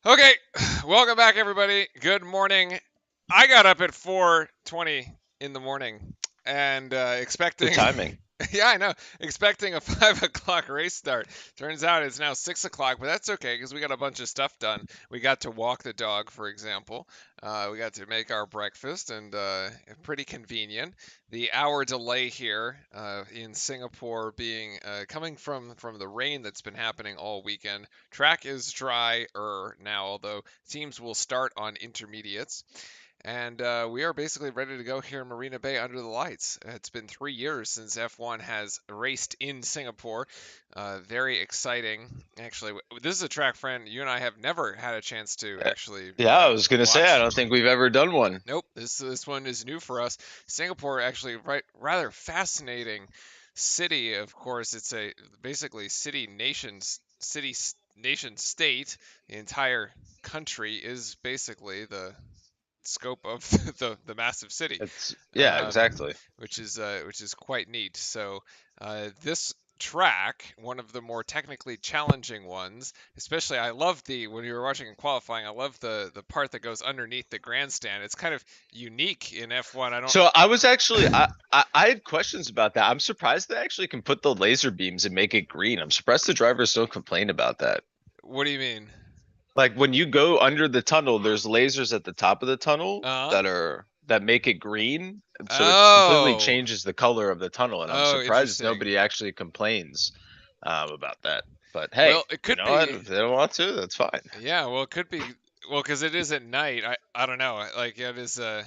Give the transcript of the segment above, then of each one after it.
Okay, welcome back, everybody. Good morning. I got up at 4:20 in the morning and Good expecting, timing. yeah, I know, expecting a 5 o'clock race start. Turns out it's now 6 o'clock, but that's okay because we got a bunch of stuff done. We got to walk the dog, for example. We got to make our breakfast, and pretty convenient. The hour delay here in Singapore being coming from the rain that's been happening all weekend. Track is drier now, although teams will start on intermediates. And we are basically ready to go here in Marina Bay under the lights. It's been 3 years since F1 has raced in Singapore. Very exciting. Actually, this is a track, friend, you and I have never had a chance to Uh, actually Yeah, I was gonna say I watch. don't think we've ever done one. Nope, this one is new for us. Singapore actually rather fascinating city. Of course, it's a basically nation state. The entire country is basically the scope of the massive city, Yeah, um, exactly. which is quite neat. So this track, one of the more technically challenging ones, especially I love the when you were watching in qualifying, I love the part that goes underneath the grandstand. It's kind of unique in F1. I don't. So I was actually I had questions about that. I'm surprised they actually can put the laser beams and make it green. I'm surprised the drivers don't complain about that. What do you mean? Like when you go under the tunnel, there's lasers at the top of the tunnel Uh. that make it green, so it completely Oh. changes the color of the tunnel. And I'm Oh, surprised interesting. nobody actually complains about that. But hey, Well, it you could know what? be. If they don't want to, that's fine. Yeah. Well, it could be. Well, because it is at night. I don't know. Like it is. But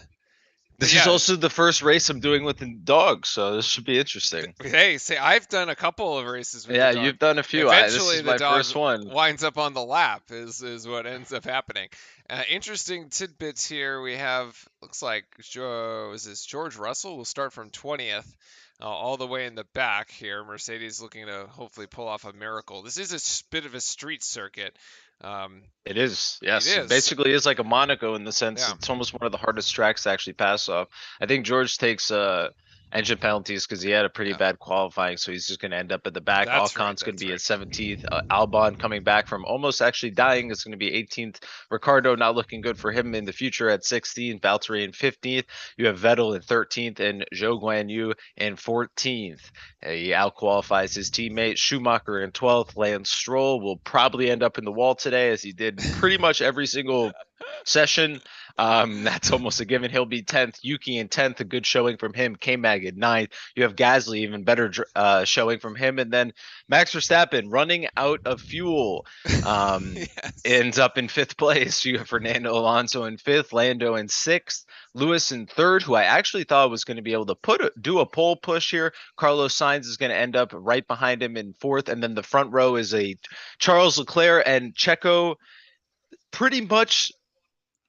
This is yeah, also the first race I'm doing with the dog, so this should be interesting. hey, say I've done a couple of races with the Yeah, dog. you've done a few. This Eventually, is the my dog first one. winds up on the lap. Is what ends up happening. Interesting tidbits here. We have looks like is this George Russell will start from 20th. All the way in the back here. Mercedes looking to hopefully pull off a miracle. This is bit of a street circuit. Um, It is, it yes. It is. basically is like a Monaco in the sense Yeah, it's almost one of the hardest tracks to actually pass off. I think George takes engine penalties because he had a pretty yeah. bad qualifying, so he's just going to end up at the back. That's right. Alcon's going to That's be right. at 17th. Albon coming back from almost actually dying is going to be 18th. Ricardo not looking good for him in the future at 16th. Valtteri in 15th. You have Vettel in 13th and Zhou Guan Yu in 14th. He outqualifies his teammate Schumacher in 12th. Lance Stroll will probably end up in the wall today, as he did pretty much every single session. That's almost a given. He'll be 10th. Yuki in 10th, a good showing from him. K-Mag at 9th. You have Gasly, even better showing from him. And then Max Verstappen running out of fuel. Um, Yes. ends up in 5th place. You have Fernando Alonso in 5th, Lando in 6th, Lewis in 3rd, who I actually thought was going to be able to do a pole push here. Carlos Sainz is going to end up right behind him in 4th, and then the front row is a Charles Leclerc and Checo, pretty much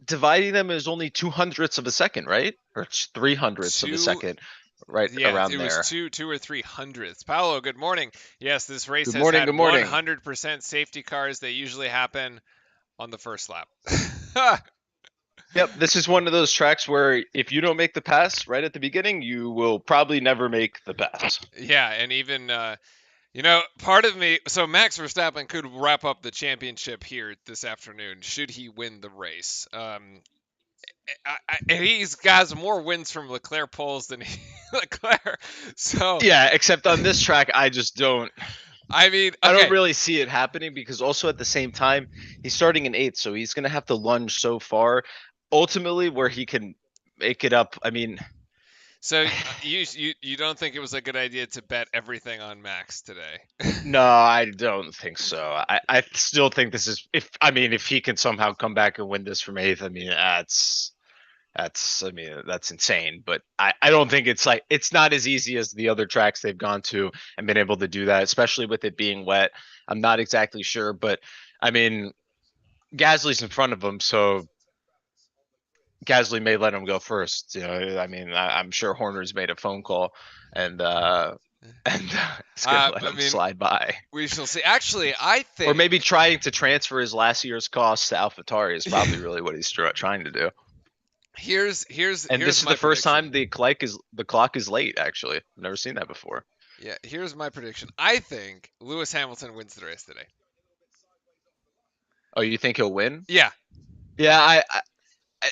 dividing them is only 200ths of a second, right? Or 300ths of a Two. second, right Yeah, it around was there. two or three hundredths. Paolo, good morning. Yes, this race Good has morning. had Good morning. 100% safety cars. They usually happen on the first lap. Yep, this is one of those tracks where if you don't make the pass right at the beginning, you will probably never make the pass. Yeah, and even part of me. So Max Verstappen could wrap up the championship here this afternoon should he win the race. He's got more wins from Leclerc poles than Leclerc. So Yeah, except on this track, I just don't. I mean, I don't okay. really see it happening because also at the same time, he's starting in 8th, so he's going to have to lunge so far. Ultimately, where he can make it up. I mean, So you don't think it was a good idea to bet everything on Max today? no, I don't think so. I still think this is if he can somehow come back and win this from 8th, I mean that's insane. But I don't think it's not as easy as the other tracks they've gone to and been able to do that, especially with it being wet. I'm not exactly sure, but I mean Gasly's in front of him, so Gasly may let him go first. I mean, I'm sure Horner's made a phone call and it's gonna let I him mean, slide by. we shall see. Actually, I Or maybe think trying to transfer his last year's costs to AlphaTauri is probably really what he's trying to do. And here's this is the my first time prediction. the clock is late. Actually, I've never seen that before. Yeah, here's my prediction. I think Lewis Hamilton wins the race today. Oh, you think he'll win? Yeah, Yeah,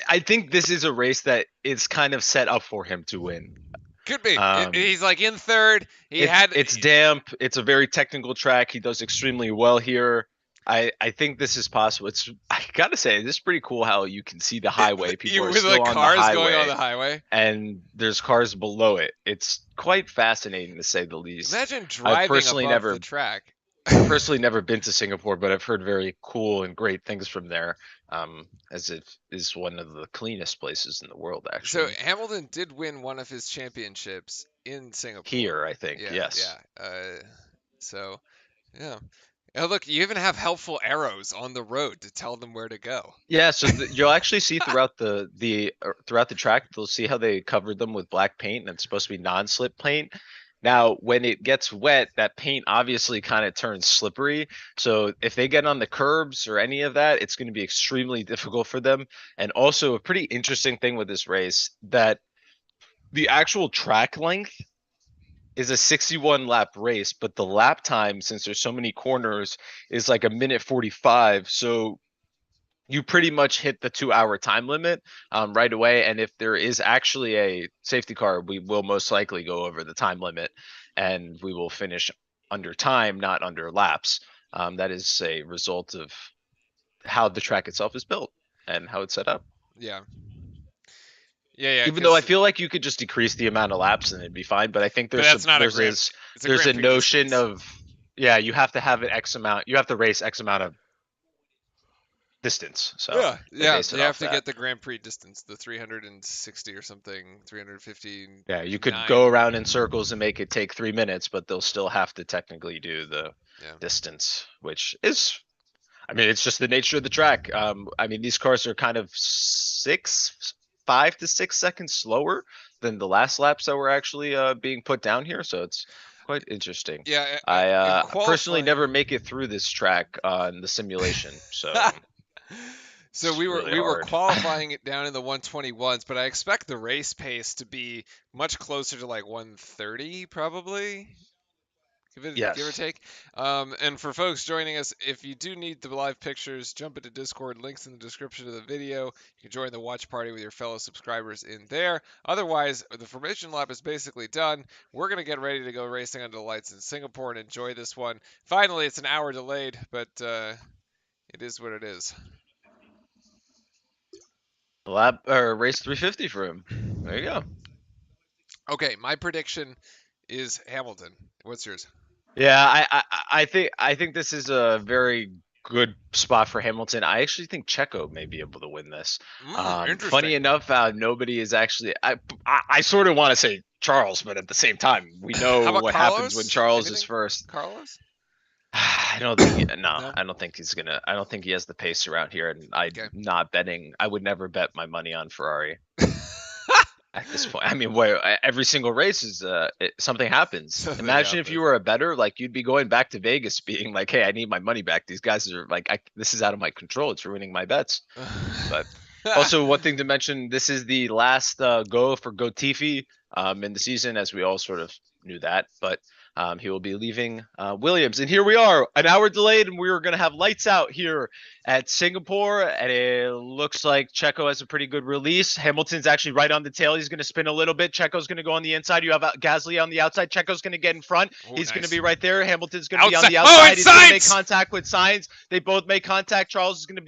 I think this is a race that is kind of set up for him to win. could be. Um, He's like in third. He it's had. it's damp. It's a very technical track. He does extremely well here. I think this is possible. I gotta say, this is pretty cool how you can see the highway. People You are with the still on the cars going on highway, the highway. and there's cars below it. It's quite fascinating to say the least. Imagine I've driving above the track. personally never been to Singapore, but I've heard very cool and great things from there. As it is one of the cleanest places in the world, So actually. Hamilton did win one of his championships in Here, Singapore. I think, Yeah, yes. yeah. So yeah. Oh, look, you even have helpful arrows on the road to tell them where to go. Yeah, so you'll actually see throughout throughout the track, they'll see how they covered them with black paint, and it's supposed to be non-slip paint. Now, when it gets wet, that paint obviously kind of turns slippery. So if they get on the curbs or any of that, it's going to be extremely difficult for them. And also, a pretty interesting thing with this race that the actual track length is a 61 lap race, but the lap time, since there's so many corners, is like a minute 45. So you pretty much hit the 2 hour time limit right away. And if there is actually a safety car, we will most likely go over the time limit and we will finish under time, not under laps. That is a result of how the track itself is built and how it's set up. Yeah, yeah, yeah. Even though I Because feel like you could just decrease the amount of laps and it'd be fine, but I think but that's not a grand. It's a there's a Grand Prix notion distance. of, yeah, you have to have an X amount, you have to race X amount of distance, so Yeah, they yeah. base it You have off to that. get the Grand Prix distance, the 360 or something, Yeah, you could 359. go around in circles and make it take 3 minutes, but they'll still have to technically do the Yeah, distance, which is, I mean, it's just the nature of the track. I mean, these cars are kind of 5 to 6 seconds slower than the last laps that were actually being put down here, so it's quite interesting. yeah. I In personally never qualifying, make it through this track on the simulation, so so it's we were really we were hard. qualifying it down in the 121s, but I expect the race pace to be much closer to like 130 probably. Give or Yes. take. And for folks joining us, if you do need the live pictures, jump into Discord. Links in the description of the video. You can join the watch party with your fellow subscribers in there. Otherwise, the formation lap is basically done. We're gonna get ready to go racing under the lights in Singapore and enjoy this one. Finally, it's an hour delayed, but it is what it is. Lap or race 350 for him. There you go. Okay, my prediction is Hamilton. What's yours? Yeah, I think this is a very good spot for Hamilton. I actually think Checo may be able to win this. Funny Interesting. enough, nobody is actually. I sort of want to say Charles, but at the same time, we How know about what happens when Carlos? Charles is Anything, first. Carlos? I don't think no, No. I don't think he's gonna. I don't think he has the pace around here, and I'm Okay. not betting. I would never bet my money on Ferrari at this point. I mean, where every single race is something happens. Something Imagine if you happened. were a better, like you'd be going back to Vegas, being like, "Hey, I need my money back. These guys are like, this is out of my control. It's ruining my bets." But also, one thing to mention: this is the last go for Gotifi in the season, as we all sort of knew that. But he will be leaving Williams, and here we are, an hour delayed, and we were going to have lights out here at Singapore, and it looks like Checo has a pretty good release. Hamilton's actually right on the tail. He's going to spin a little bit. Checo's going to go on the inside. You have Gasly on the outside. Checo's going to get in front. Oh, He's going to nice. be right there. Hamilton's going to be on Outside. the Oh, outside. it's He's going to make Sainz! contact with Sainz. They both make contact. Charles is going to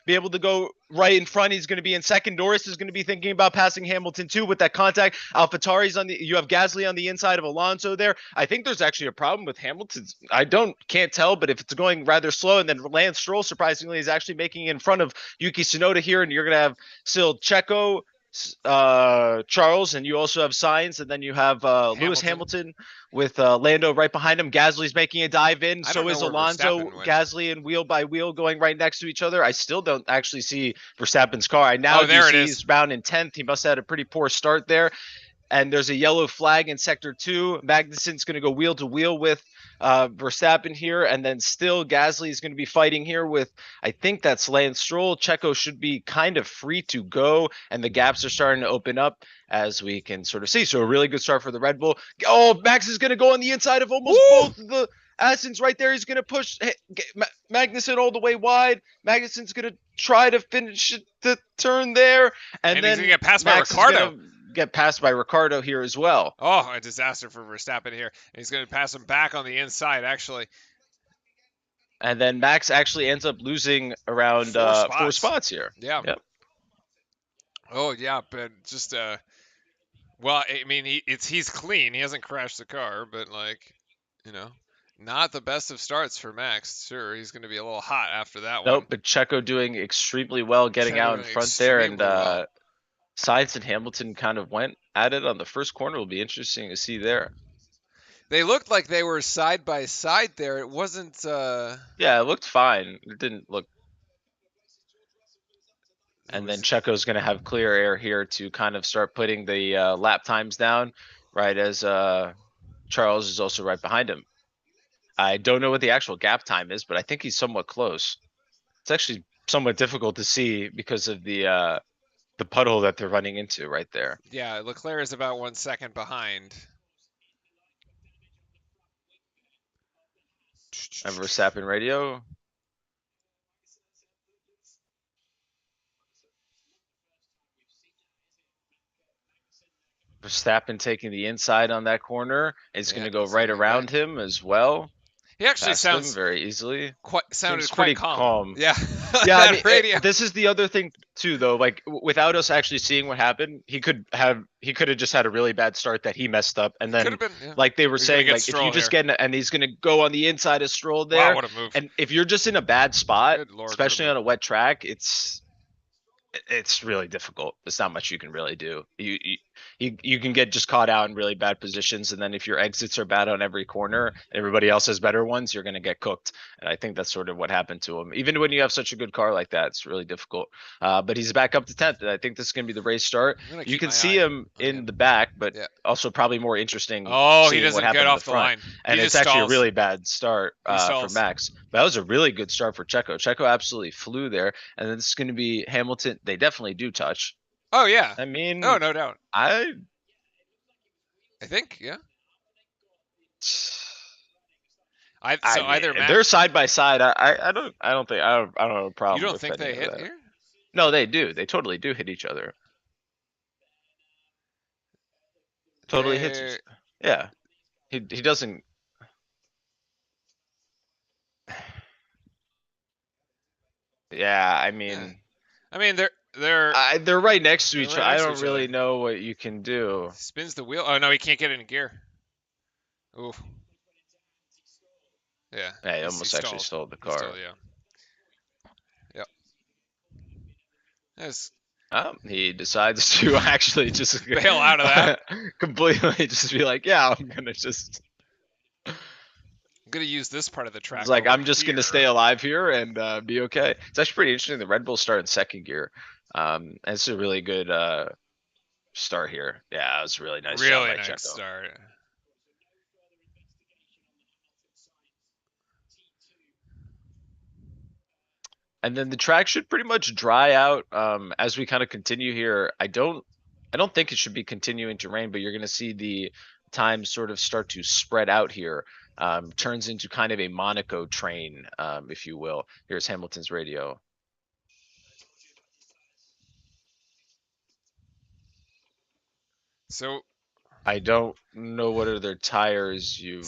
be able to go right in front. He's going to be in second. Norris is going to be thinking about passing Hamilton too with that contact. AlphaTauri's on the. You have Gasly on the inside of Alonso there. I think there's actually a problem with Hamilton's. I can't tell, but if it's going rather slow, and then Lance Stroll surprisingly is actually making in front of Yuki Tsunoda here, and you're going to have still Checo, Charles, and you also have Sainz, and then you have Lewis Hamilton. Hamilton with Lando right behind him. Gasly's making a dive in. I don't So know is where Alonso, Verstappen went. Gasly, and wheel by wheel going right next to each other. I still don't actually see Verstappen's car. I now Oh, do there it see is. he's bound in 10th. He must have had a pretty poor start there, and there's a yellow flag in sector 2. Magnussen's going to go wheel to wheel with Verstappen here, and then still Gasly is going to be fighting here with, I think that's Lance Stroll. Checo should be kind of free to go, and the gaps are starting to open up as we can sort of see. So a really good start for the Red Bull. Oh, Max is going to go on the inside of almost Woo! both of the Addison's right there. He's going to push Magnussen all the way wide. Magnussen's going to try to finish the turn there. And And he's gonna then get passed by Max is going Ricardo. to get passed by Ricardo here as well. Oh, a disaster for Verstappen here. And he's gonna pass him back on the inside, actually. And then Max actually ends up losing around Four 4 spots here. Yeah. Yep. Oh yeah, but just well, I mean, he's clean. He hasn't crashed the car, but like, you know, not the best of starts for Max. Sure, he's gonna be a little hot after that one. Nope, but Checo doing extremely well, getting Checo out in doing front there, and extremely well. Sainz and Hamilton kind of went at it on the first corner. Will be interesting to see there. They looked like they were side by side there. It wasn't. Yeah, it looked fine. It didn't look. It And then was. Checo's going to have clear air here to kind of start putting the lap times down, right as Charles is also right behind him. I don't know what the actual gap time is, but I think he's somewhat close. It's actually somewhat difficult to see because of the puddle that they're running into right there. Yeah, Leclerc is about 1 second behind. And Verstappen radio. Verstappen taking the inside on that corner. Is Yeah, going to go he's right gonna go around him as well. He actually Past him sounds very easily. sounded Seems quite pretty calm. calm. Yeah, Yeah, I that mean, radio. this is the other thing too, though. Like, without us actually seeing what happened, he could have just had a really bad start that he messed up, and Could then, have been. Yeah. like they were He's gonna saying, get like if you Stroll just here. get and he's gonna go on the inside of Stroll Wow, there, what a move! and if you're just in a bad spot, Good lord, especially on a wet track, it's really difficult. There's not much you can really do. You can get just caught out in really bad positions, and then if your exits are bad on every corner, everybody else has better ones, you're going to get cooked. And I think that's sort of what happened to him. Even when you have such a good car like that, it's really difficult. But he's back up to 10th, and I think this is going to be the race start. I'm gonna You keep can my see eye him on in him. the back, but Yeah. also probably more interesting Oh, he seeing what doesn't get happened in the off the front. line. And He it's just actually a stalls. really bad start He for stalls. Max. But that was a really good start for Checo. Checo absolutely flew there, and then this is going to be Hamilton. They definitely do touch. Oh yeah. I Oh, mean, no doubt. I think yeah. I So mean, either they're Max. side by side. I don't have a You problem don't with think any they of hit that. here? No, they do. They totally do hit each other. Totally hits each. They. Yeah, he doesn't. Yeah, I Yeah. mean, I mean, they're right next to they're each right other. I next to don't each other. really know what you can do. Spins the wheel. Oh no, he can't get it in gear. Ooh. Yeah. Yeah, he He almost actually stalled. stole the He stalled. car. Yeah. Yep. That's He decides to actually just bail out of that. completely just be like, yeah, I'm gonna just. I'm gonna use this part of the track. It's like over I'm just here. gonna stay alive here and be okay. It's actually pretty interesting. The Red Bull start in second gear. And it's a really good start here. Yeah, it was a really nice job Really by nice Checo. start. And then the track should pretty much dry out as we kind of continue here. I don't think it should be continuing to rain, but you're gonna see the times sort of start to spread out here. Turns into kind of a Monaco train, if you will. Here's Hamilton's radio. So I don't know what other tires you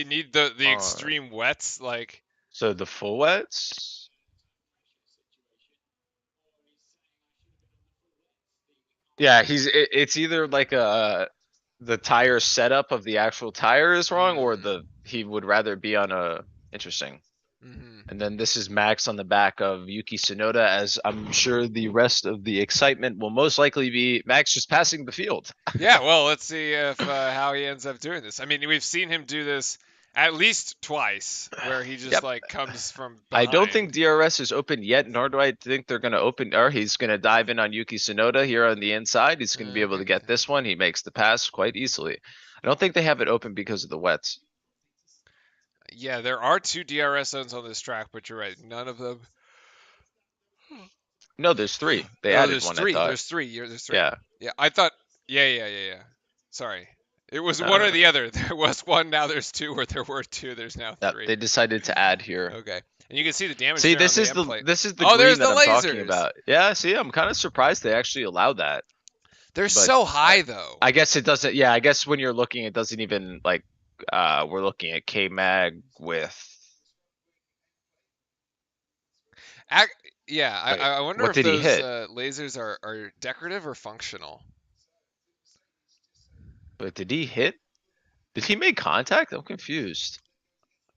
need the on. extreme wets like. So the full wets. Yeah, it's either like the tire setup of the actual tire is wrong, or he would rather be on a interesting. Mm-hmm. And then this is Max on the back of Yuki Tsunoda, as I'm sure the rest of the excitement will most likely be Max just passing the field. Yeah, well, let's see if how he ends up doing this. I mean, we've seen him do this at least twice, where he just Yep. like comes from I behind. don't think DRS is open yet, nor do I think they're going to open. Or he's going to dive in on Yuki Tsunoda here on the inside. He's going to be able to get this one. He makes the pass quite easily. I don't think they have it open because of the wets. Yeah, there are 2 DRS zones on this track, but you're right, none of them. No, there's 3. They Oh, added there's one, I 3. thought. There's 3. There's 3. Yeah. Yeah, I thought. Yeah. Sorry. It was one or Uh, the other. There was one, now there's two, or there were two, there's now yep, three. they decided to add here. Okay. And you can see the damage See, there on this the is end the plate. this is the Oh, there's green the that I'm talking lasers. about. Yeah, see, I'm kind of surprised they actually allow that. They're But so uh, high though. I guess it doesn't. Yeah, I guess when you're looking, it doesn't even like. We're looking at K Mag with. Ac yeah, Wait, I wonder what if did he those hit? lasers are decorative or functional. But did he hit? Did he make contact? I'm confused.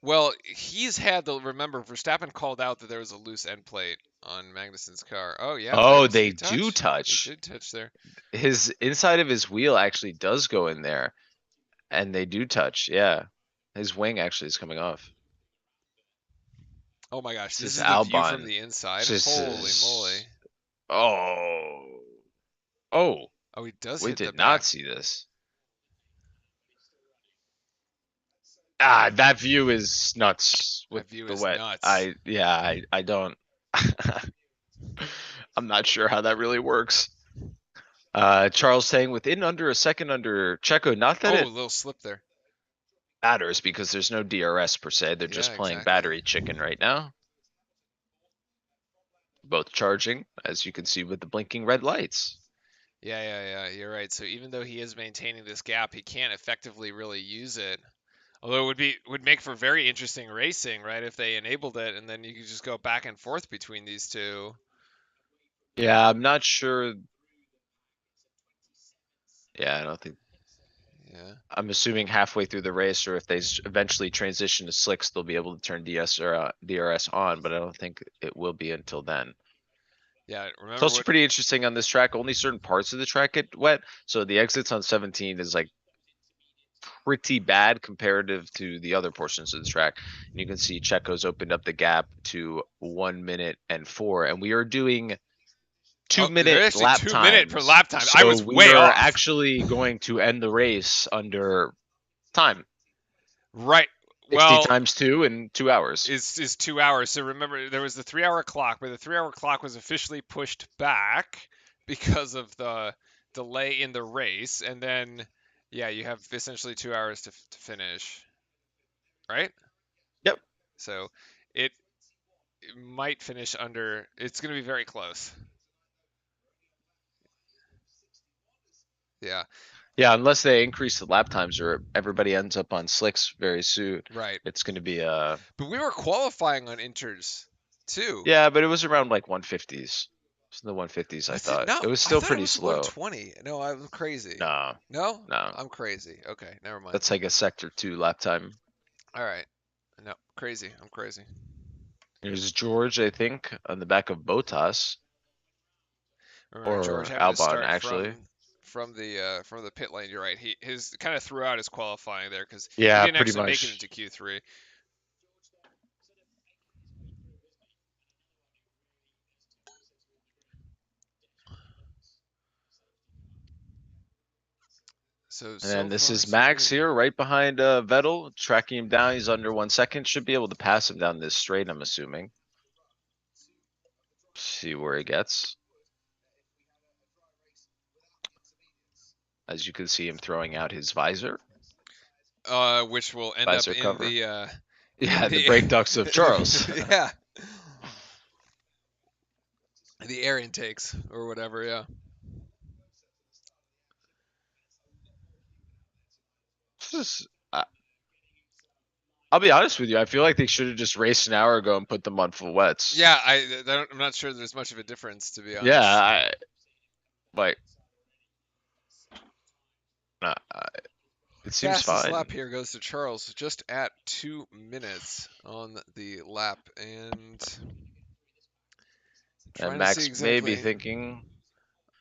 Well, he's had the remember Verstappen called out that there was a loose end plate on Magnussen's car. Oh yeah, Oh, there's they he do touched. He touch. did touch there. His inside of his wheel actually does go in there, and they do touch. Yeah, his wing actually is coming off. Oh my gosh, This this is is the view from Albon. the inside. This Holy moly. is. Oh. Oh, Oh, he does we hit the did not back. see this. Ah, that view is nuts with That view the is wet. nuts. I don't. I'm not sure how that really works. Charles saying within under a second under Checo, not that Oh, a it little slip there. matters because there's no DRS per se. They're Yeah, just playing exactly. battery chicken right now. Both charging, as you can see with the blinking red lights. Yeah. You're right. So even though he is maintaining this gap, he can't effectively really use it. Although would make for very interesting racing, right? If they enabled it and then you could just go back and forth between these two. Yeah, I'm not sure. Yeah, I don't think. Yeah. I'm assuming halfway through the race, or if they eventually transition to slicks, they'll be able to turn DRS on, but I don't think it will be until then. Yeah. It's Remember also what? pretty interesting on this track. Only certain parts of the track get wet, so the exits on 17 is like pretty bad comparative to the other portions of the track. And you can see Checo's opened up the gap to 1 minute and 4, and we are doing two Oh, they're minute actually lap 2 minute per times. lap time. I So was we way are off. actually going to end the race under time. Right. 60 Well, times 2 in 2 hours. is 2 hours. So remember, there was the 3 hour clock, but the 3 hour clock was officially pushed back because of the delay in the race, and then yeah, you have essentially 2 hours to finish, right? Yep. So it, it might finish under. It's going to be very close. Yeah. Yeah, unless they increase the lap times or everybody ends up on slicks very soon, Right. it's going to be But we were qualifying on inters too. yeah, but it was around like 150s. It's in the 150s, I Was it thought. not? It was I still thought it pretty was slow. 120. No, I'm crazy. No, No, no. I'm crazy. Okay, never mind. That's like a sector 2 lap time. All right. No, crazy. I'm crazy. There's George, I think, on the back of Botas Remember George or having to Albon, start actually. from the pit lane. You're right. He his kind of threw out his qualifying there because he Yeah, didn't pretty actually make it much. into Q3. So And then so this far is so Max good. here, right behind Vettel, tracking him down. He's under 1 second. Should be able to pass him down this straight, I'm assuming. See where he gets. As you can see him throwing out his visor, Which will end up visor in cover. the in Yeah, the the brake ducts of Charles. yeah, the air intakes or whatever. Yeah. This is, I'll be honest with you. I feel like they should have just raced an hour ago and put them on full wets. Yeah, I'm not sure there's much of a difference, to be Yeah, honest. like, uh, it seems Fastest fine. lap here goes to Charles, just at 2 minutes on the lap, and And trying to see Max may be exactly. thinking,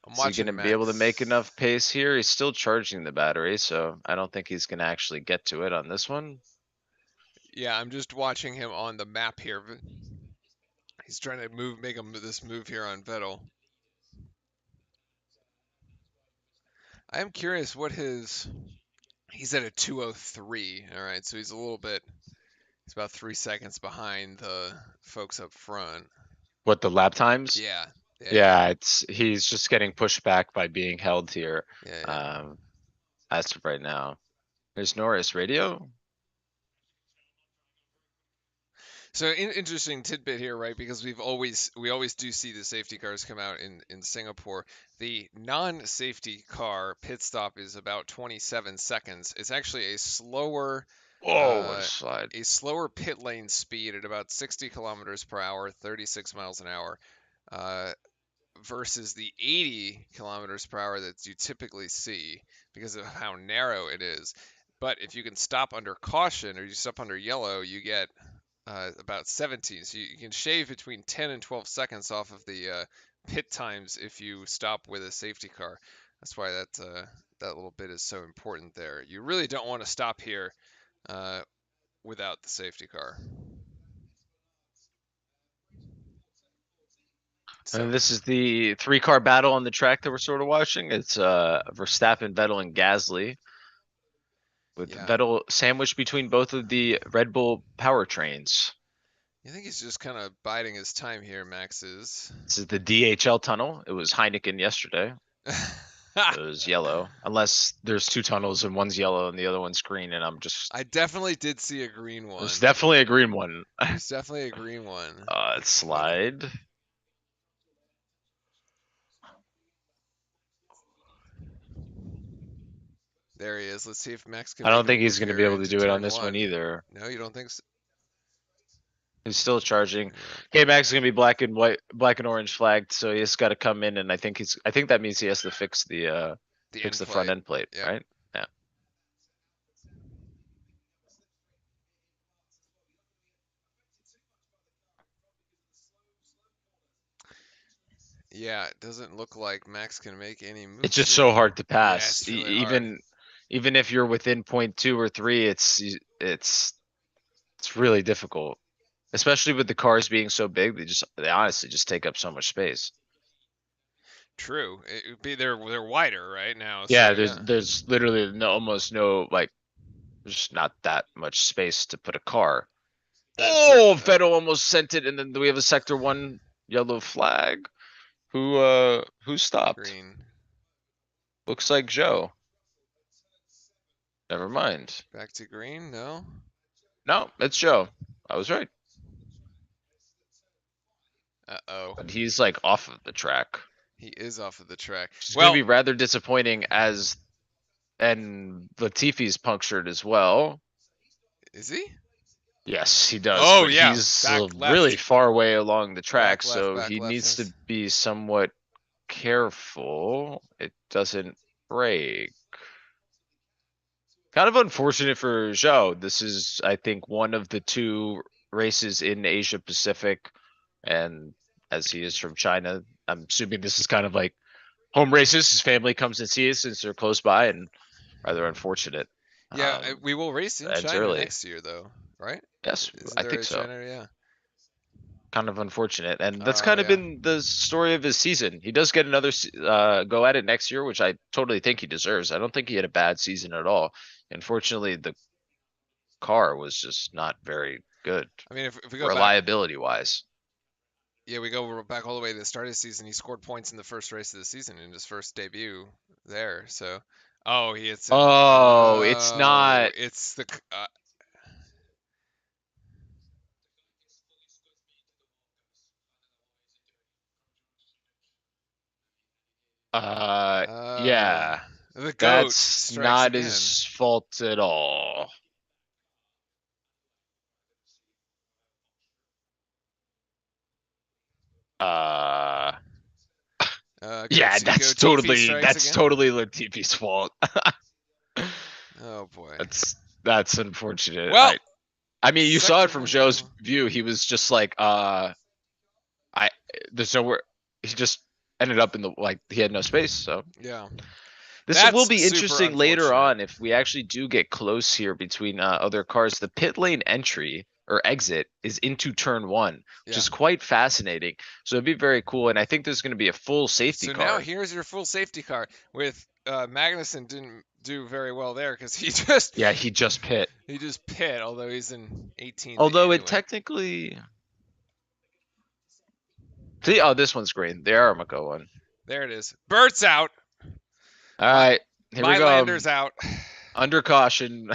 I'm is he going to watching be able to make Max. enough pace here? He's still charging the battery, so I don't think he's going to actually get to it on this one. Yeah, I'm just watching him on the map here. He's trying to make this move here on Vettel. I am curious what his. He's at a 2:03. All right, so he's a little bit. He's about 3 seconds behind the folks up front. What, the lap times? Yeah, yeah, Yeah, he's just getting pushed back by being held here. yeah. Um, as of right now. There's Norris radio. So interesting tidbit here, right? Because we always do see the safety cars come out in Singapore. The non-safety car pit stop is about 27 seconds. It's actually Oh, what a uh, slide. a slower pit lane speed at about 60 kilometers per hour, 36 miles an hour, uh, versus the 80 kilometers per hour that you typically see because of how narrow it is. But if you can stop under caution or you stop under yellow, you get about 17. So you can shave between 10 and 12 seconds off of the pit times if you stop with a safety car. That's why that little bit is so important there. You really don't want to stop here uh, without the safety car. And So this is the three-car battle on the track that we're sort of watching. It's Verstappen, Vettel, and Gasly, with yeah, Vettel sandwiched between both of the Red Bull powertrains. I think he's just kind of biding his time here. Max is. This is the DHL tunnel. It was Heineken yesterday. It was yellow, unless there's two tunnels and one's yellow and the other one's green, and I'm just. I definitely did see a green There's one. definitely a green one. There's definitely a green one. Slide. There he is. Let's see if Max can I don't make a think he's move going to be here able to into do it on turn this one one. either. No, you don't think so? He's still charging. Yeah. K-Max is gonna be black and white, black and orange flagged, so he's got to come in, and I think that means he has to The fix end the front plate. end plate, Yep. right? Yeah. Yeah, it doesn't look like Max can make any It's moves just so here. hard to Yeah, pass. it's really hard. Even if you're within point 2 or 3, it's really difficult, especially with the cars being so big. They honestly just take up so much space. True. It would be they're wider right now, Yeah, so yeah. there's literally almost no like, there's not that much space to put a car. That's it. Oh, Vettel almost sent it, and then we have a sector 1 yellow flag. Who stopped? Green. Looks like Joe. Never mind. Back to green. No. No, it's Joe. I was right. Uh-oh. But he's like off of the track. He is off of the track. It's gonna Well, be rather disappointing as and Latifi's punctured as well. is he? Yes, he does, Oh but yeah. he's Back really left. far away along the track, so Back he left. needs to Yes. be somewhat careful it doesn't break. Kind of unfortunate for Zhou. This is, I think, one of the two races in Asia Pacific, and as he is from China, I'm assuming this is kind of like home races. His family comes and sees since they're close by, and rather unfortunate. Yeah, we will race in Ends China early. next year, though, right? Yes, Isn't I there think a so. China? Yeah. Kind of unfortunate, and that's Oh kind of yeah. been the story of his season. He does get another go at it next year, which I totally think he deserves. I don't think he had a bad season at all. Unfortunately, the car was just not very good, I mean, if we go back, reliability wise. yeah, we go back all the way to the start of the season. He scored points in the first race of the season in his first debut there. So, oh, he hits it. Oh, it's Oh, not. it's the. Uh, Uh, yeah, the goat that's strikes not again. his fault at all. Uh, Goat yeah, Seago Tiffy strikes that's again. totally Latifi's fault. Oh boy. That's unfortunate. Well, I mean, you saw sector it from one Joe's now. view. He was just like, I there's nowhere. He just ended up in the like he had no space. So Yeah, this will that's be super interesting later unfortunate. on if we actually do get close here between other cars. The pit lane entry or exit is into turn 1, which Yeah. is quite fascinating. So it'd be very cool, and I think there's going to be a full safety So now car. here's your full safety car with Magnussen didn't do very well there because he just Yeah, he just pit. he just pit, although he's in 18th Although it anyway. technically, see, oh, this one's green. The Aramco one. There it is. Bert's out. All My right. Here we My go. lander's out. Under caution.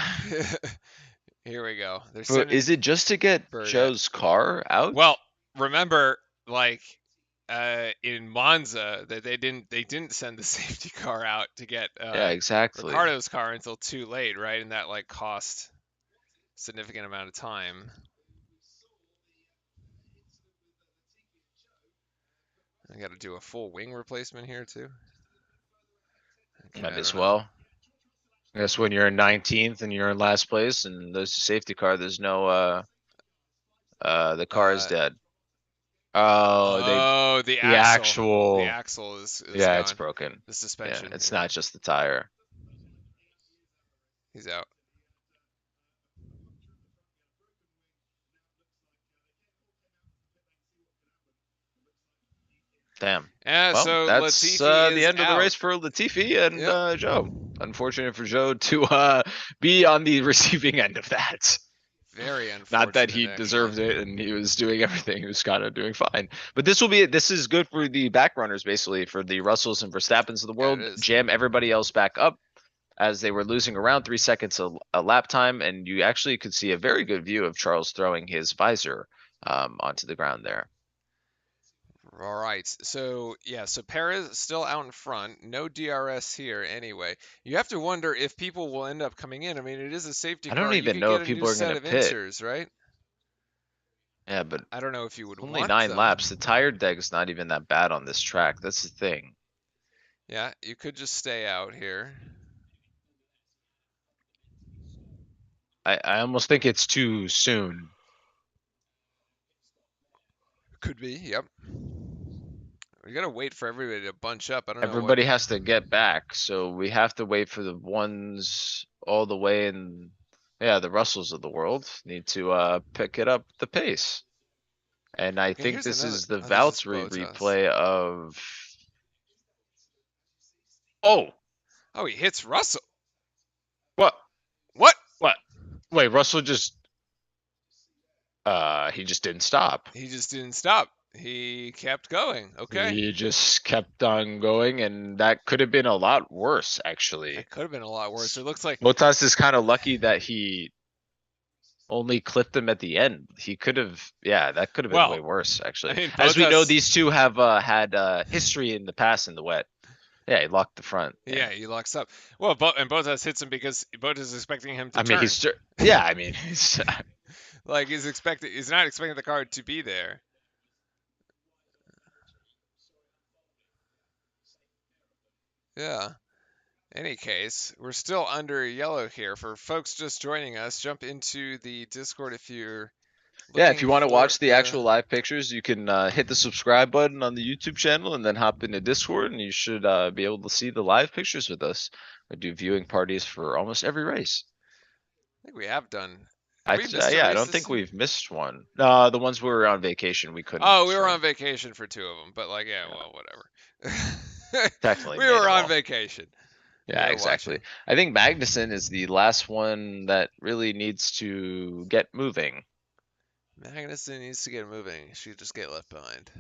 Here we go. They're But sending is it just to get Bird at. Joe's car out? Well, remember, like in Monza, that they didn't send the safety car out to get Yeah, exactly. Ricardo's car until too late, right? And that like cost significant amount of time. I got to do a full wing replacement here too. Okay, Might I as don't know. well. I guess when you're in 19th and you're in last place and there's a safety car, there's no the car is Uh, dead. Oh, oh, the the axle. The actual axle is yeah, it's gone. broken. The Yeah, suspension. it's Yeah, not just the tire. he's out. Damn. Yeah, Well, so that's Latifi the is end of the out. race for Latifi and Yep. Joe. Unfortunate for Joe to be on the receiving end of that. Very Not that unfortunate, he actually. deserved it and he was doing everything. He was kind of doing fine. But this is good for the back runners, basically, for the Russells and Verstappens of the Yeah, it world. is. Jam everybody else back up as they were losing around 3 seconds a lap time. And you actually could see a very good view of Charles throwing his visor onto the ground there. All right. So, yeah, so Perez is still out in front. No DRS here anyway. You have to wonder if people will end up coming in. I mean, it is a safety I don't car. You even could know get if a new people are going set to of pit. inserts, right? Yeah, but I don't know if you would only want 9 laps. The them. tire deck's not even that bad on this track. That's the thing. Yeah, you could just stay out here. I almost think it's too soon. Could be, yep. We gotta wait for everybody to bunch up. I don't know what. Everybody has to get back, so we have to wait for the ones all the way in. Yeah, the Russells of the world need to pick it up the pace. And I Okay, think here's this another. is the Oh, this is Valtteri Bottas. replay of. Oh, Oh, he hits Russell. what? What? What? Wait, Russell just he just didn't stop. He just didn't stop. He kept going. Okay. He just kept on going, and that could have been a lot worse, actually. That could have been a lot worse. It looks like. Bottas is kind of lucky that he only clipped him at the end. He could have, yeah, that could have been way Well, worse, I actually. mean, As we know, Bottas. these two have had history in the past in the wet. Yeah, he locked the front. Yeah, he locks up. Well, and Bottas hits him because Bottas is expecting him to I mean, turn. yeah, I mean, he's, Like he's not expecting the car to be there. Yeah. Any case, we're still under yellow here. For folks just joining us, jump into the Discord if you're yeah, if you looking want to for watch the the. actual live pictures, you can hit the subscribe button on the YouTube channel and then hop into Discord, and you should be able to see the live pictures with us. We do viewing parties for almost every race. I think we have done. Have we missed a Yeah, I race don't this think year? we've missed one. No, the ones we were on vacation, we couldn't Oh, we were on stream. vacation for two of them, but like, yeah, Yeah, well, whatever. technically We made were them on all. vacation. We Yeah, were exactly. watching. I think Magnussen is the last one that really needs to get moving. Magnussen needs to get moving. She just get left behind.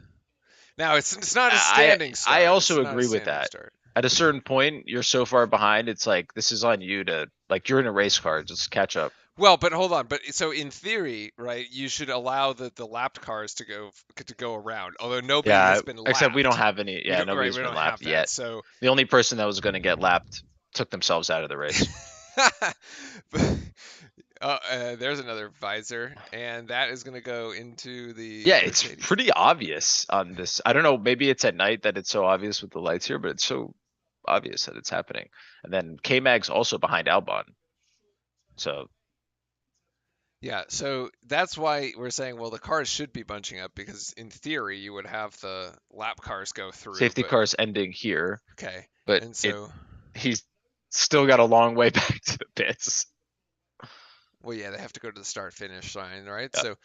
Now it's not a I standing I start. It's also not a agree with standing that. start. At a certain point, you're so far behind, it's like this is on you to like you're in a race car, just catch up. Well, but hold on. But so in theory, right, you should allow the lapped cars to go around. Although nobody Yeah, has been except we don't lapped. have any. We Yeah, don't right. nobody's We been don't have lapped that. yet. So. The only person that was going to get lapped took themselves out of the race. There's another visor, and that is going to go into the Yeah, it's Mercedes. pretty obvious on this. I don't know, maybe it's at night that it's so obvious with the lights here, but it's so obvious that it's happening. And then K-Mag's also behind Albon. So Yeah, so that's why we're saying, well, the cars should be bunching up because in theory you would have the lap cars go through, safety but car's ending here, okay. but And so, he's still got a long way back to the pits. well, yeah, they have to go to the start finish line, right? Yeah. So,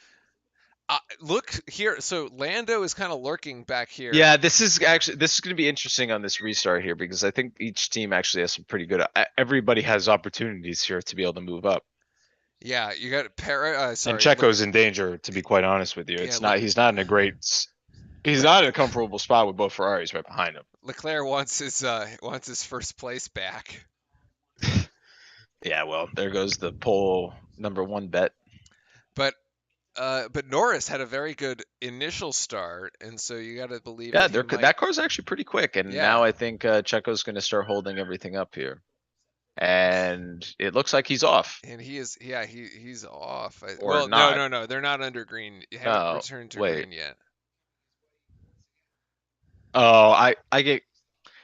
look here. So Lando is kind of lurking back here. Yeah, this is going to be interesting on this restart here because I think each team actually has some pretty good. Everybody has opportunities here to be able to move up. Yeah, you got And sorry, Checo's in danger, to be quite honest with you. yeah, It's not. He's not in a great. He's not in a comfortable spot with both Ferraris right behind him. Leclerc wants his first place back. Yeah, well, there goes the pole #1 bet. But Norris had a very good initial start, and so you got to believe Yeah, that he might. that car's actually pretty quick, and now Yeah, I think Checo's going to start holding everything up here, and it looks like he's off, and he is. Yeah, he's off. or Well, no, not. no, no, they're not under green. You haven't Oh, returned to wait. green yet. Oh, I get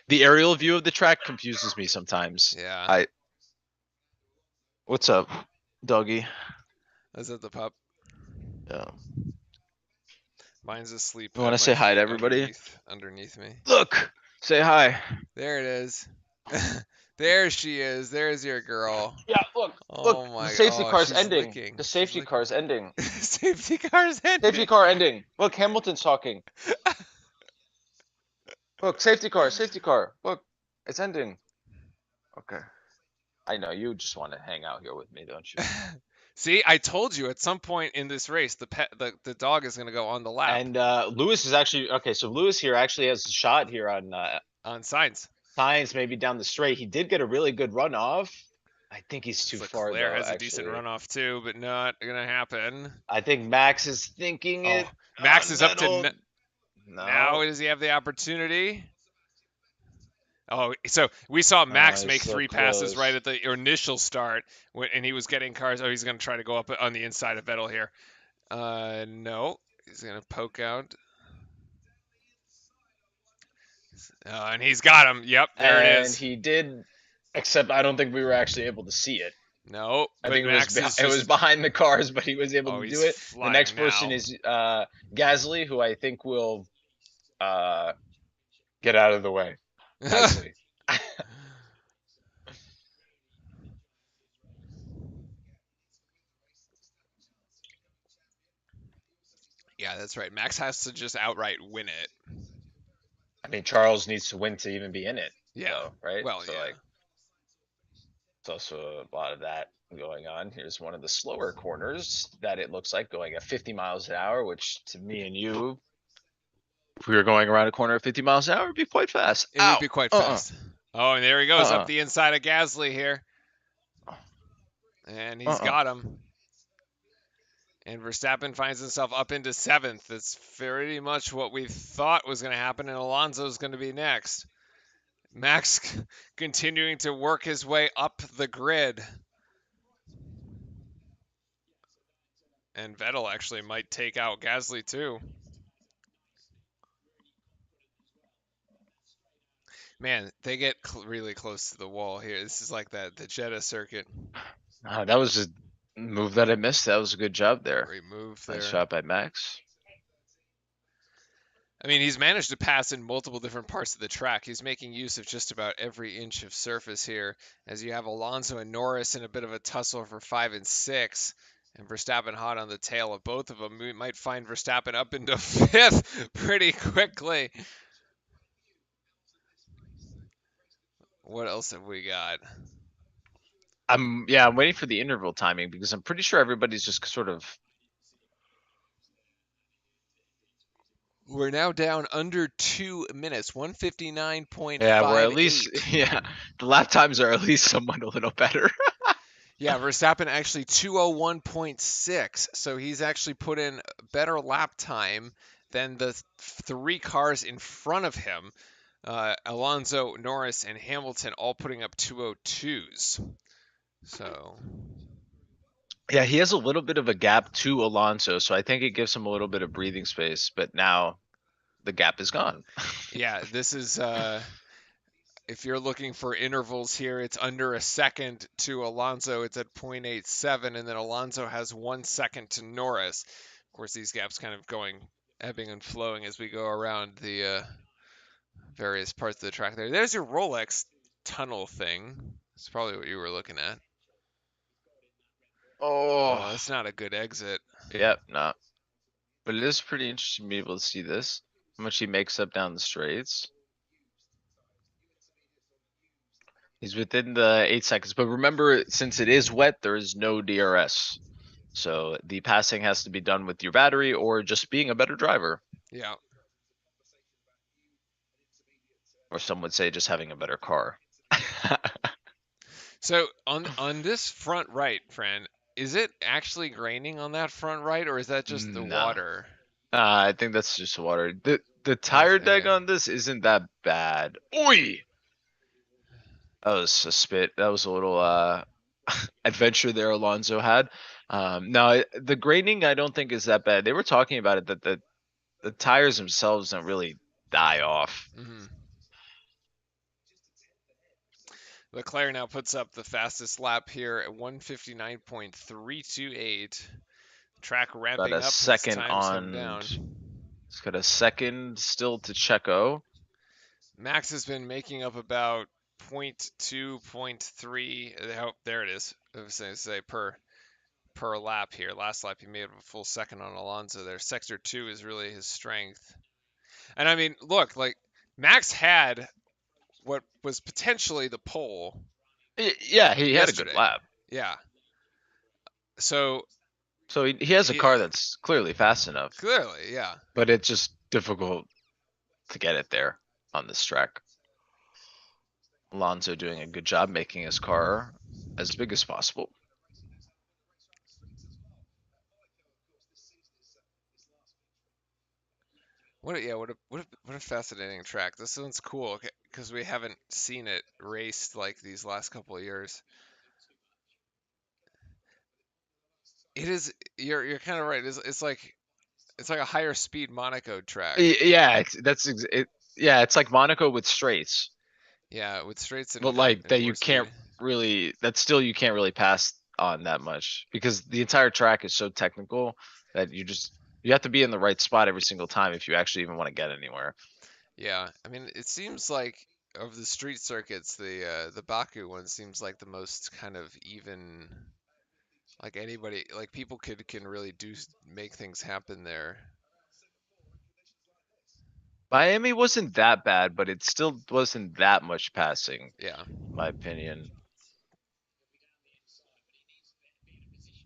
the aerial view of the track confuses me sometimes. Yeah, I What's up, doggy? is that the pup? Yeah. Mine's asleep You want at to my say hi to feet everybody? underneath me. Look, say hi. There it is. There she is. There's your girl. Yeah, look, Oh look. The my. safety Oh, car's she's ending. licking. The She's safety licking. car's ending. Safety car's Safety ending. car ending. Look, Hamilton's talking. Look, safety car, safety car. Look, it's ending. Okay. I know you just want to hang out here with me, don't you? See, I told you at some point in this race, the dog is going to go on the lap And Lewis is actually okay. So Lewis here actually has a shot here on on signs. Science, maybe down the straight. He did get a really good run off. I think he's too far Leclerc though. has a decent Actually, runoff too, but not going to happen. I think Max is thinking Oh, it Max on is up to Vettel. now. No, Does he have the opportunity? Oh, so we saw Max he's make so 3 passes right close. at the initial start, and he was getting cars. Oh, he's going to try to go up on the inside of Vettel here. No, he's going to poke out. And he's got him. Yep, there it And is. he did, except I don't think we were actually able to see it. No, I but think Max is it was just. behind the cars, but he was able Oh, to he's do it. The flying next person now. is Gasly, who I think will uh, get out of the way nicely. Yeah, that's right. Max has to just outright win it. I mean, Charles needs to win to even be in it, Yeah. though, right? Well, So yeah. like, it's also a lot of that going on. Here's one of the slower corners that it looks like going at 50 miles an hour, which to me and you, if we were going around a corner at 50 miles an hour, would be quite fast. It would Ow! be quite Uh-uh. fast. Oh, and there he goes up Uh-uh. the inside of Gasly here. And he's Uh-uh. got him. And Verstappen finds himself up into seventh. That's pretty much what we thought was going to happen, and Alonso's going to be next. Max continuing to work his way up the grid. And Vettel actually might take out Gasly too. Man, they get really close to the wall here. This is like the Jeddah circuit. That was a move that I missed. That was a good job there. Great move Nice there. shot by Max. I mean, he's managed to pass in multiple different parts of the track. He's making use of just about every inch of surface here, as you have Alonso and Norris in a bit of a tussle for 5 and 6, and Verstappen hot on the tail of both of them. We might find Verstappen up into fifth pretty quickly. What else have we got? I'm waiting for the interval timing because I'm pretty sure everybody's just sort of. We're now down under 2 minutes, Yeah, we're at least 159.58. yeah, the lap times are at least somewhat a little better. Yeah, Verstappen actually 201.6, so he's actually put in better lap time than the 3 cars in front of him. Alonso, Norris, and Hamilton all putting up 202s. So, Yeah, he has a little bit of a gap to Alonso, so I think it gives him a little bit of breathing space, but now the gap is gone. yeah, this is if you're looking for intervals here, it's under a second to Alonso. It's at 0.87, and then Alonso has 1 second to Norris. Of course, these gaps kind of going ebbing and flowing as we go around the various parts of the track there. There's your Rolex tunnel thing. That's probably what you were looking at. Oh, Oh, that's not a good exit. yep, no. But it is pretty interesting to be able to see this. How much he makes up down the straights. He's within the 8 seconds. But remember, since it is wet, there is no DRS. So the passing has to be done with your battery or just being a better driver. Yeah. Or some would say just having a better car. So on this front right, friend, is it actually graining on that front right, or is that just the No. water? I think that's just water. The tire deg Okay. on this isn't that bad. Oi! That was a spit. That was a little adventure there Alonso had. No, the graining I don't think is that bad. They were talking about it that the tires themselves don't really die off. Hmm. Leclerc now puts up the fastest lap here at 159.328. Track Got ramping a up as second times come on. down. It's got a second still to Checo. Max has been making up about point 0.2, point 0.3. Oh, there it is. I was going to say per lap here. Last lap he made a full second on Alonso there. Sector 2 is really his strength. And I mean, look, like Max had what was potentially the pole Yeah, he had a good yesterday. lap. Yeah. So So he has a he car that's clearly fast enough, clearly, yeah. but it's just difficult to get it there on this track. Alonso doing a good job making his car as big as possible. What a fascinating track. This one's cool because we haven't seen it raced like these last couple of years. It is. You're kind of right. It's like a higher speed Monaco track. Yeah, yeah, it's like Monaco with straights, Yeah, with straights but and like that more you can't speed. really that still you can't really pass on that much because the entire track is so technical that you have to be in the right spot every single time if you actually even want to get anywhere. Yeah, I mean, it seems like of the street circuits, the Baku one seems like the most kind of even. Like anybody, like people can really make things happen there. Miami wasn't that bad, but it still wasn't that much passing, Yeah. in my opinion.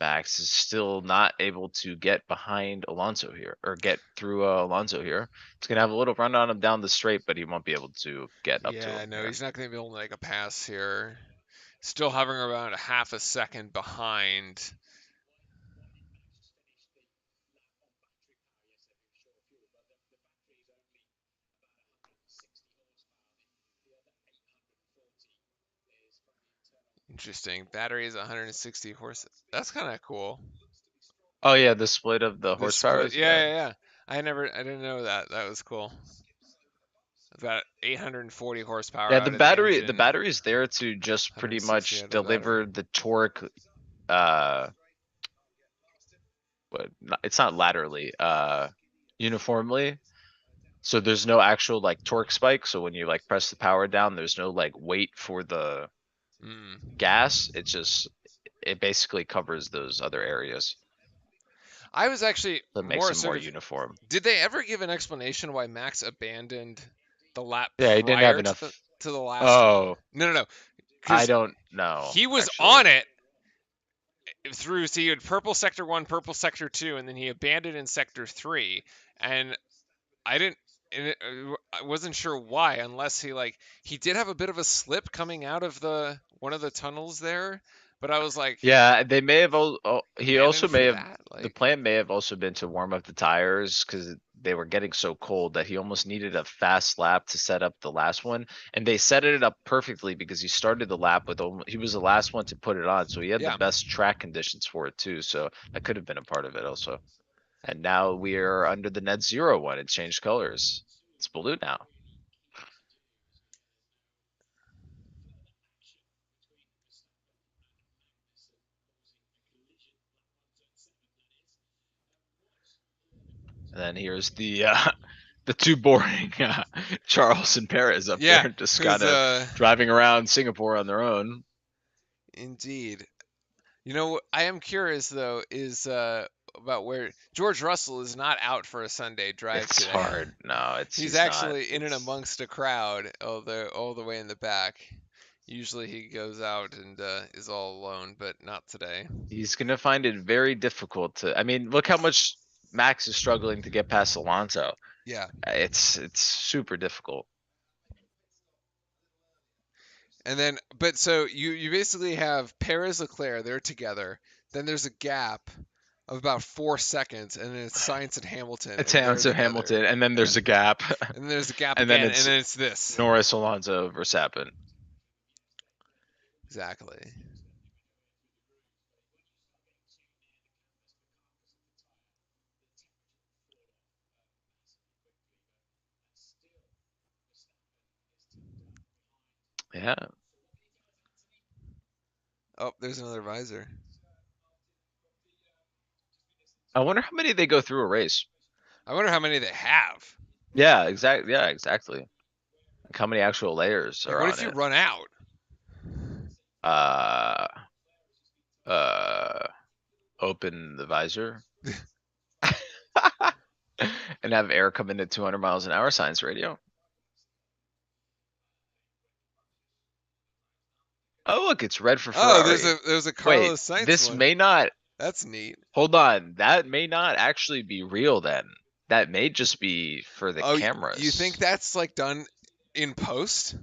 Max is still not able to get behind Alonso here or get through Alonso here. He's gonna have a little run on him down the straight, but he won't be able to get up to Yeah, him no, here. he's not going to be able to make a pass here. Still hovering around a half a second behind. Interesting. Battery is 160 horse. That's kind of cool. Oh yeah, the split of the The horsepower split. is Yeah, yeah. yeah, yeah. I didn't know that. That was cool. About 840 horsepower Yeah, out of the the engine, battery is there to just pretty 160 much out of the battery. deliver the torque uh but it's not laterally, uniformly. So there's no actual like torque spike. So when you like press the power down, there's no like weight for the Mm. gas. It basically covers those other areas. I was actually That makes more it sort more of. uniform. Did they ever give an explanation why Max abandoned the lap Yeah, he didn't have prior to the enough. last? Oh, No, no, no. I Because don't know he was actually. on it through. So he had purple sector 1, purple sector 2, and then he abandoned in sector 3. And I didn't. I wasn't sure why, unless he did have a bit of a slip coming out of the one of the tunnels there. But I was like, Yeah, they may have. He abandoned also may for have. that? The Like, plan may have also been to warm up the tires because they were getting so cold that he almost needed a fast lap to set up the last one. And they set it up perfectly because he started the lap with he was the last one to put it on, so he had the yeah. best track conditions for it too. So that could have been a part of it also. And now we're under the net zero one. It changed colors. It's blue now. And then here's the the two boring Charles and Perez up Yeah, there, just who's kind of driving around Singapore on their own. indeed. I am curious though is about where George Russell is not out for a Sunday drive It's today. hard. No, He's he's not. actually in and amongst a crowd, all the way in the back. Usually he goes out and is all alone, but not today. He's gonna find it very difficult to. I mean, look how much Max is struggling to get past Alonso. Yeah, It's super difficult. And then, but so you basically have Perez Leclerc, they're together. Then there's a gap of about 4 seconds, and then it's Sainz and Hamilton, It's and they're Alonso together. Hamilton, and then there's a gap, And then there's a gap and then again, and it's then it's this. Norris, Alonso, Verstappen. Exactly. Yeah. Oh, there's another visor. I wonder how many they go through a race. I wonder how many they have. Yeah, exactly. Yeah, exactly. Like how many actual layers Like, are what on if you it? run out? Uh, uh, open the visor and have air come in at 200 miles an hour. Science radio. Oh, look, it's red for Oh, Ferrari. there's a Wait, Carlos Sainz this one. may not. That's neat. Hold on, that may not actually be real then. That may just be for the Oh, you think cameras. that's like done in post?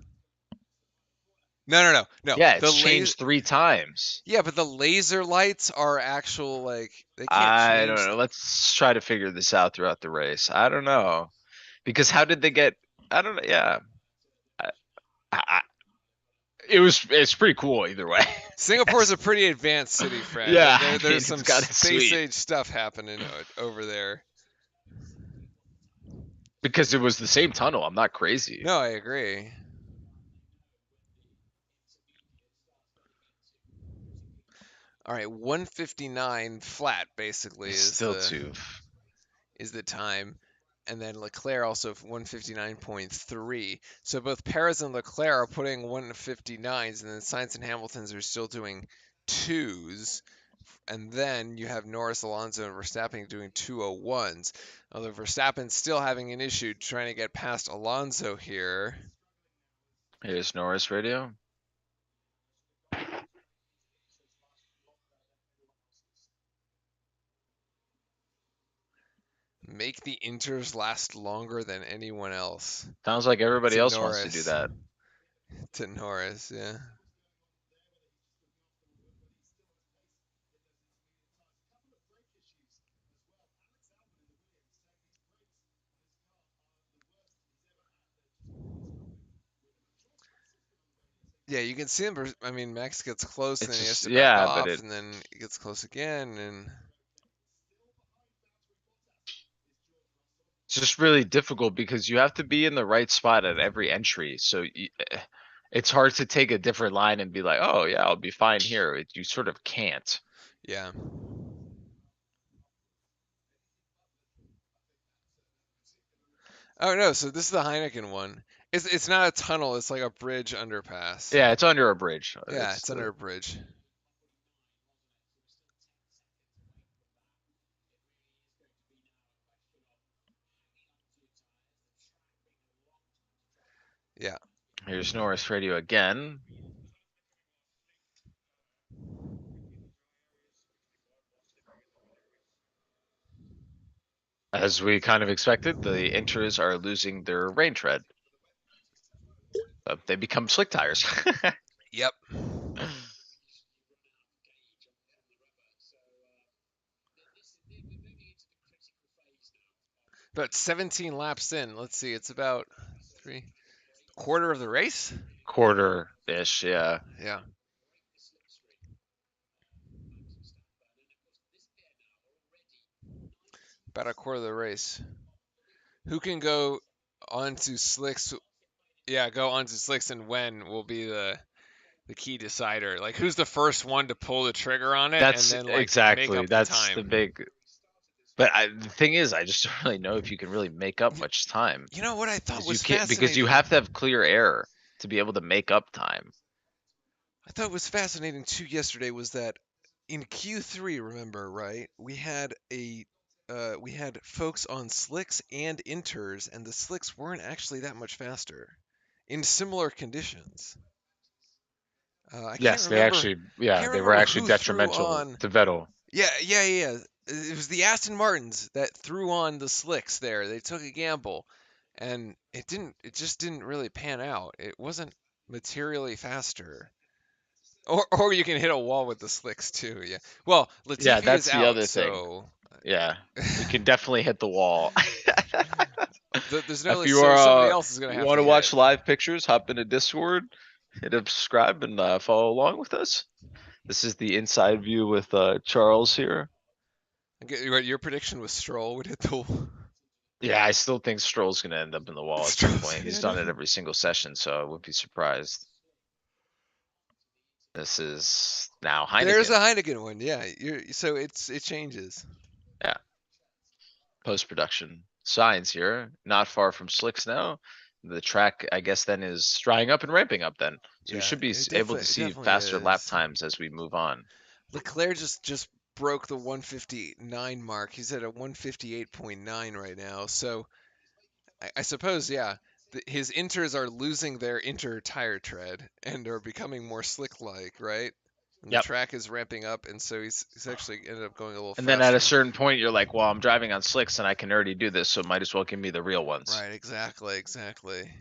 No. Yeah, The it's laser. changed 3 times. Yeah, but the laser lights are actual. Like they can't I don't change know. them. Let's try to figure this out throughout the race. I don't know. Because how did they get? I don't know. Yeah. I, I, it's pretty cool either way. Singapore's Yes. a pretty advanced city, Fred. Yeah, I There's mean it's some kind of space sweet age stuff happening over there. because it was the same tunnel. I'm not crazy. No, I agree. All right, 159 flat basically It's still too. is the time. And then Leclerc also 159.3. So both Perez and Leclerc are putting 159s, and then Sainz and Hamilton's are still doing twos. And then you have Norris, Alonso, and Verstappen doing 201s. Although Verstappen's still having an issue trying to get past Alonso here. Here's Norris radio. Make the inters last longer than anyone else. Sounds like everybody To else wants to do Norris. that. To Norris, yeah. Yeah, you can see him. I mean, Max gets close, and It's then he has just to back yeah, but off, it and then he gets close again, and it's just really difficult because you have to be in the right spot at every entry. So it's hard to take a different line and be like, oh yeah, I'll be fine here. You sort of can't. yeah. Oh no, so this is the Heineken one. It's not a tunnel. It's like a bridge underpass. Yeah, it's under a bridge. Yeah, It's it's under a bridge. Yeah. here's Norris radio again. As we kind of expected, the inters are losing their rain tread. They become slick tires. Yep. About 17 laps in. Let's see. It's about quarter of the race. Quarter-ish, yeah. Yeah. About a quarter of the race. Who can go onto slicks? Yeah, go onto slicks, and when will be the key decider. Like, who's the first one to pull the trigger on it, and That's then like make exactly. up the That's the time. big. But the thing is, I just don't really know if you can really make up much time You know what I thought because you was can't because you fascinating? have to have clear air to be able to make up time. I thought was fascinating too yesterday was that in Q3, remember, right? We had folks on slicks and inters, and the slicks weren't actually that much faster in similar conditions. I can't Yes, they remember. actually, yeah, Can't they were remember actually who threw detrimental on. to Vettel. Yeah. It was the Aston Martins that threw on the slicks there. They took a gamble, and it didn't. It just didn't really pan out. It wasn't. materially faster. Or you can hit a wall with the slicks too. Yeah. Well, Yeah, Latifi is that's the out, other thing. so Yeah, we can definitely hit the wall. there's no If like, you so somebody are else is gonna have want to to hit. watch live pictures, hop into Discord, hit a subscribe, and follow along with us. This is the inside view with Charles here. Your prediction was Stroll would hit the wall. Yeah, I still think Stroll's going to end up in the wall at some Stroll's point. gonna He's hit done it. it every single session, so I wouldn't be surprised. This is now There's a Heineken. Heineken one. Yeah. So it changes. Yeah, post production signs here, not far from slicks now. The track, I guess, then is drying up and ramping up. Then, so we Yeah, should be it able to definitely it see definitely faster lap is. times as we move on. Leclerc just broke the 159 mark. He's at a 158.9 right now. So I suppose, yeah, his inters are losing their inter tire tread and are becoming more slick-like, right? And the Yep. track is ramping up, and so he's actually ended up going a little And then at a faster. certain point, you're like, well, I'm driving on slicks and I can already do this, so might as well give me the real ones. Right, exactly, exactly.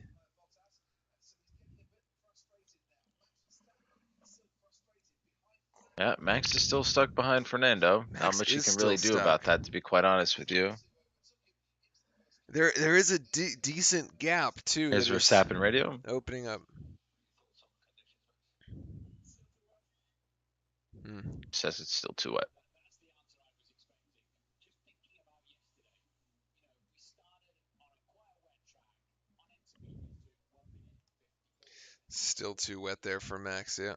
Yeah, Max is still stuck behind Fernando. Not Max much you is can still really do about stuck. that, to be quite honest with you. There is a decent gap too Here's that is Verstappen radio. opening up. Hmm. Says it's still too wet. Still too wet there for Max, yeah.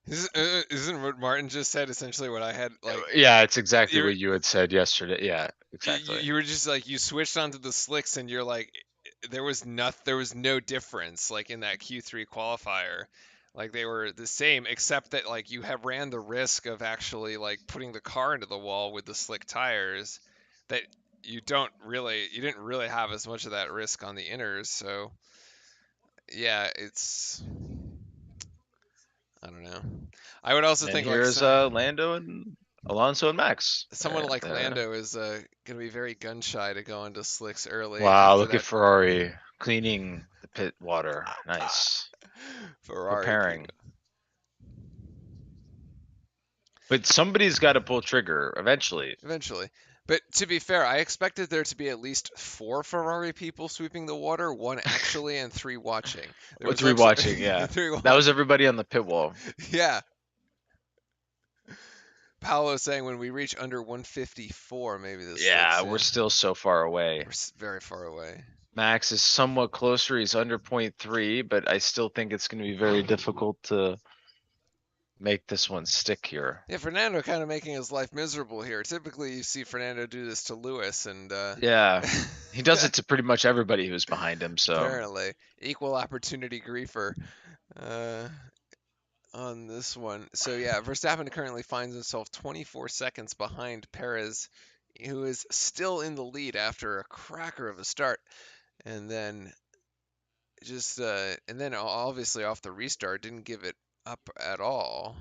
Isn't what Martin just said essentially what I had like Yeah, it's exactly you're what you had said yesterday. Yeah, exactly. you were just like you switched onto the slicks and you're like there was no difference like in that Q3 qualifier. Like they were the same except that like you have ran the risk of actually like putting the car into the wall with the slick tires that you didn't really have as much of that risk on the inners. So yeah, it's I don't know. I would also And think like here's Lando and Alonso and Max. someone like There. Lando is going to be very gun shy to go into slicks early Wow, after look at that Ferrari cleaning the pit water. Nice. Ferrari Preparing. people. But somebody's got to pull trigger eventually. Eventually. But to be fair, I expected there to be at least 4 Ferrari people sweeping the water, 1 actually and 3 watching. There With was three actually watching, yeah. 3 That was watching. everybody on the pit wall. Yeah. Paolo saying when we reach under 154, maybe the Yeah, slicks, we're yeah. still so far away. We're very far away. Max is somewhat closer. He's under 0.3, but I still think it's going to be very difficult to make this one stick here. Yeah, Fernando kind of making his life miserable here. Typically, you see Fernando do this to Lewis, and Yeah, he does it to pretty much everybody who's behind him. So apparently equal opportunity griefer uh, on this one. So yeah, Verstappen currently finds himself 24 seconds behind Perez, who is still in the lead after a cracker of a start, and then obviously off the restart didn't give it up at all.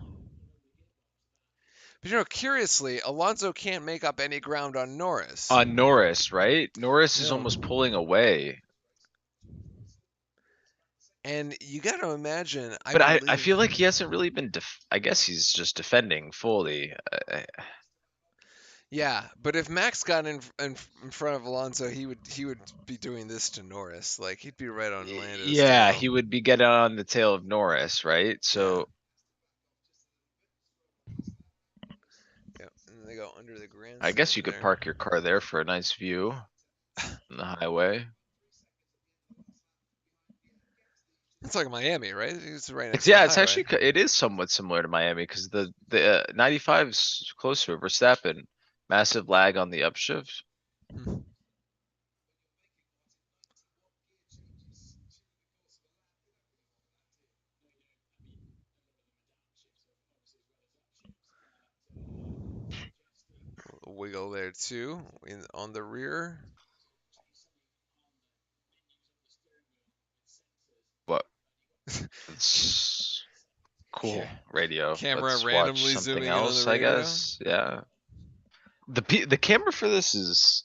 But curiously, Alonso can't make up any ground on Norris. on Norris, right? Norris is No. almost pulling away. And you got to imagine, I But I believe. feel like he hasn't really been. I guess he's just defending fully. Yeah, but if Max got in front of Alonso, he would be doing this to Norris. Like he'd be right on Lando's Yeah, tail. he would be getting on the tail of Norris, right? Yeah. So Yeah. And they go under the I guess grandstand you could there. park your car there for a nice view on the highway. It's like Miami, right? It's right It's next to the yeah, it's highway. actually it is somewhat similar to Miami because the 95 is closer to Verstappen. Massive lag on the upshift. Hmm. Wiggle there too, on the rear. What? It's cool radio. Camera Let's watch randomly something zooming in on the else, I radio. guess. Yeah. The camera for this is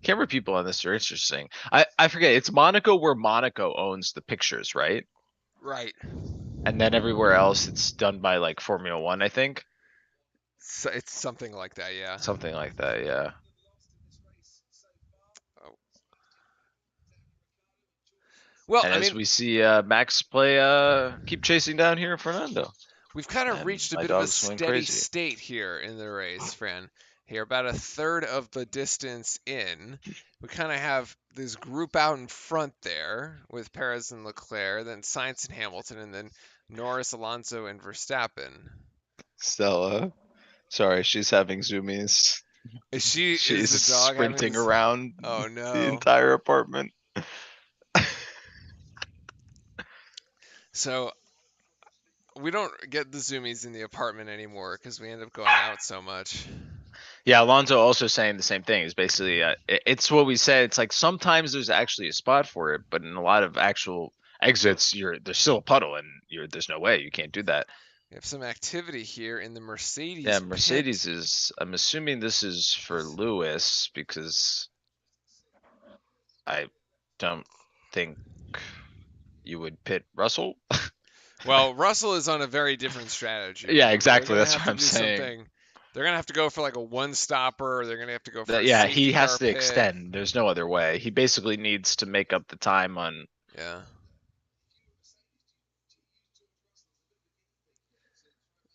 camera people on this are interesting. I forget. It's Monaco where Monaco owns the pictures, right? Right. And then everywhere else it's done by like Formula One, I think. So it's something like that, yeah. Something like that, yeah. Oh. Well, And I as mean, we see Max play keep chasing down here Fernando. we've kind of And reached a my bit of a dog's going steady crazy. state here in the race, Fran. Here, about a third of the distance in, we kind of have this group out in front there with Perez and Leclerc, then Sainz and Hamilton, and then Norris, Alonso, and Verstappen. Stella. Sorry, she's having zoomies. Is She's the dog having sprinting this? around Oh the no. entire apartment. So we don't get the zoomies in the apartment anymore because we end up going out so much. Yeah, Alonso also saying the same thing. Is basically it's what we said. It's like sometimes there's actually a spot for it, but in a lot of actual exits, there's still a puddle, and there's no way you can't do that. We have some activity here in the Yeah, Mercedes Mercedes pit. is. I'm assuming this is for Lewis because I don't think you would pit Russell. Well, Russell is on a very different strategy. Yeah, Remember, they're exactly. gonna That's have what to I'm do saying. something. They're gonna have to go for like a one stopper, or they're gonna have to go for a Yeah, safety he has car to pit. extend. There's no other way. He basically needs to make up the time on. Yeah.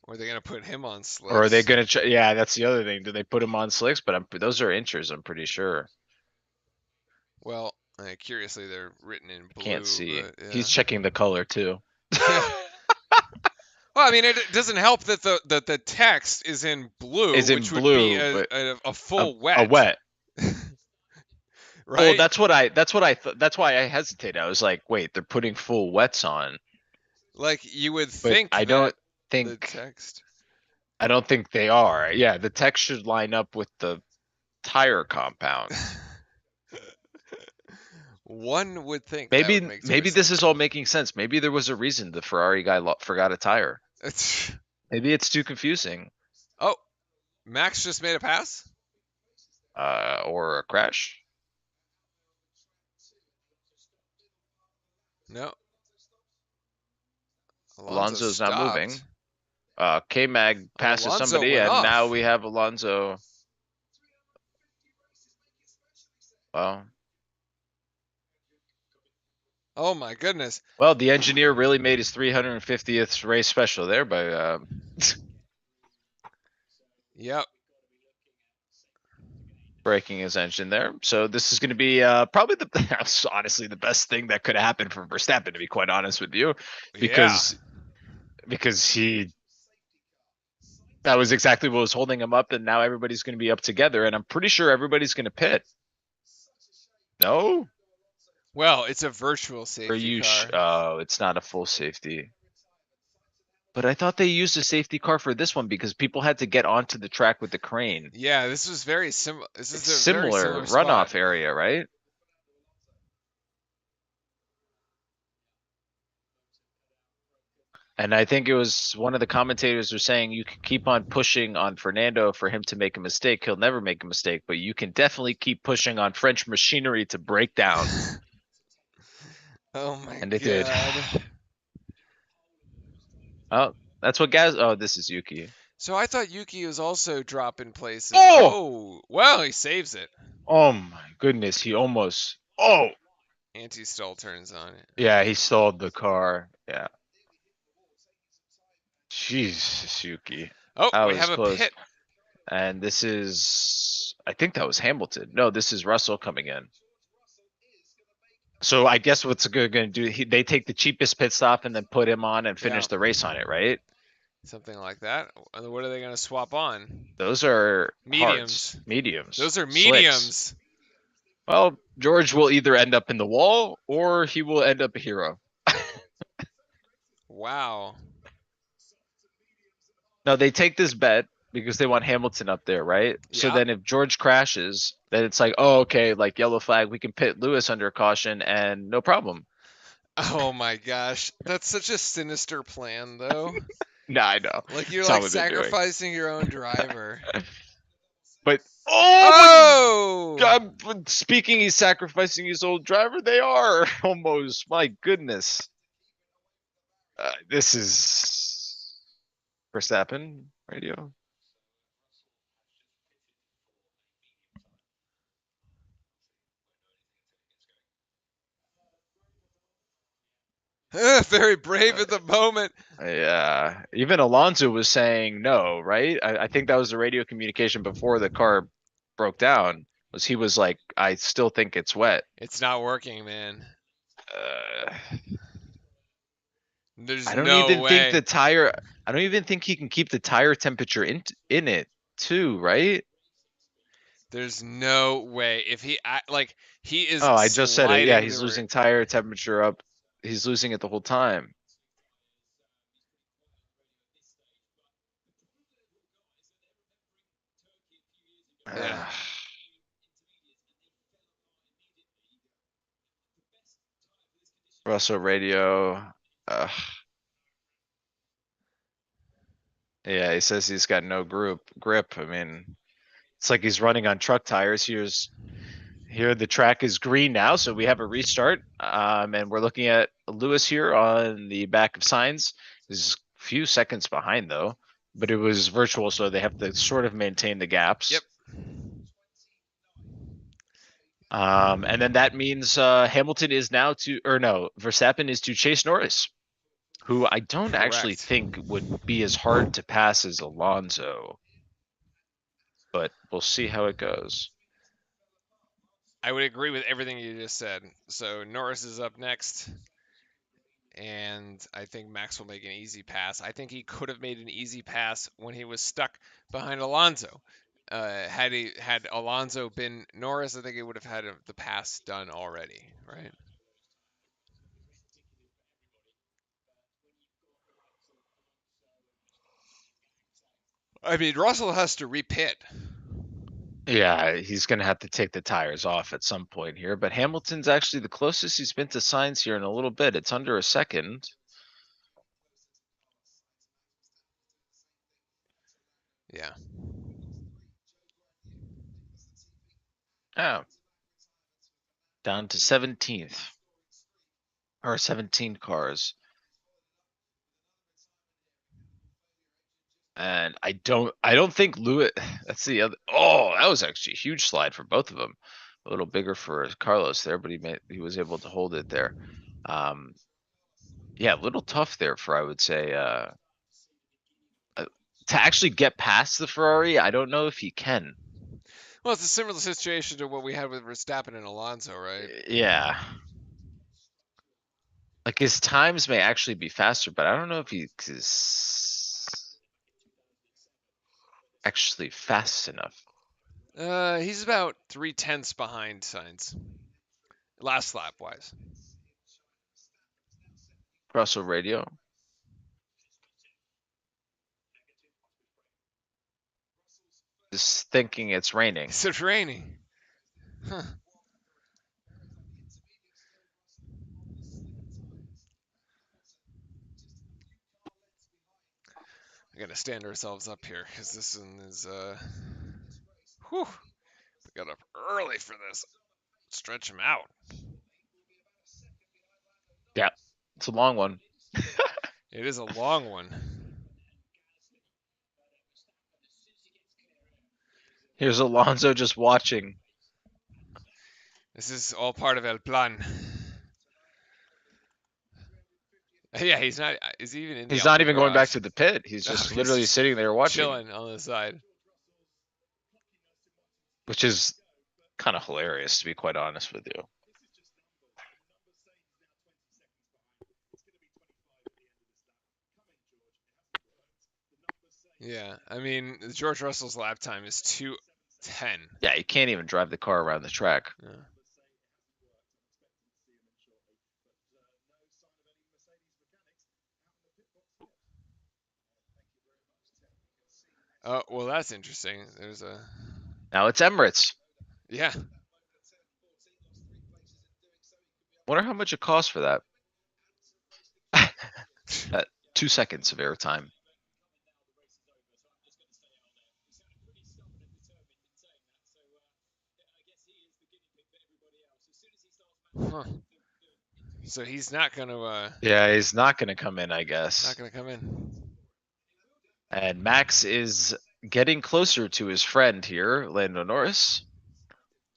Or they're gonna put him on Or are they slicks. gonna? Yeah, that's the other thing. Do they put him on slicks? But those are inches. I'm pretty sure. Well, curiously, they're written in I can't blue, see. but yeah. He's checking the color too. Yeah. Well, I mean, it doesn't help that the text is in blue, Is in which would be blue, but a a, full a wet, wet. Well, right? that's what I. That's what I thought. That's why I hesitated. I was like, wait, they're putting full wets on, Like you would but think that the text. I don't think they are. Yeah, the text should line up with the tire compound. One would think that would Maybe make total maybe this sense. is all making sense. Maybe there was a reason the Ferrari guy forgot a tire. Maybe it's too confusing. Oh, Max just made a pass? Or a crash. No. Alonso Alonso's not moving. stopped. K-Mag Oh, passes Alonso somebody, went and now off. we have Alonso. Well, Oh my goodness. well, the engineer really made his 350th race special there by Yep. breaking his engine there. So this is going to be probably honestly the best thing that could happen for Verstappen, to be quite honest with you, Yeah. because that was exactly what was holding him up, and now everybody's going to be up together, and I'm pretty sure everybody's going to pit. No, Well, it's a virtual or safety car. oh, it's not a full safety. But I thought they used a safety car for this one because people had to get onto the track with the crane. Yeah, this was very similar. This It's is a very similar similar spot. runoff area, right? And I think it was one of the commentators was saying you can keep on pushing on Fernando for him to make a mistake. He'll never make a mistake, but you can definitely keep pushing on French machinery to break down. Oh my And they did. god. Oh, that's what Gaz. Oh, this is Yuki. So I thought Yuki was also dropping places. Oh! Oh, well, he saves it. Oh my goodness, he almost. Oh! Anti-stall turns on it. Yeah, he stalled the car. Yeah. Jesus, Yuki. Oh, That we was have a close. pit. And this is, I think that was Hamilton. No, this is Russell coming in. So I guess what's going to do, they take the cheapest pit stop and then put him on and finish Yeah. the race on it, right? Something like that. And what are they going to swap on? Those are Mediums. hards. Mediums. Those are Slicks. mediums. Well, George will either end up in the wall or he will end up a hero. Wow. No, they take this bet because they want Hamilton up there, right? So Yeah. then if George crashes, then it's like, oh, okay, like yellow flag, we can pit Lewis under caution and no problem. Oh my gosh, that's such a sinister plan, though. Nah, I know. Like you're It's not like what they're doing. sacrificing your own driver. But oh, Oh! speaking, he's sacrificing his old driver. They are almost. My goodness, this is Verstappen radio. Very brave Uh, at the moment. yeah, even Alonso was saying no, right? I think that was the radio communication before the car broke down. Was he was like, I still think it's wet. It's not working, man. Uh, There's I don't no even think the way. tire. I don't even think he can keep the tire temperature in it too, right? There's no way. If like he is Oh, I just said it. Yeah, sliding the he's rear. losing tire temperature up. He's losing it the whole time. Yeah. Russell radio. Uh, yeah, he says he's got no grip. I mean, it's like he's running on truck tires. Here the track is green now, so we have a restart. And we're looking at Lewis here on the back of signs. He's a few seconds behind though, but it was virtual, so they have to sort of maintain the gaps. Yep. And then that means Hamilton is now to, or no, Verstappen is to chase Norris, who I don't actually Correct. think would be as hard to pass as Alonso, but we'll see how it goes. I would agree with everything you just said. So Norris is up next, and I think Max will make an easy pass. I think he could have made an easy pass when he was stuck behind Alonso. Had Alonso been Norris, I think he would have had the pass done already, right? I mean, Russell has to repit. Yeah, he's going to have to take the tires off at some point here, but Hamilton's actually the closest he's been to signs here in a little bit. It's under a second. Yeah. Oh, down to 17th or 17 cars. And I don't think Lewis, that's the other, oh, that was actually a huge slide for both of them. A little bigger for Carlos there, but he was able to hold it there. Um, yeah, a little tough there for, I would say, uh, to actually get past the Ferrari. I don't know if he can. Well, it's a similar situation to what we had with Verstappen and Alonso, right? Yeah. Like his times may actually be faster, but I don't know if he is actually fast enough. He's about 3/10 behind Sainz, last lap wise. Russell radio. Just thinking it's raining. Is it raining? Huh. We gotta stand ourselves up here because this one is whew. We got up early for this. Stretch him out. Yeah, it's a long one. It is a long one. Here's Alonso just watching. This is all part of El Plan. Yeah, he's not. Is he even in the He's not Alpine even going back garage? to the pit. He's No, just he's literally just sitting there watching, chilling on the side. which is kind of hilarious to be quite honest with you. Yeah, I mean George Russell's lap time is 2:10. Yeah, you can't even drive the car around the track. Yeah. Oh well, that's interesting. There's a Now it's Emirates. yeah. Wonder how much it costs for that. 2 seconds of airtime. Huh. So he's not gonna Yeah, he's not going to come in, I guess. come in. And Max is getting closer to his friend here, Lando Norris.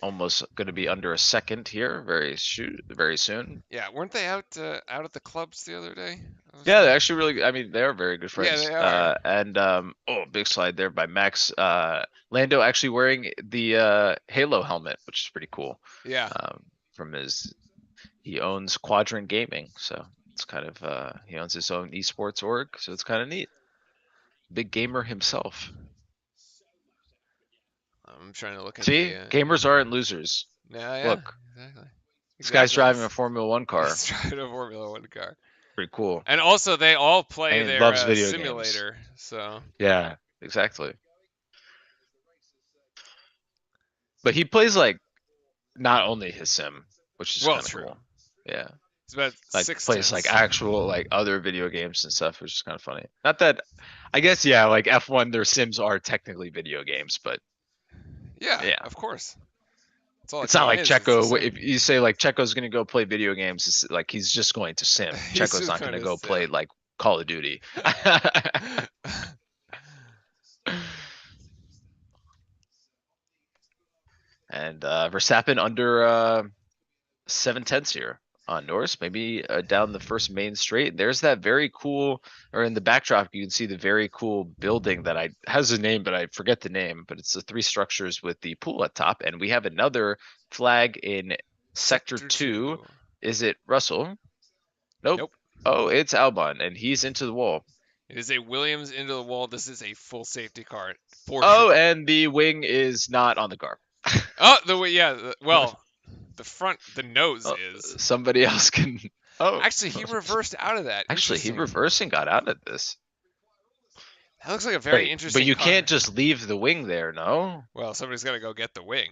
Almost going to be under a second here, very soon. Yeah, weren't they out at the clubs the other day? Yeah, they're actually really. I mean, they are very good Yeah, friends. they are. Oh, big slide there by Max. Lando actually wearing the Halo helmet, which is pretty cool. Yeah. From his, he owns Quadrant Gaming, so it's kind of he owns his own esports org, so it's kind of neat. Big gamer himself. I'm trying to look at See, the. gamers aren't losers. Yeah, Look, exactly. this guy's Exactly. driving a Formula One car. He's driving a Formula One car. Pretty cool. And also, they all play And he their loves video games. simulator. So. Yeah, exactly. But he plays like not only his sim, which is Well, kind of true. cool. Yeah. It's about Like six plays like tenths. actual like other video games and stuff, which is kind of funny. Not that I guess yeah, like F1 their sims are technically video games, but Yeah, yeah. of course. That's all a It's not game like is. It's a Checo. sim. If you say like Checo's gonna go play video games, it's like he's just going to sim. He's Checo's just not going gonna to go play sim. like Call of Duty. And Verstappen under 7 tenths here on Norris, maybe down the first main straight. There's that very cool, or in the backdrop, you can see the very cool building that I has a name, but I forget the name. But it's the three structures with the pool at top, and we have another flag in sector Sector 2. 2. Is it Russell? Nope. Nope. Oh, it's Albon, and he's into the wall. It is a Williams into the wall. This is a full safety car for Oh, sure. and the wing is not on the car. Oh, the way, yeah. Well, the front, the nose Oh, is. somebody else can. Oh, Actually, he reversed out of that. actually, he Interesting. reversed and got out of this. That looks like a very Wait, but interesting you car. can't just leave the wing there, no? Well, somebody's got to go get the wing.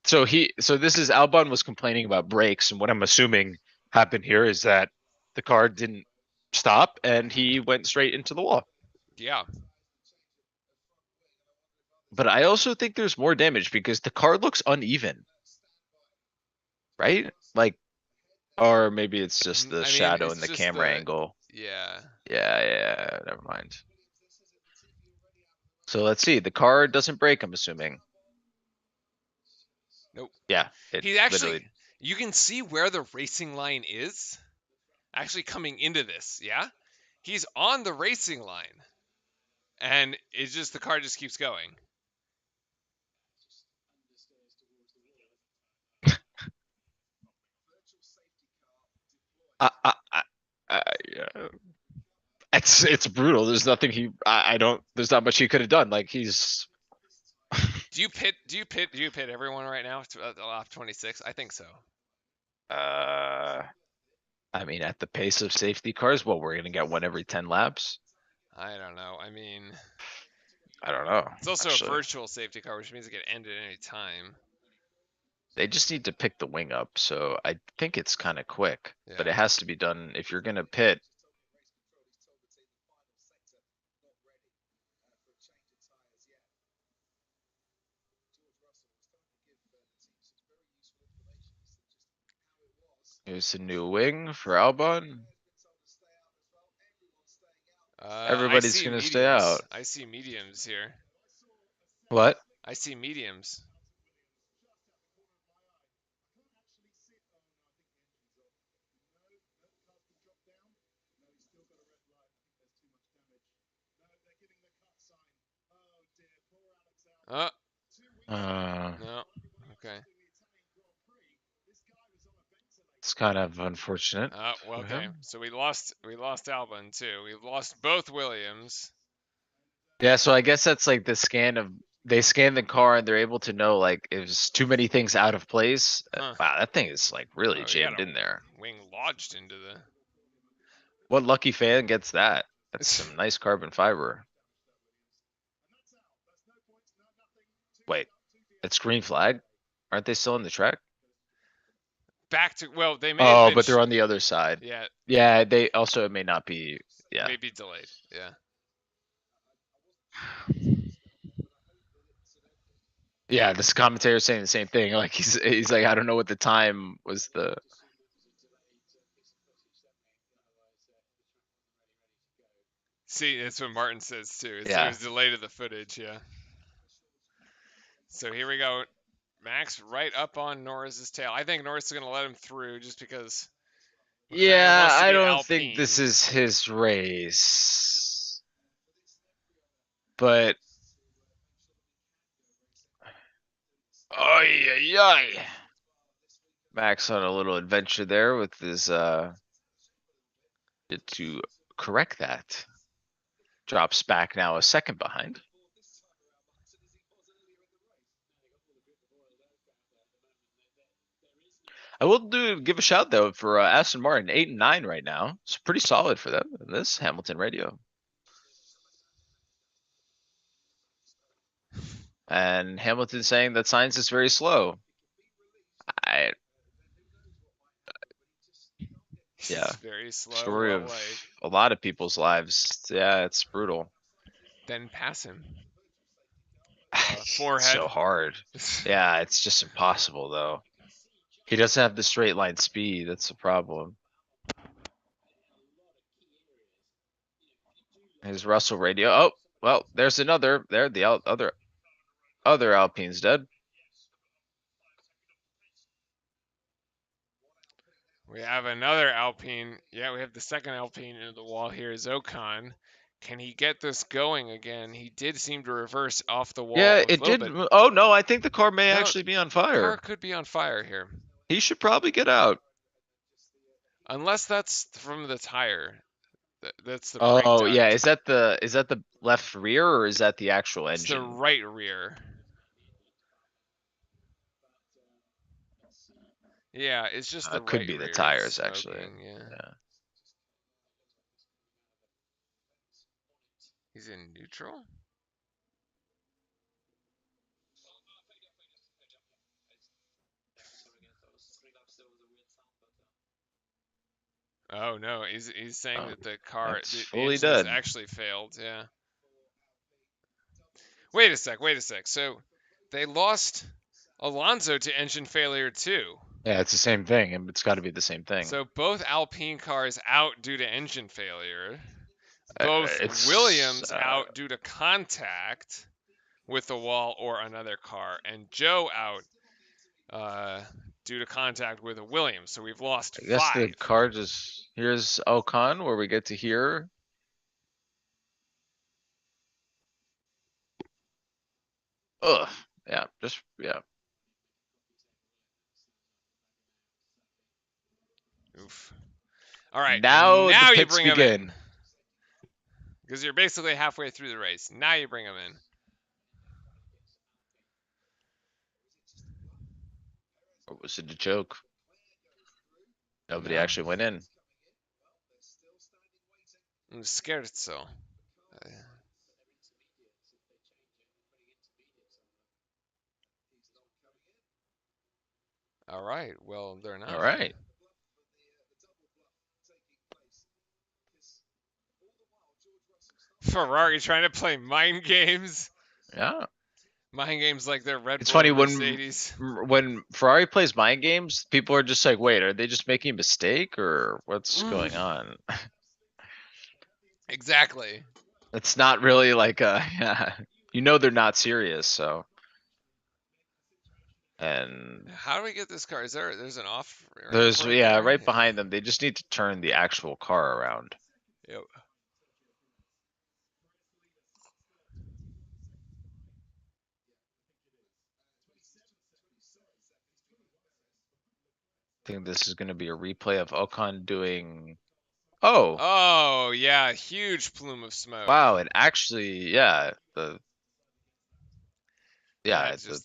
So this is Albon was complaining about brakes, and what I'm assuming happened here is that the car didn't stop and he went straight into the wall. Yeah. But I also think there's more damage because the car looks uneven, right? Like, or maybe it's just the I mean, shadow it's and the just camera the. angle. Yeah. Yeah, never mind. So let's see. The car doesn't brake, I'm assuming. Nope. Yeah, it He actually. literally. You can see where the racing line is actually coming into this. Yeah. He's on the racing line. And it's just the car just keeps going. Yeah. It's brutal. There's nothing I don't. There's not much he could have done. Like he's. Do you pit? Do you pit everyone right now to lap 26? I think so. Uh, I mean, at the pace of safety cars, well, we're gonna get one every 10 laps. I don't know. I mean, I don't know. it's also a Actually, virtual safety car, which means it can end at any time. they just need to pick the wing up. So I think it's kind of quick, but Yeah. it has to be done if you're gonna pit. Here's a new wing for Albon. I Everybody's see gonna stay mediums. out. I see mediums here. What? I see mediums. Oh, Uh, no. Okay. it's kind of unfortunate Well, for okay. him. So we lost Albon too. We lost both Williams. Yeah, so I guess that's like the scan of they scan the car and they're able to know like if there's too many things out of place. Huh. Wow, that thing is like really Oh, he had jammed in there. a wing lodged into the. What lucky fan gets that? That's some nice carbon fiber. Wait, it's green flag? Aren't they still in the track? back to, well, they may have Oh, been. but they're on the other side. Yeah, Yeah, they also it may not be. Yeah. maybe delayed. Yeah. Yeah, this commentator is saying the same thing. Like he's like, I don't know what the time was the. See, that's what Martin says too. It Yeah. was delay to the footage. Yeah. So here we go. Max right up on Norris's tail. I think Norris is going to let him through just because McLaren Yeah, wants to I be don't think this Alpine. is his race. But ay ay. Max on a little adventure there with his to correct that. Drops back now a second behind. I will give a shout though for Aston Martin 8 and 9 right now. It's pretty solid for them in this Hamilton radio. And Hamilton saying that science is very slow. I Yeah, It's very slow. story Well, of like, a lot of people's lives. Yeah, it's brutal. then pass him. It's Forehead. so hard. Yeah, it's just impossible though. He doesn't have the straight line speed. That's the problem. His Russell radio. Oh, well, there's another. There, the other Alpine's dead. We have another Alpine. Yeah, we have the second Alpine into the wall here is Ocon. Can he get this going again? He did seem to reverse off the wall Yeah, a it little did. bit. Oh no, I think the car may No, actually be on car fire. could be on fire here. He should probably get out. Unless that's from the tire. That's the brake Oh yeah, duct. is that the left rear or is that the actual It's the engine? right rear. Yeah, it's just the It could right be the rear that's tires actually. smoking. Yeah. Yeah. He's in neutral? Oh no, he's saying Oh, that the car, that's the fully engine has dead. actually failed. Yeah. Wait a sec. Wait a sec. So they lost Alonso to engine failure too. Yeah, it's the same thing, and it's got to be the same thing. So both Alpine cars out due to engine failure. Uh, Both it's Williams out due to contact with the wall or another car, and Joe out due to contact with a Williams. So we've lost I guess the 5. car just here's Ocon where we get to hear. Ugh. Yeah, just yeah. Oof. All right, and Now the now you pits bring him in. begin. Because you're basically halfway through the race. Now you bring him in. Or was it a joke? Nobody No, actually went in. I'm scared so. All right, well, they're not. All right. Ferrari trying to play mind games. Yeah. Mind games like they're Red It's Bull funny or Mercedes. when Ferrari plays mind games, people are just like, "Wait, are they just making a mistake or what's going on?" Exactly. It's not really like a yeah. You know they're not serious, so and How do we get this car? There's an off ramp there's right yeah, there? right behind them. They just need to turn the actual car around. Yep. I think this is going to be a replay of Ocon doing. Oh, Oh, yeah, huge plume of smoke. wow! It actually, yeah, I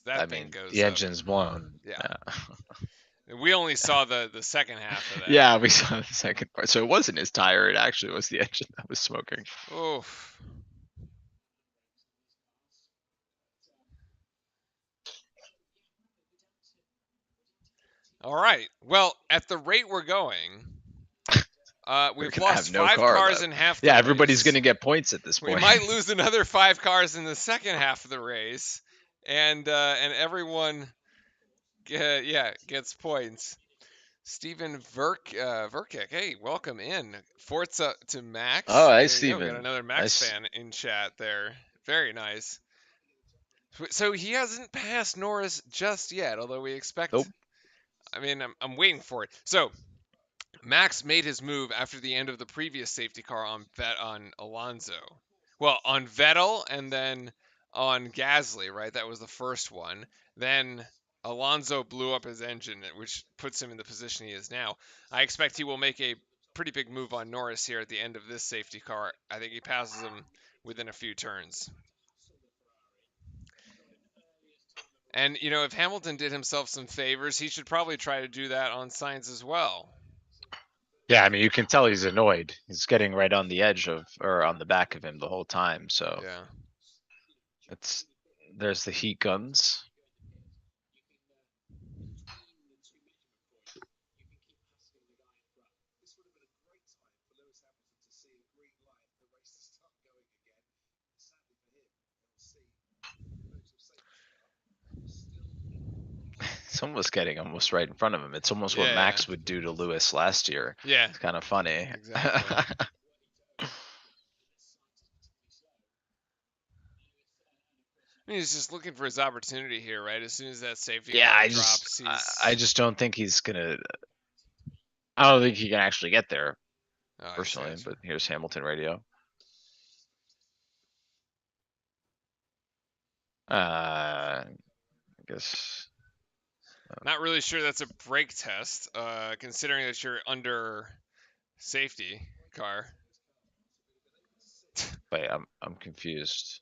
That thing mean, goes the up. engine's blown. Yeah. Yeah. We only saw the second half of that. Yeah, we saw the second part. So it wasn't his tire, it actually was the engine that was smoking. Oof. All right. Well, at the rate we're going, We're we've gonna have lost no 5 cars left. in half the Yeah, everybody's race. gonna get points at this We point. might lose another 5 cars in the second half of the race, and everyone, yeah, gets points. Stephen Verkick, hey, welcome in. Forza to Oh, Max. hey, There you go. Got Steven. another Max Nice. fan in chat there. Very nice. So he hasn't passed Norris just yet, although we expect. Nope. I mean, I'm waiting for it. So Max made his move after the end of the previous safety car on Alonso. Well, on Vettel and then on Gasly, right? That was the first one. Then Alonso blew up his engine, which puts him in the position he is now. I expect he will make a pretty big move on Norris here at the end of this safety car. I think he passes him within a few turns. And if Hamilton did himself some favors, he should probably try to do that on Sainz as well. Yeah, I mean, you can tell he's annoyed. He's getting right on the edge of, or on the back of him the whole time. So Yeah. it's there's the heat guns. It's almost getting almost right in front of him. It's almost what Yeah. Max would do to Lewis last year. Yeah. It's kind of funny. Exactly. I mean, he's just looking for his opportunity here, right? As soon as that safety Yeah, car I just drops, I he's. just don't think he's gonna. I don't think he can actually get there Oh, I see. personally. But here's Hamilton radio. I guess. Not really sure that's a brake test, considering that you're under safety car. Wait, I'm confused.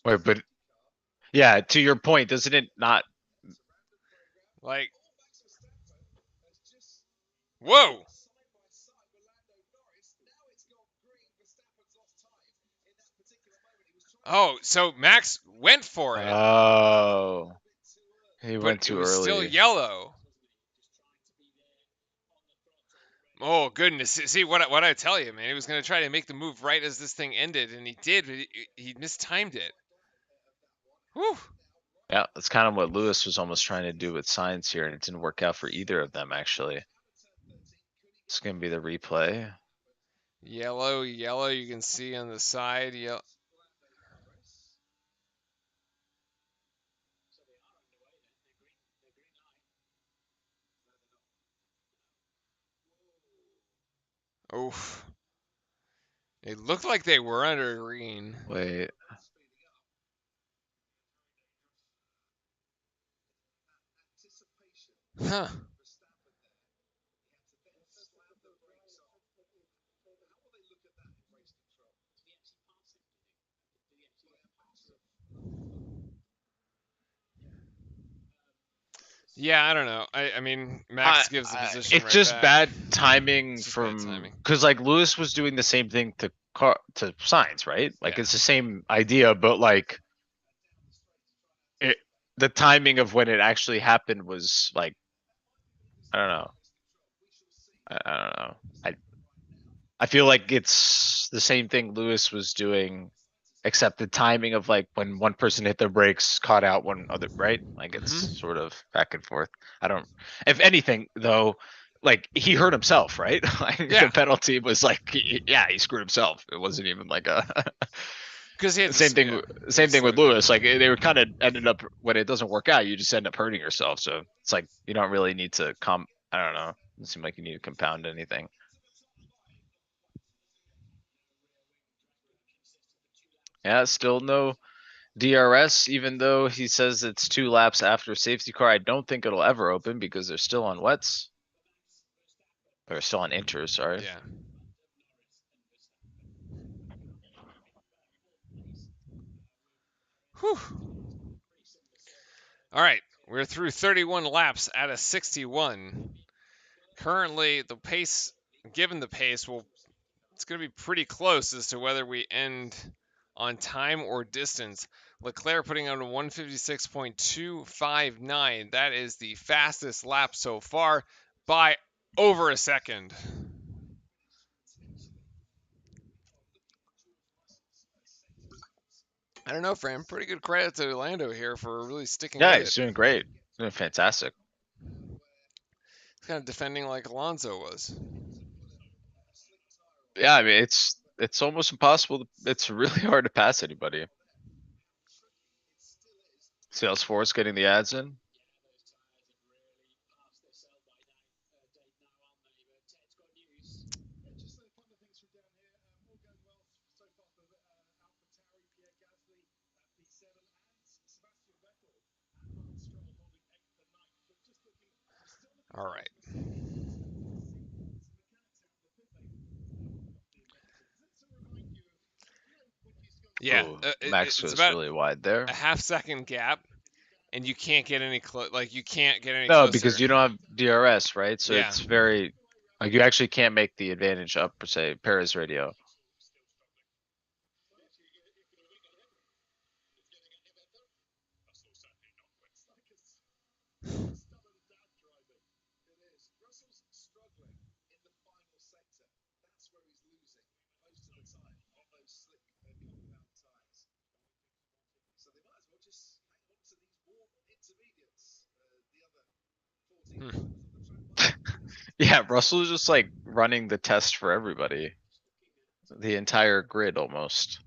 Wait, but yeah, to your point, doesn't it not? Like, whoa! Oh, so Max went for it, Oh, he but went it too was still early. yellow. Oh goodness! See what I tell you, man. He was gonna try to make the move right as this thing ended, and he did, but he mistimed it. Whew. Yeah, that's kind of what Lewis was almost trying to do with Science here, and it didn't work out for either of them actually. It's gonna be the replay. Yellow, yellow. You can see on the side. Yellow. Oof. It looked like they were under green. Wait, Huh. Yeah, I don't know. I mean, Max gives the position it's right just back. bad timing It's just bad from timing. because like Lewis was doing the same thing to Science, right? Like Yeah. it's the same idea, but like it, the timing of when it actually happened was like I don't know. I don't know. I feel like it's the same thing Lewis was doing, except the timing of like when one person hit their brakes, caught out one other, right? Like it's Hmm. sort of back and forth. I don't. If anything, though, like he hurt himself, right? Like the Yeah, penalty was like, yeah, he screwed himself. It wasn't even like a. because he had to. Same thing. Yeah, he had Same to thing slow with down. Lewis. Like they were kind of ended up when it doesn't work out, you just end up hurting yourself. So it's like you don't really need to I don't know. It doesn't seem like you need to compound anything. Yeah, still no DRS, even though he says it's 2 laps after safety car. I don't think it'll ever open because they're still on wets. Or still on inters, sorry. Yeah. Whew. All right, we're through 31 laps out of 61. Currently, the pace, given the pace, it's going to be pretty close as to whether we end on time or distance. Leclerc putting on a 156.259. That is the fastest lap so far by over a second. I don't know, Fran. Pretty good credit to Lando here for really sticking Yeah, with it. he's doing great. Doing fantastic. He's kind of defending like Alonso was. Yeah, I mean it's almost impossible. It's really hard to pass anybody. Salesforce getting the ads in. All right. Yeah, Oh, Max it's was about really wide there. a half-second gap, and you can't get any like you can't get any No, because closer. you don't have DRS, right? So Yeah. it's very like you actually can't make the advantage up per se. Perez radio. Hmm. Yeah, Russell's just like running the test for everybody. The entire grid almost.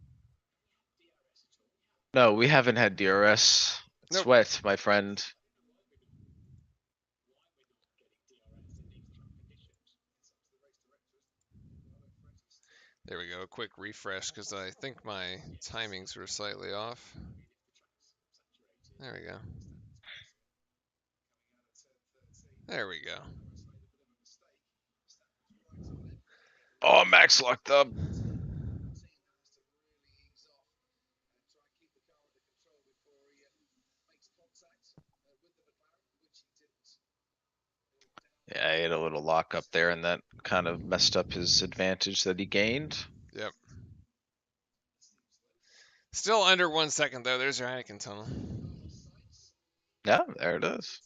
No, we haven't had DRS. It's Nope. wet, my friend. There we go. A quick refresh because I think my timings were slightly off. There we go. There we go. Oh, Max locked up. Yeah, he had a little lock up there, and that kind of messed up his advantage that he gained. Yep. Still under 1 second though. There's your Heineken tunnel. Yeah, there it is.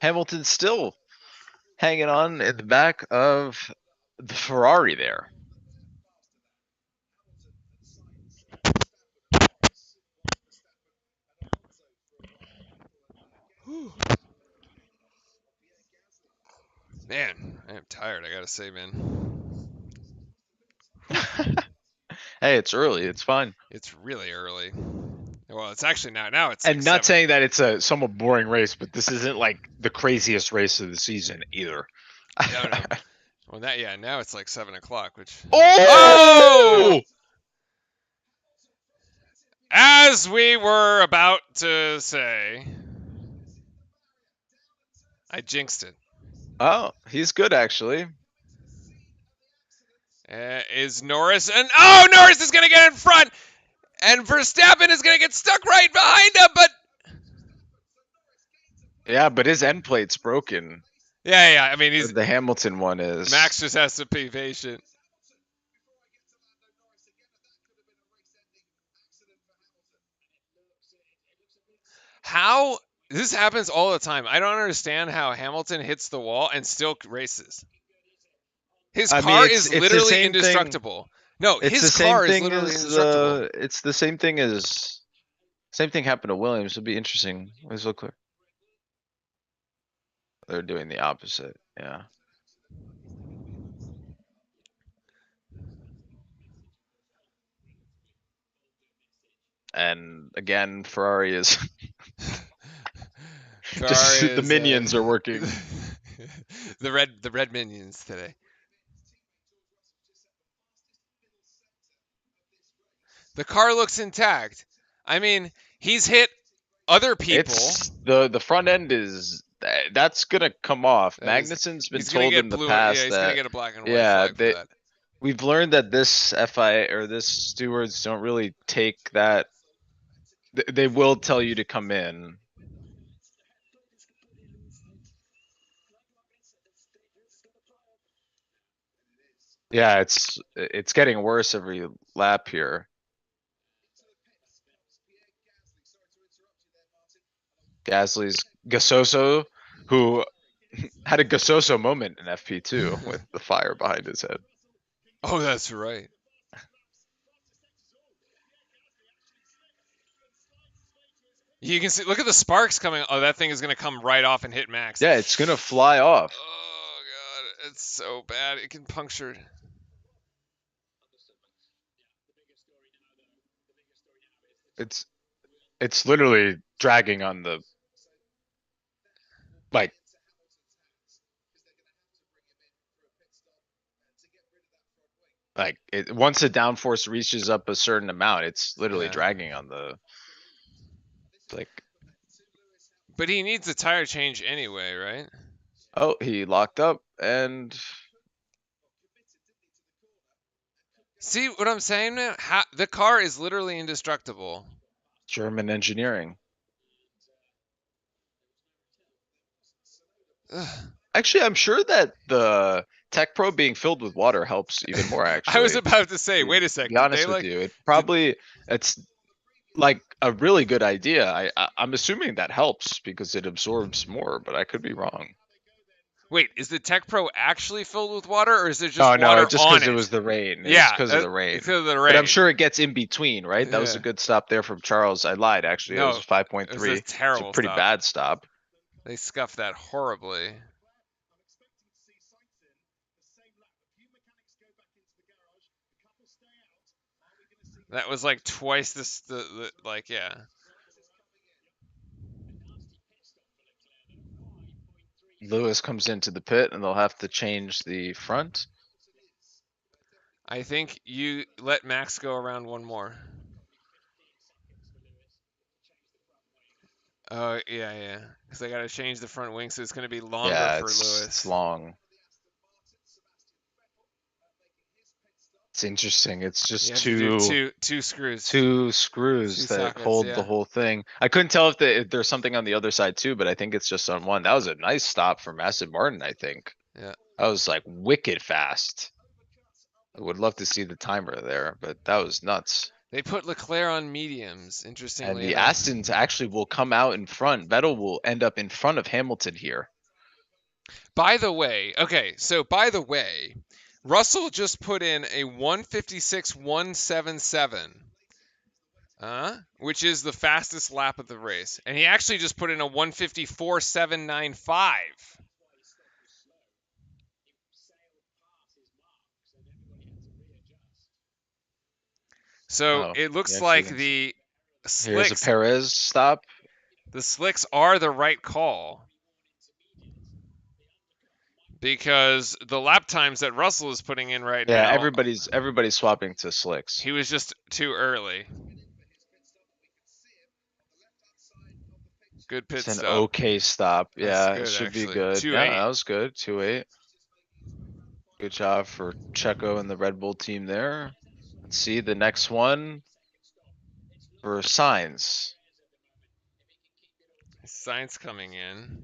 Hamilton still hanging on in the back of the Ferrari there. Man, I am tired. I gotta say, man. Whew. Hey, it's early. It's fine. It's really early. Well, it's actually now. Now it's like And not 7. saying that it's a somewhat boring race, but this isn't like the craziest race of the season either. No, no. Well, that yeah. Now it's like 7 o'clock, which. Oh! Oh! As we were about to say, I jinxed it. Oh, he's good actually. Is Norris and oh, Norris is gonna get in front, and Verstappen is gonna get stuck right behind him. But Yeah, but his end plate's broken. yeah. I mean, he's The Hamilton one is. Max just has to be patient. How this happens all the time. I don't understand how Hamilton hits the wall and still races. His I mean, car is it's the literally same thing. indestructible. No, It's his the same car is thing literally as indestructible. it's the same thing as same thing happened to Williams. It'll be interesting. Let's look clear. They're doing the opposite. Yeah. And again, Ferrari is Ferrari just the is minions are working. the red minions today. The car looks intact. I mean, he's hit other people. It's the front end is that's gonna come off. That is, Magnuson's been he's gonna told get in the blue. Yeah, past he's gonna that get a black and white yeah, flag for that. we've learned that this FI or this stewards don't really take that. They will tell you to come in. Yeah, it's getting worse every lap here. Gasly's Gasoso, who had a Gasoso moment in FP2 with the fire behind his head. Oh, that's right. You can see. Look at the sparks coming. Oh, that thing is gonna come right off and hit Max. Yeah, it's gonna fly off. Oh god, it's so bad. It can puncture. It's it's literally dragging on the like once the downforce reaches up a certain amount, it's literally Yeah. dragging on the like. But he needs a tire change anyway, right? Oh, he locked up and See what I'm saying, man? The car is literally indestructible. German engineering. Ugh. Actually, I'm sure that the Tech Pro being filled with water helps even more, I was actually. about to say, To wait a sec. be Did they honest with like? you, it Did probably it's like a really good idea. I'm assuming that helps because it absorbs more, but I could be wrong. wait? Is the Tech Pro actually filled with water, or is there just Oh no, water it just on because it it? was the rain. It was Yeah, because of the it's rain. because of the But I'm rain. sure it gets in between, right? That was a Yeah. good stop there from Charles. I lied, actually. It was No, a it was a 5.3. It's a terrible pretty stop. bad stop. They scuffed that horribly. That was like twice this. The like, yeah. Lewis comes into the pit and they'll have to change the front. I think you let Max go around one more. Oh yeah, yeah. Because they got to change the front wing, so it's going to be longer Yeah, for it's Lewis. long. It's interesting. It's You just have to do two two screws, two screws two that sockets. hold the Yeah, whole thing. I couldn't tell if there's something on the other side too, but I think it's just on one. That was a nice stop from Aston Martin, I think. yeah. That was like wicked fast. I would love to see the timer there, but that was nuts. They put Leclerc on mediums. And Interestingly the enough. Astons actually will come out in front. Vettel will end up in front of Hamilton here. By the way, okay. So by the way, Russell just put in a 156.177. Which is the fastest lap of the race. And he actually just put in a 154.795. So Oh, it he looks actually like didn't. Here's a slicks Perez stop. the slicks are the right call because the lap times that Russell is putting in right Yeah, now, everybody's swapping to slicks. he was just too early. Good It's pit an stop. okay stop. That's Yeah, it good should be actually. good. Two Yeah, eight. that was good. 2-8. Good job for Checo and the Red Bull team there. Let's see the next one for Signs. Science coming in.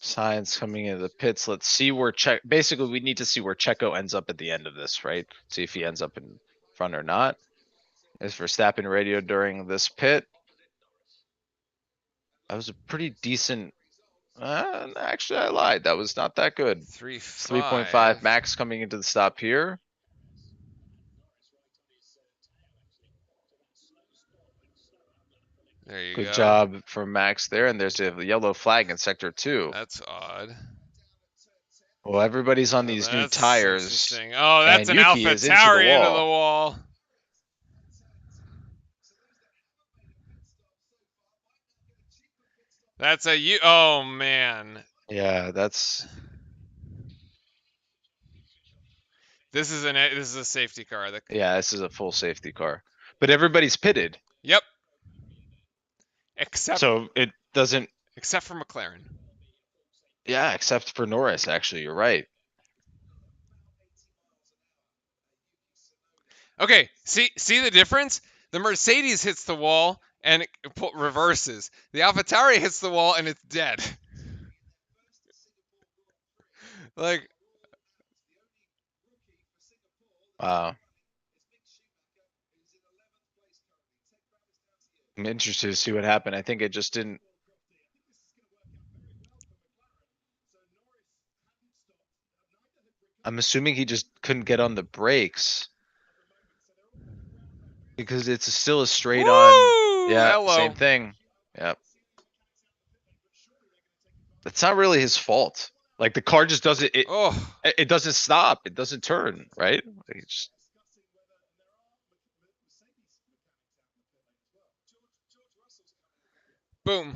Signs coming into the pits. Let's see where basically we need to see where Checo ends up at the end of this, right? See if he ends up in front or not. As Verstappen radio during this pit. That was a pretty decent. Actually, I lied. That was not that good. Three It's 3.5 five. max coming into the stop here. There you Good go. job for Max there. And there's a yellow flag in sector 2. That's odd. Well, everybody's on Oh, these new that's tires. interesting. Oh, that's And an Yuki Alpha is into the Tauri into the wall. wall. That's a you. Oh man, Yeah, that's. this is a safety car. Yeah, this is a full safety car. But everybody's pitted. Yep, except So it doesn't. except for McLaren. Yeah, except for Norris, actually. You're right. Okay, see the difference? The Mercedes hits the wall and it reverses. The AlphaTauri hits the wall and it's dead. Like Wow. I'm interested to see what happened. I think it just didn't. I'm assuming he just couldn't get on the brakes because it's still a straight on. Woo! Yeah, same Hello. thing. Yep. That's not really his fault. Like the car just doesn't Oh, it doesn't stop. It doesn't turn, right? Like, it's just, boom.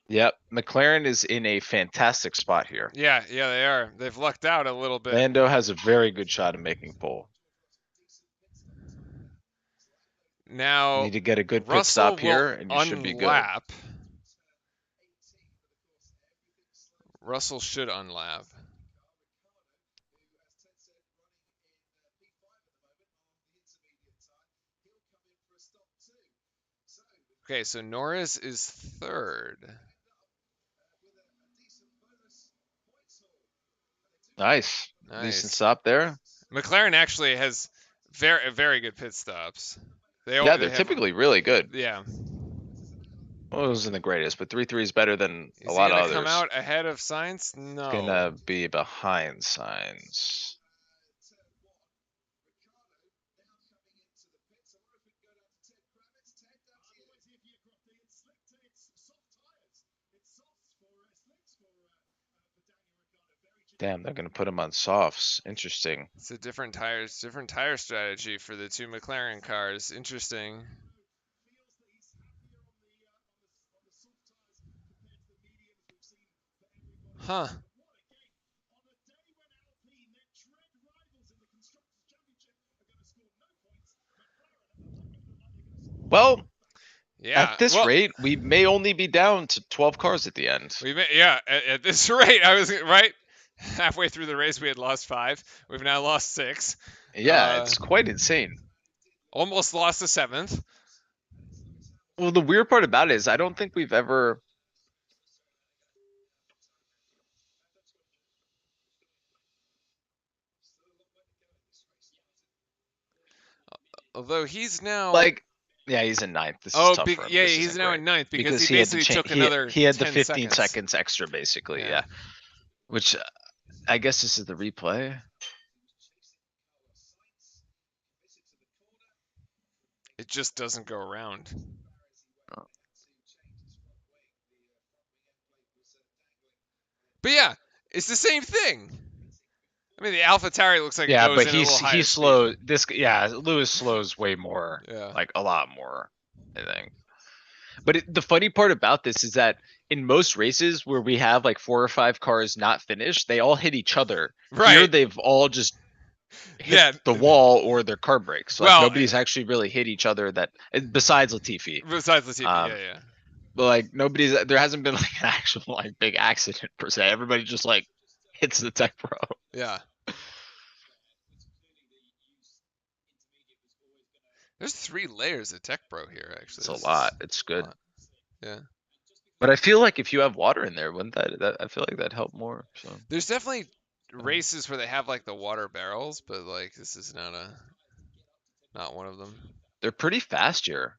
yep. McLaren is in a fantastic spot here. Yeah, yeah, they are. They've lucked out a little bit. Lando has a very good shot of making pole. Now, Need to get a good pit Russell stop will here, and you should be good. unlap. Russell should unlap. Okay, so Norris is third. Nice. Decent Nice. stop there. McLaren actually has very good pit stops. Yeah, They they're have typically really good. yeah. Well, it wasn't the greatest, but 3-3 is better than a Is he lot of gonna come others. out ahead of Sainz? It's No. gonna be behind signs. Damn, they're gonna put him on softs. Interesting. It's a different tire strategy for the two McLaren cars. Interesting. Huh. Well, Yeah. at this Well, rate, we may only be down to 12 cars at the end. yeah, at this rate, I was right. Halfway through the race, we had lost 5. We've now lost 6. Yeah, Uh, it's quite insane. almost lost the 7th. Well, the weird part about it is I don't think we've ever. Although he's now Like, yeah, he's in ninth. This is oh, tough for him. yeah, This he's isn't now great in ninth because because he he had to basically change. took another He had the 10 15 seconds. seconds extra, basically. Yeah. Yeah, which I guess this is the replay. It just doesn't go around. But yeah, it's the same thing. I mean, the AlphaTauri looks like it Yeah, goes but in a little he higher speed. slow this. Yeah, Lewis slows way more, Yeah. like a lot more, I think. But the funny part about this is that in most races where we have like 4 or 5 cars not finished, they all hit each other. Here, Right. they've all just hit Yeah. the wall or their car brakes. Like Well, nobody's actually really hit each other that besides Latifi. besides the TV, Um, yeah, yeah. but like nobody's there hasn't been like an actual like big accident per se. Everybody just like hits the tech pro. Yeah. There's 3 layers of Tech Pro here, actually. It's a This lot. is It's a good. lot. Yeah. But I feel like if you have water in there, wouldn't that I feel like that'd help more. So There's definitely races where they have like the water barrels, but like this is not one of them. they're pretty fast here,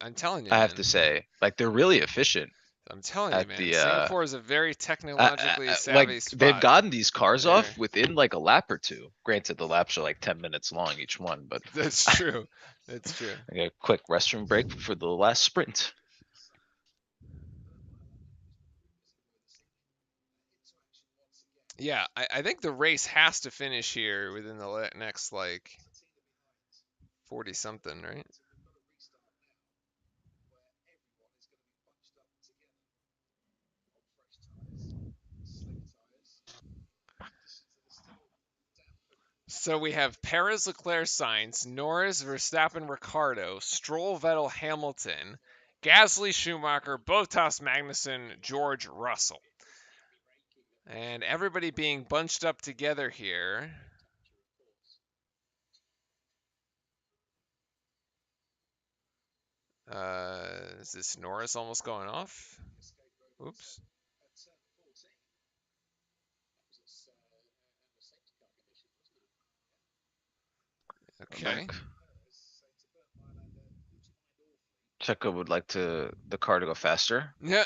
I'm telling you, I have man. to say. Like they're really efficient I'm telling you, at man. the Singapore is a very technologically savvy they've spot. gotten these cars There. off within like a lap or two. Granted, the laps are like 10 minutes long each one, but That's true. That's true. I got a quick restroom break for the last sprint. Yeah, I think the race has to finish here within the next like 40 something, right? So we have Perez, Leclerc, Sainz, Norris, Verstappen, Ricardo, Stroll, Vettel, Hamilton, Gasly, Schumacher, Bottas, Magnussen, George Russell. And everybody being bunched up together here. Is this Norris almost going off? Oops. I'm Okay. back. Checo would like the car to go faster. Yeah.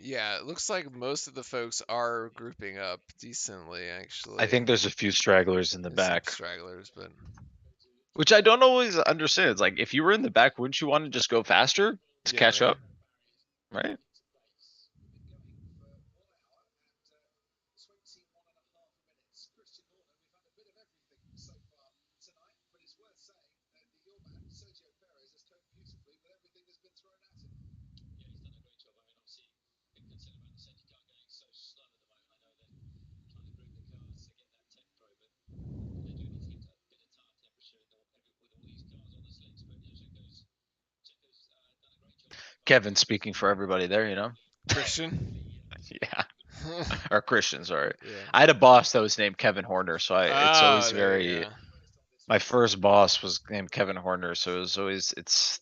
Yeah, it looks like most of the folks are grouping up decently, I actually. think there's a few stragglers in the There's some back, stragglers, but which I don't always understand. It's like if you were in the back, wouldn't you want to just go faster to yeah, catch right. up, right? Kevin speaking for everybody there, you know? Christian. Yeah. Or Christian, sorry. Yeah. I had a boss that was named Kevin Horner, so it's Ah, always there you very go. my first boss was named Kevin Horner, so it was always it's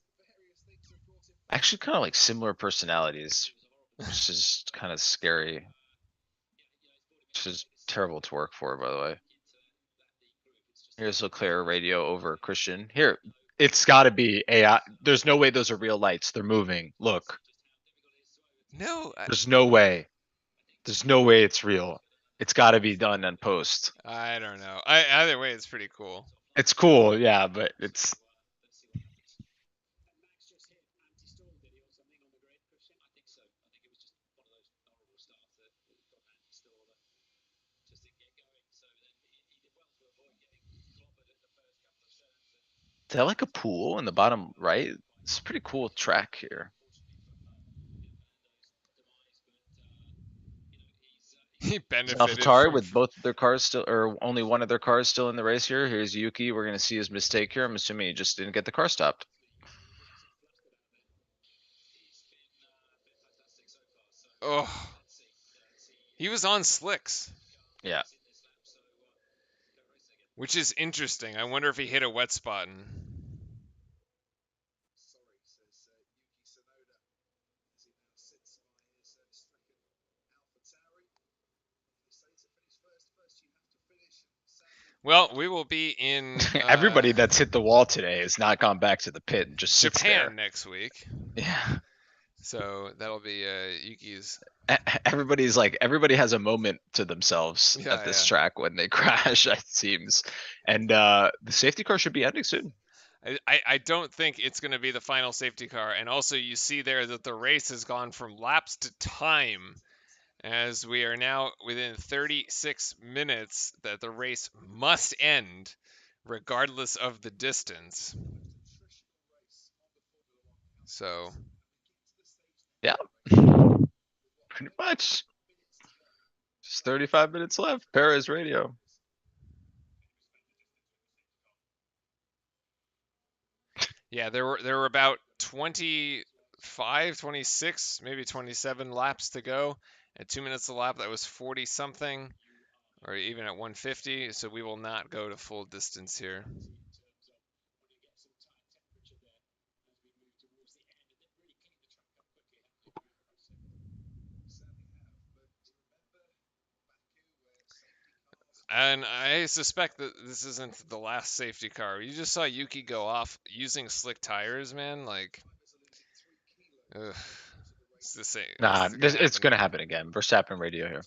actually kind of like similar personalities, which is kind of scary. Which is terrible to work for, by the way. Here's Leclerc radio over Christian. Here, it's got to be AI. There's no way those are real lights. They're moving. Look, No, there's no way. There's no way it's real. It's got to be done on post. I don't know. Either way, it's pretty cool. It's cool, yeah, but it's is that like a pool in the bottom right? It's a pretty cool track here. He Is benefited AlphaTauri from. with both of their cars still, or only one of their cars still in the race here? Here's Yuki. We're gonna see his mistake here. I'm assuming he just didn't get the car stopped. Oh, he was on slicks, Yeah. which is interesting. I wonder if he hit a wet spot. And... Well, we will be in Everybody that's hit the wall today has not gone back to the pit and just sits Japan there. next week, Yeah. so that'll be Yuki's. Everybody's like everybody has a moment to themselves at Yeah, this yeah. track when they crash, it seems. And the safety car should be ending soon. I don't think it's going to be the final safety car. And also, you see there that the race has gone from laps to time, as we are now within 36 minutes that the race must end, regardless of the distance. So, Yeah. Pretty much. Just 35 minutes left. Perez radio. yeah, there were about 25, 26, maybe 27 laps to go. At 2 minutes a lap, that was 40 something, or even at 150. So we will not go to full distance here. And I suspect that this isn't the last safety car. You just saw Yuki go off using slick tires, man. Like, ugh, it's the same. This Nah, is gonna it's happen gonna again. happen again. Verstappen radio here.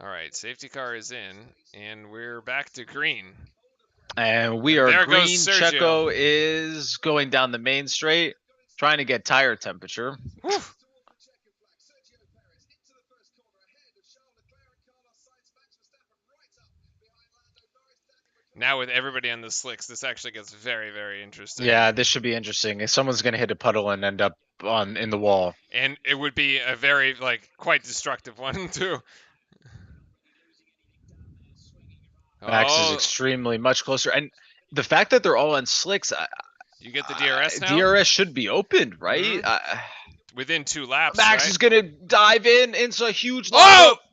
All right, safety car is in, and we're back to green. And we And are there goes green. Sergio. Checo is going down the main straight, trying to get tire temperature. Whew. Now with everybody on the slicks, this actually gets very, very interesting. Yeah, this should be interesting. If someone's gonna hit a puddle and end up on in the wall. And it would be a very, like, quite destructive one, too. Max is Oh, extremely much closer, and the fact that they're all on slicks, You get the DRS now? DRS should be opened, right? Within 2 laps, Max right? is gonna dive in into a huge Oh! lockup,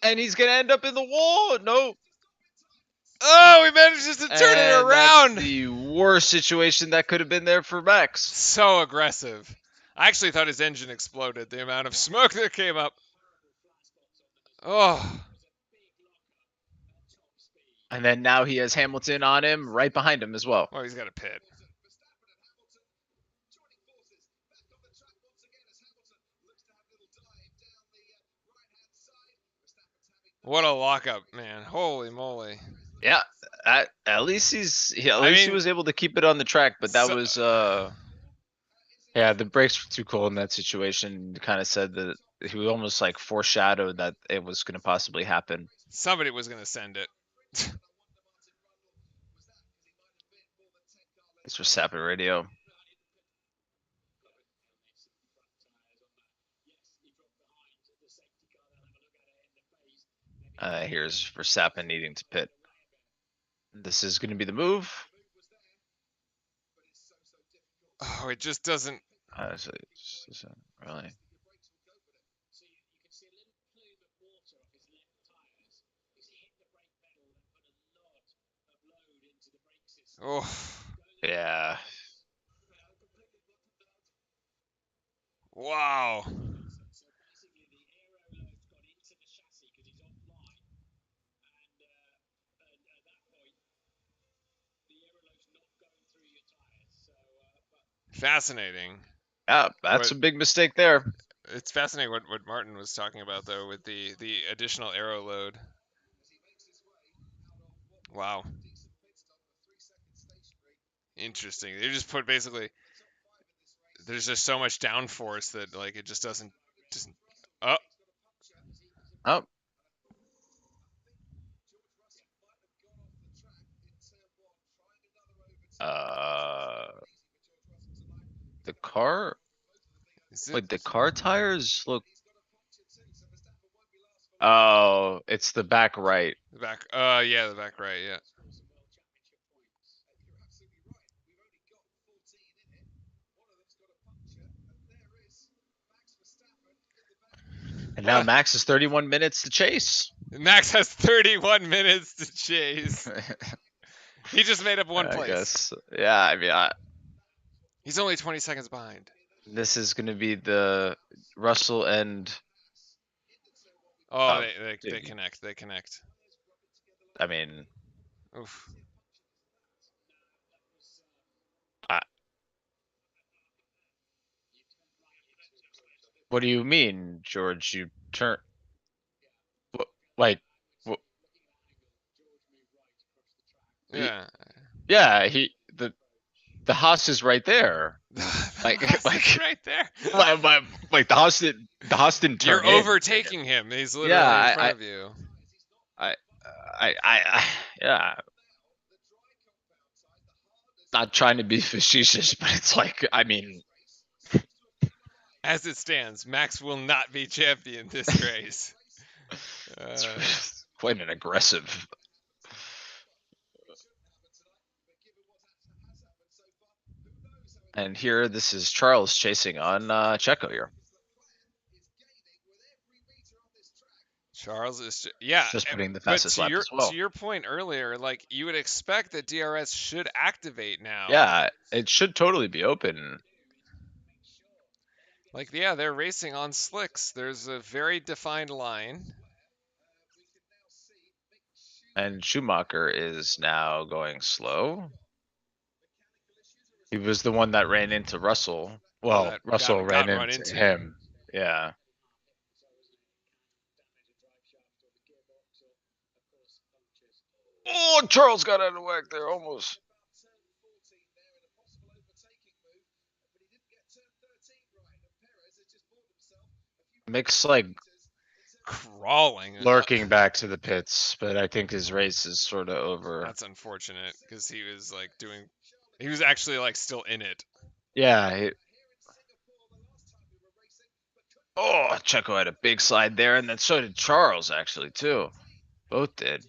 and he's gonna end up in the wall. No. Oh, he manages to turn it And that's around. the worst situation that could have been there for Max. So aggressive. I actually thought his engine exploded, the amount of smoke that came up. Oh. And then now he has Hamilton on him, right behind him as well. Oh, he's got a pit. What a lockup, man. Holy moly. Yeah, at least he was able to keep it on the track, but that was yeah, the brakes were too cold in that situation. Kind of said that he was almost like foreshadowed that it was going to possibly happen. Somebody was going to send it. It's for Sapper Radio. Here's Verstappen needing to pit. This is going to be the move. Oh, it just doesn't. So it just doesn't really. Oh. Yeah. Wow. Fascinating. Yeah, that's a big mistake there. It's fascinating what Martin was talking about, though, with the additional aero load. Wow. Interesting. They just put basically. There's just so much downforce that like it just doesn't. Oh. Oh. The car. Wait, the car tires look. Oh, it's the back right. The back. Yeah, the back right. Yeah. And now Max is 31 minutes to chase. Max has 31 minutes to chase. He just made up one place. I guess. Yeah, I mean, he's only 20 seconds behind. This is going to be the Russell and. Oh, they connect. They connect. I mean. Oof. What do you mean, George? You turn. Like. Yeah. Yeah, the Haas is right there. like right there. Like the Haas didn't turn. You're overtaking him. He's literally in front of you. Yeah. Not trying to be facetious, but it's like, I mean, as it stands, Max will not be champion this race. It's quite an aggressive. And here, this is Charles chasing on Checo here. Charles is just putting the fastest lap as well. To your point earlier, like you would expect that DRS should activate now. Yeah, it should totally be open. Like, yeah, they're racing on slicks. There's a very defined line. And Schumacher is now going slow. He was the one that ran into Russell. Well, Russell ran into him. Yeah. Oh, Charles got out of whack there almost. Mick's like crawling, lurking back to the pits, but I think his race is sort of over. That's unfortunate because he was like he was actually like still in it. Yeah. Oh, Checo had a big slide there, and then so did Charles actually too. Both did.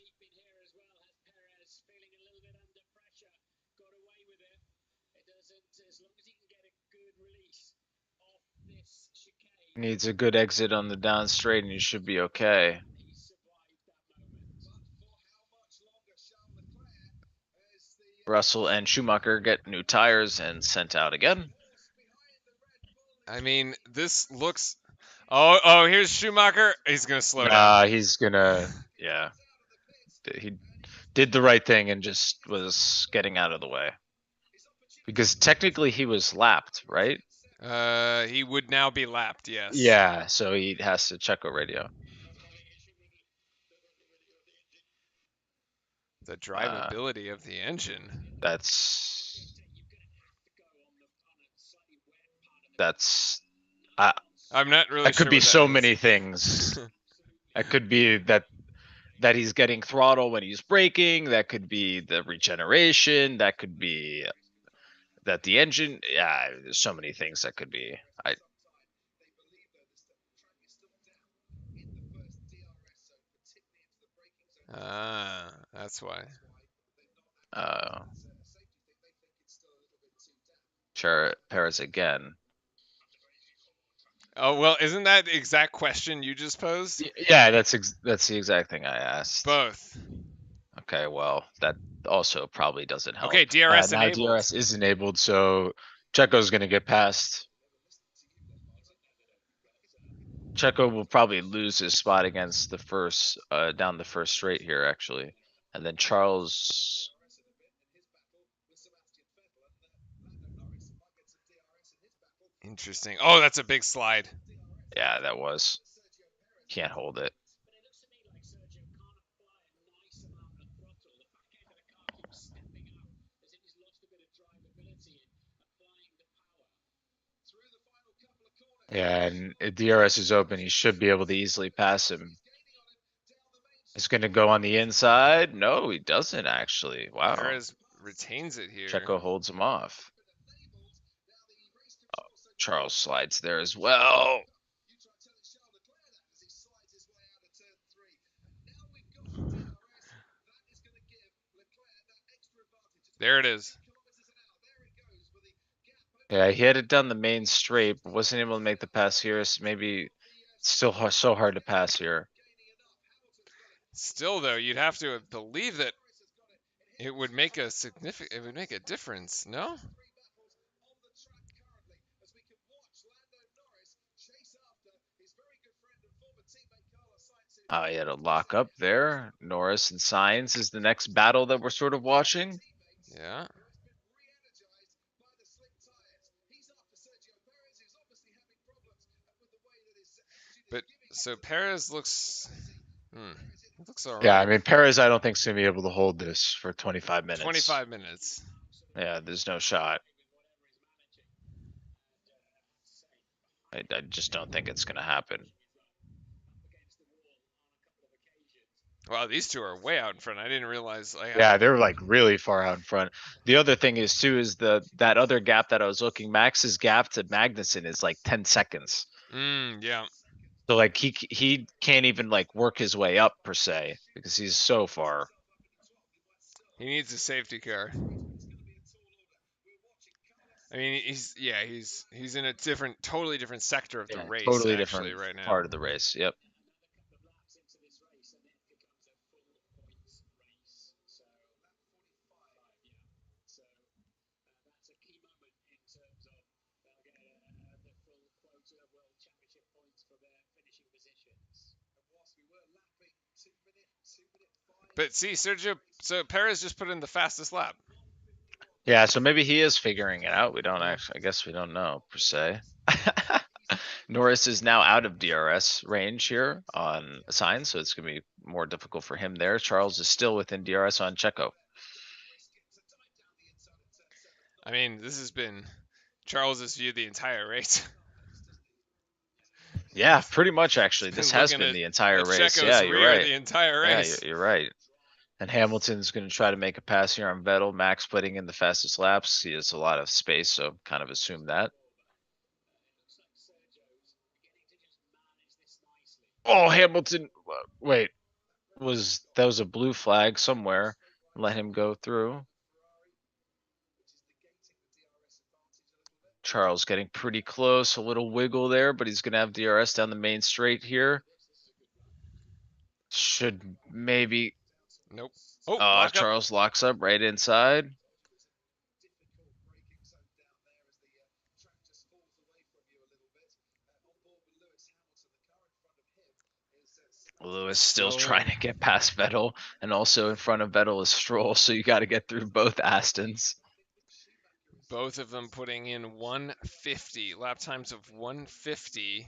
Needs a good exit on the down straight, and he should be okay. Russell and Schumacher get new tires and sent out again. I mean, this looks. Oh, here's Schumacher. He's gonna slow down. He's gonna, yeah. He did the right thing and just was getting out of the way. Because technically he was lapped, right? He would now be lapped. Yes. Yeah, so he has to check a radio. The Uh, drivability of the engine. that's that's I I'm not really that could sure be what that so is. many things. That could be that he's getting throttle when he's braking. That could be the regeneration. That could be that the engine. Yeah, there's so many things that could be. I That's why. uh sure Perez again. Oh well, isn't that the exact question you just posed? Yeah, that's the exact thing I asked. Both. Okay, well that also probably doesn't Okay, help. DRS Now enabled. DRS is enabled, so Checo's gonna get past. Checo will probably lose his spot against the first down the first straight here actually. And then Charles, Interesting. Oh, that's a big slide. yeah, that was. Can't hold it. Yeah, and if DRS is open, he should be able to easily pass him. He's gonna go on the inside. No, he doesn't actually. Wow. Perez retains it here. Checo holds him off. Charles slides there as well. There it is. Yeah, he had it down the main straight, but wasn't able to make the pass here. So maybe it's still so hard to pass here. Still though, you'd have to believe that it would make a significant. It would make a difference. No. He had a lock up there. Norris and Sainz is the next battle that we're sort of watching. Yeah. But so Perez looks. Hmm. Looks all Yeah, I right. mean Perez, I don't think is gonna be able to hold this for 25 minutes. 25 minutes. Yeah, there's no shot. I just don't think it's gonna happen. Wow, these two are way out in front. I didn't realize. Yeah, they're like really far out in front. The other thing is too is that other gap that I was looking, Max's gap to Magnussen is like 10 seconds. Yeah. So like he can't even like work his way up per se because he's so far. He needs a safety car. I mean, he's in a totally different sector of the Yeah, race totally actually different right now. part of the race. Yep. But see, so Perez just put in the fastest lap. Yeah, so maybe he is figuring it out. We don't actually, I guess we don't know per se. Norris is now out of DRS range here on sign, so it's going to be more difficult for him there. Charles is still within DRS on Checo. I mean, this has been Charles's view the entire race. Yeah, pretty much actually. He's This been has looking been the entire at race. Yeah, Checo's you're rear right. the entire Yeah, race. you're right. And Hamilton's going to try to make a pass here on Vettel. Max putting in the fastest laps. He has a lot of space, so kind of assume that. Oh, Hamilton. Wait, that was a blue flag somewhere? Let him go through. Charles getting pretty close. A little wiggle there, but he's going to have DRS down the main straight here. Should maybe. Nope. Oh, lock up. Charles locks up right inside. Lewis still trying to get past Vettel, and also in front of Vettel is Stroll, so you got to get through both Astons. Both of them putting in 150 lap times of 150.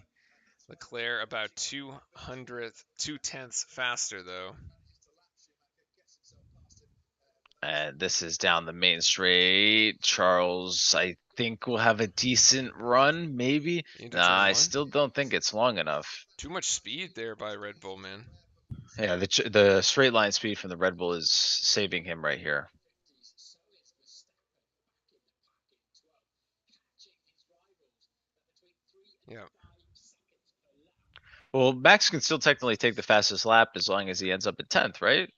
Leclerc about 2/10 faster though. And this is down the main straight. Charles, I think, will have a decent run, maybe. Nah, I still don't think it's long enough. Too much speed there by Red Bull, man. Yeah, the straight line speed from the Red Bull is saving him right here. Yeah. Well, Max can still technically take the fastest lap as long as he ends up at 10th, right?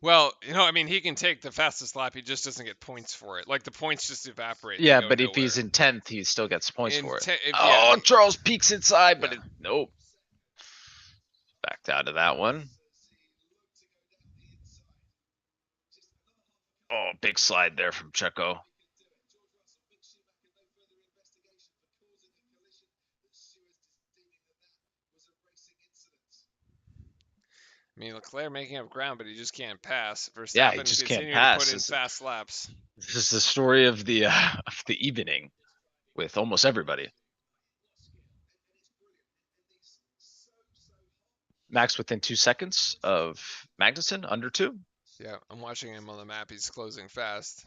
Well, I mean, he can take the fastest lap. He just doesn't get points for it. Like, the points just evaporate. Yeah, but if he's in 10th, he still gets points for it. Charles peeks inside, but nope. Backed out of that one. Oh, big slide there from Checo. I mean, Leclerc making up ground, but he just can't pass. Yeah, he just can't pass. To put in fast laps. This is the story of the evening with almost everybody. Max within 2 seconds of Magnussen, under 2. Yeah, I'm watching him on the map. He's closing fast.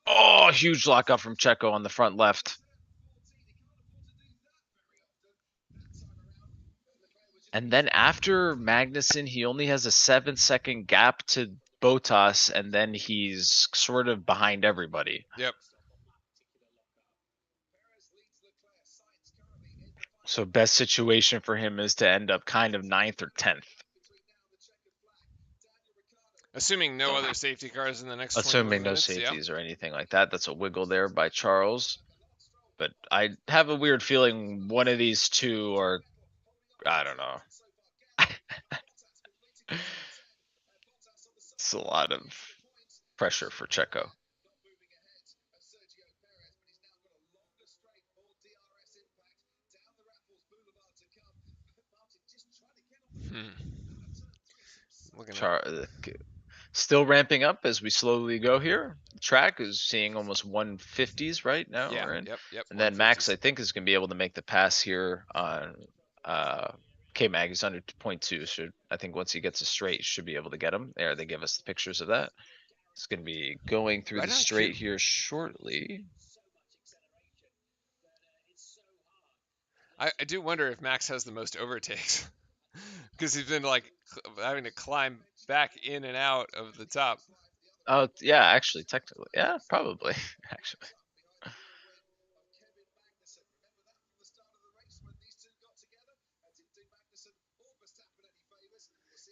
Oh, huge lockup from Checo on the front left. And then after Magnussen, he only has a 7-second gap to Bottas, and then he's sort of behind everybody. Yep. So best situation for him is to end up kind of 9th or 10th. Assuming no other safety cars in the next 20 Assuming minutes, no safeties or anything like that. That's a wiggle there by Charles. But I have a weird feeling one of these two are, I don't know. It's a lot of pressure for Checo. Still ramping up as we slowly go here. The track is seeing almost 150s right now. Yeah, right? Yep. And then Max, I think, is going to be able to make the pass here on K-Mag. He's under 0.2. So I think once he gets a straight, he should be able to get him. There, they give us the pictures of that. It's going to be going through the straight here shortly. I do wonder if Max has the most overtakes because he's been like having to climb back in and out of the top. Oh yeah, actually, technically, yeah, probably, actually.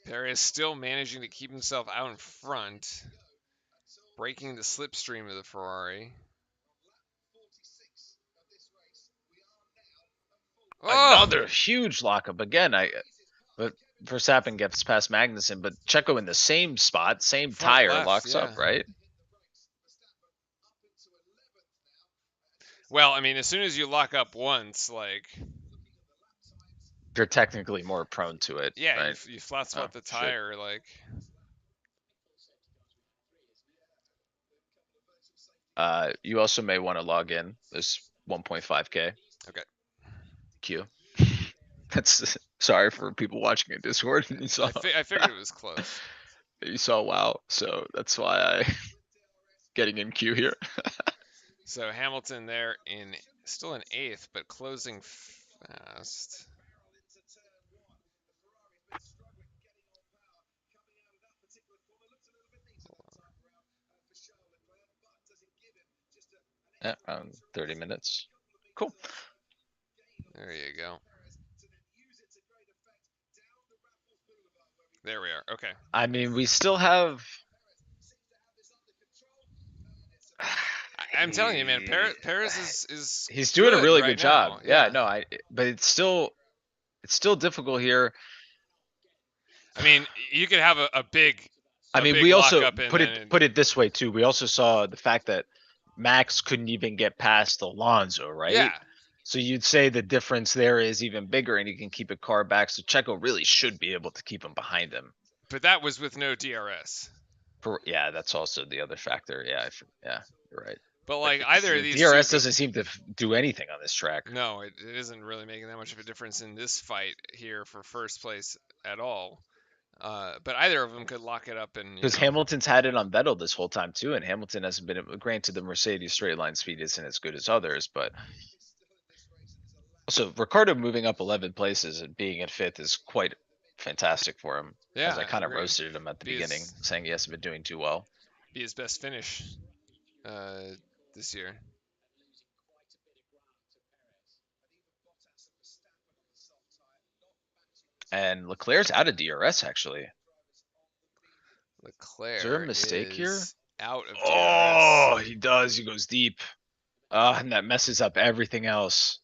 Perez still managing to keep himself out in front, breaking the slipstream of the Ferrari. Another huge lockup again. But Verstappen gets past Magnussen, but Checo in the same spot, same front tire, left, locks up, right? Well, I mean, as soon as you lock up once, like, you're technically more prone to it. Yeah, right? you flat spot the tire, like. You also may want to log in. There's 1.5K. Okay. Q. That's sorry for people watching in Discord. You saw, I figured it was close. You saw WoW, so that's why I getting in queue here. So Hamilton there still in 8th, but closing fast. Yeah, around 30 minutes. Cool. There you go. There we are. Okay. I mean, we still have. I'm telling you, man, Paris is He's doing a good really right good job. now. Yeah, Yeah. no, but it's still difficult here. I mean, you could have a big I mean, we also lockup and put then it this way too. We also saw the fact that Max couldn't even get past Alonso, right? yeah. So you'd say the difference there is even bigger, and he can keep a car back. So Checo really should be able to keep him behind him. But that was with no DRS. Yeah, that's also the other factor. Yeah, you're right. But But like either of these two DRS could. doesn't seem to do anything on this track. No, it isn't really making that much of a difference in this fight here for first place at all. But either of them could lock it up and Because Hamilton's had it on Vettel this whole time too, and Hamilton hasn't been, granted, the Mercedes straight line speed isn't as good as others, but also Ricardo moving up 11 places and being in fifth is quite fantastic for him. yeah, As I I kind of agree. roasted him at the Be beginning, his saying he hasn't been doing too well. be his best finish uh, this year. And Leclerc's out of DRS actually. Is there a Leclerc mistake here? is out of Oh, DRS. he does. He goes deep. And that messes up everything else.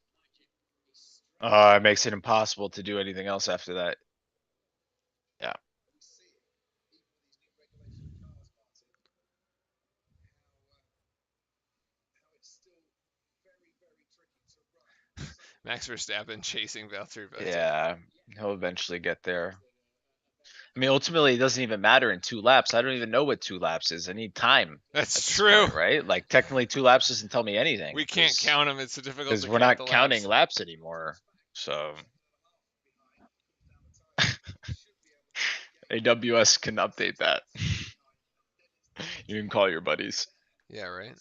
It makes it impossible to do anything else after that. Yeah. Max Verstappen chasing Valtteri Bottas. Yeah. He'll eventually get there. I mean, ultimately, it doesn't even matter in 2 laps. I don't even know what 2 laps is. I need time at That's this true. point, right? Like, technically, 2 laps doesn't tell me anything. We can't count them. It's so difficult Because to we're count not the counting laps. laps anymore. So, AWS can update that. You can call your buddies. Yeah, right.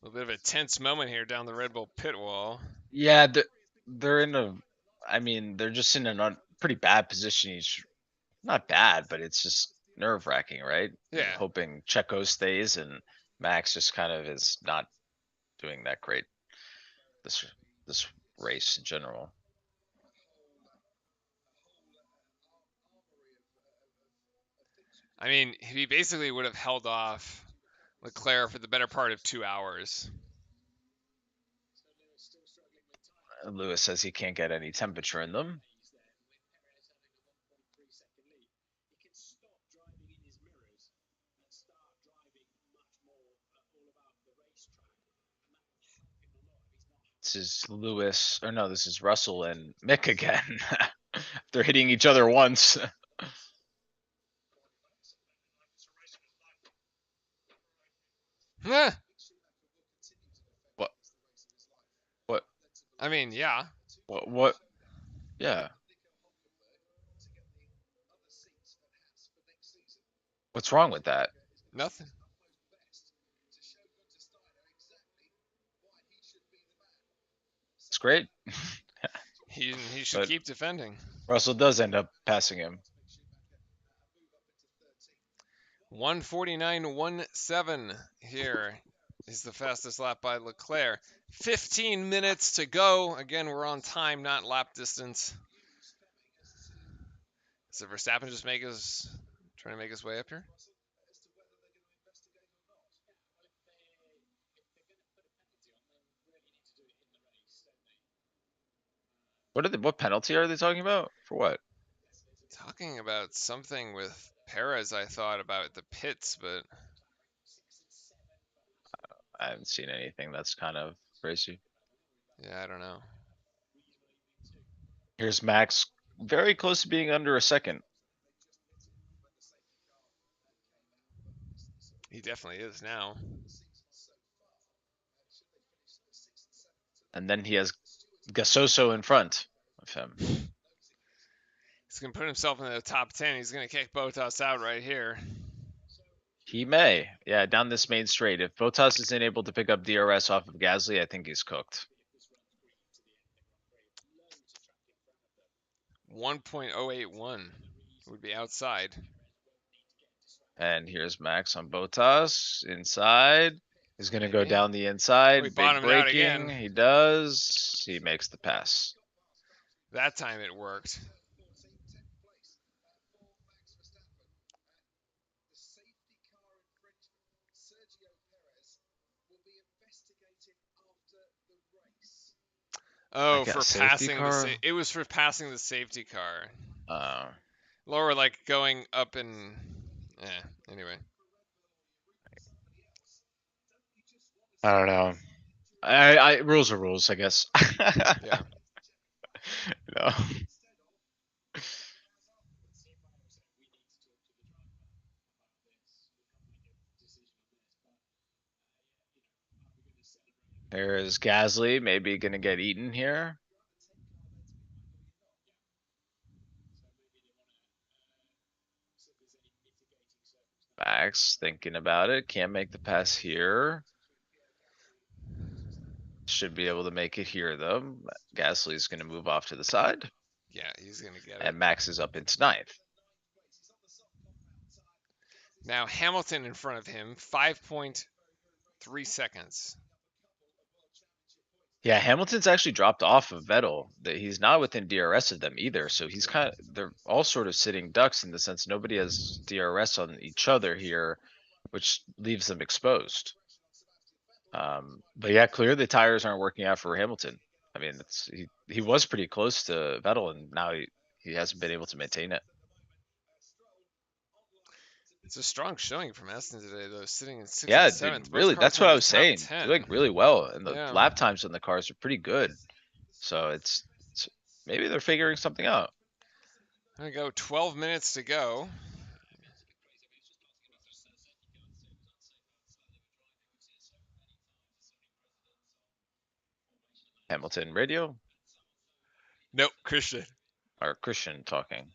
A little bit of a tense moment here down the Red Bull pit wall. Yeah, they're in a. I mean, they're just in a pretty bad position. Not bad, but it's just nerve wracking, right? You're Yeah. hoping Checo stays and Max just kind of is not doing that great this race in general. I mean, he basically would have held off Leclerc for the better part of 2 hours. Lewis says he can't get any temperature in them. This is Lewis, or no, this is Russell and Mick again. They're hitting each other once. Eh, What? What? I mean, yeah. What? Yeah. What's wrong with that? Nothing. It's great. He should But keep defending. Russell does end up passing him. 149.17 here is the fastest lap by Leclerc. 15 minutes to go. Again, we're on time, not lap distance. So Verstappen just trying to make his way up here? What penalty are they talking about? For what? Talking about something with Perez, I thought about the pits, but I haven't seen anything that's kind of crazy. yeah, I don't know. Here's Max, very close to being under a second. He definitely is now. And then he has Gasoso in front of him. He's going to put himself in the top 10. He's going to kick Bottas out right here. He may. Yeah, down this main straight. If Bottas isn't able to pick up DRS off of Gasly, I think he's cooked. 1.081. would be outside. And here's Max on Botas inside. He's going to go Maybe. down the Oh, he inside. Big bottomed out braking. again. He does. He makes the pass. That time it worked. I Oh, got for safety passing car. it was for passing the safety car. Uh, Lower, like going up and. Anyway. I don't know. I rules are rules, I guess. Yeah. No. There's Gasly, maybe gonna get eaten here. Max thinking about it, can't make the pass here. Should be able to make it here though. Gasly's gonna move off to the side, Yeah, he's going to get it. and Max is up into ninth. Now Hamilton in front of him, 5.3 seconds. Yeah, Hamilton's actually dropped off of Vettel. That he's not within DRS of them either, so he's kind of they're all sort of sitting ducks in the sense nobody has DRS on each other here, which leaves them exposed. But yeah, clearly the tires aren't working out for Hamilton. I mean, he was pretty close to Vettel, and now he hasn't been able to maintain it. It's a strong showing from Aston today, though, sitting in 6th Yeah, and dude, 7th. Both really, cars that's what have I the was top saying. 10. Doing really well, and the Yeah. lap times on the cars are pretty good. So it's maybe they're figuring something out. There we go. 12 minutes to go. Hamilton radio Nope, Christian. or Christian talking.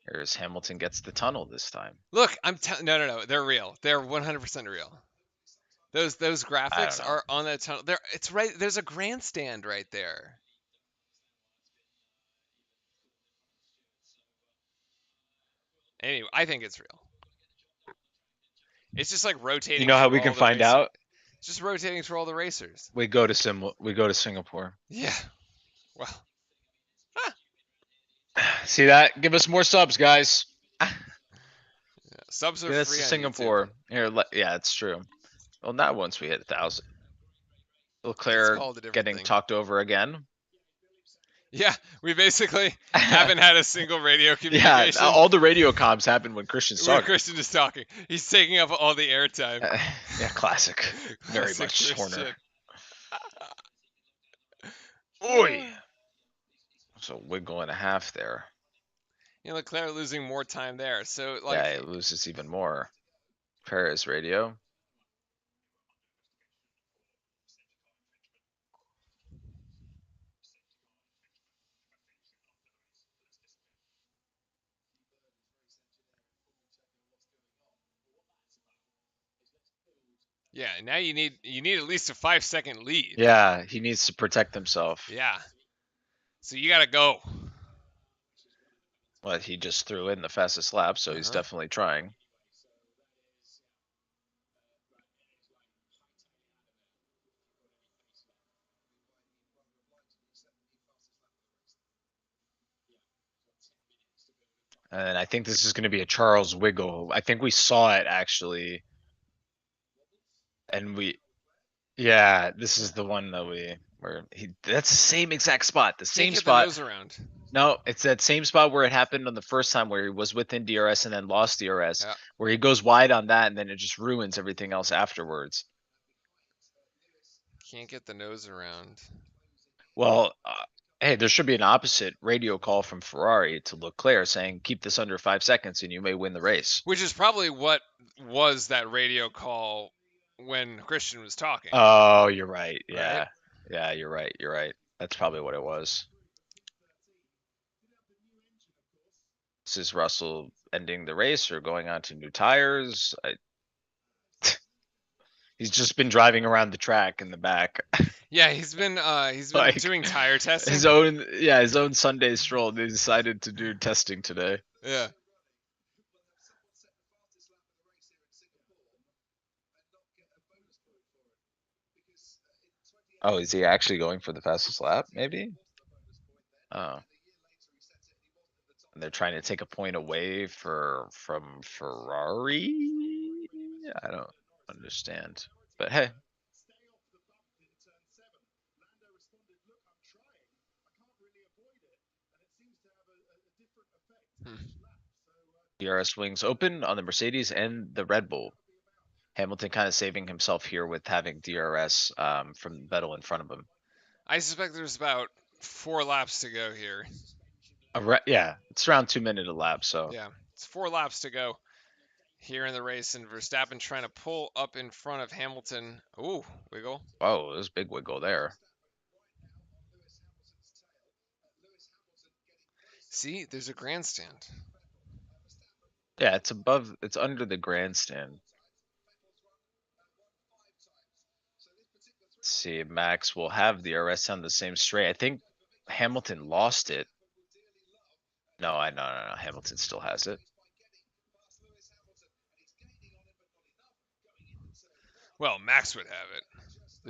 Here's Hamilton gets the tunnel this time. Look, no. They're real. They're 100% real. Those I don't graphics know. are on that tunnel. There, it's right. There's a grandstand right there. Anyway, I think it's real. It's just like You rotating know how through we can all the find racers. out? It's just rotating through all the racers. We go to Singapore. Yeah. Well, See that? Give us more subs, guys. subs are Get us free to on Singapore. YouTube. Here, yeah, it's true. Well, not once we hit 1,000. It's Leclerc called a different getting thing. talked over again. Yeah, we basically haven't had a single radio Yeah, communication. all the radio comms happen when Christian's when talking. Christian is talking. He's taking up all the airtime. Yeah, classic. Very Classic much Horner. Christian. Oi! So wiggle and a half there. You know, Leclerc losing more time there. So, like, Yeah, it loses even more. Perez radio. yeah, now you need at least a 5-second lead. Yeah, he needs to protect himself. Yeah. So you gotta go. But he just threw in the fastest lap, so he's definitely trying. And I think this is going to be a Charles wiggle. I think we saw it actually. And yeah, this is the one that that's the same exact spot. The same Can't get spot. the nose around. No, it's that same spot where it happened on the first time where he was within DRS and then lost DRS, Yeah. where he goes wide on that and then it just ruins everything else afterwards. Can't get the nose around. Well, hey, there should be an opposite radio call from Ferrari to Leclerc saying, keep this under 5 seconds and you may win the race. Which is probably what was that radio call when Christian was talking. Oh, you're right. Yeah. Right? Yeah, you're right. You're right. That's probably what it was. This is Russell ending the race or going on to new tires. He's just been driving around the track in the back. Yeah, he's been Like, doing tire testing. His own Sunday stroll. They decided to do testing today. Yeah. Oh, is he actually going for the fastest lap? Maybe. Oh, and they're trying to take a point away from Ferrari. I don't understand, but hey, Hmm. DRS wings open on the Mercedes and the Red Bull. Hamilton kind of saving himself here with having DRS from Vettel in front of him. I suspect there's about 4 laps to go here. Yeah, it's around 2 minutes a lap, so Yeah, it's 4 laps to go here in the race, and Verstappen trying to pull up in front of Hamilton. Ooh, wiggle. whoa, there's big wiggle there. See, there's a grandstand. Yeah, it's under the grandstand. Let's see, Max will have the DRS on the same straight. I think Hamilton lost it. No, no. Hamilton still has it. Well, Max would have it.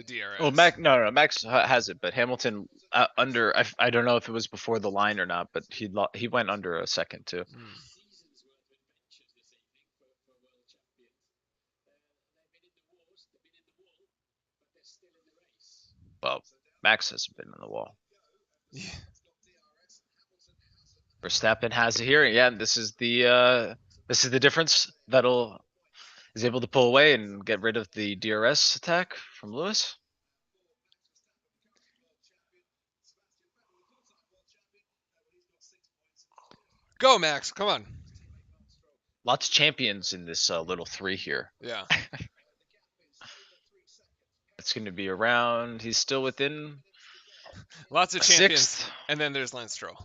The Oh, DRS. No, Max has it, but Hamilton under. I don't know if it was before the line or not, but he went under a second too. Hmm. Well, Max hasn't been on the wall. Yeah. Verstappen has it here. Yeah, this is the difference. Vettel is able to pull away and get rid of the DRS attack from Lewis. Go, Max. Come on. Lots of champions in this little three here. Yeah. It's going to be around. He's still within Lots of a champions. sixth. And then there's Lance Stroll.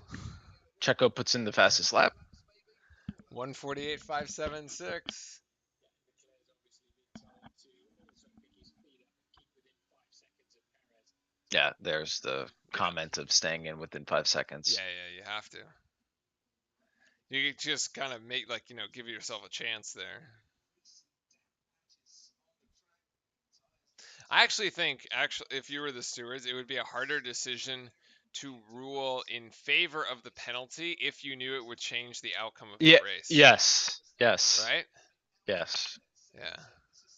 Checo puts in the fastest lap. 148.576. Yeah, there's the comment of staying in within 5 seconds. Yeah, you have to. You just kind of make give yourself a chance there. I actually think if you were the stewards, it would be a harder decision to rule in favor of the penalty if you knew it would change the outcome of the Yeah. race. Yes. Right? Yes. Yeah.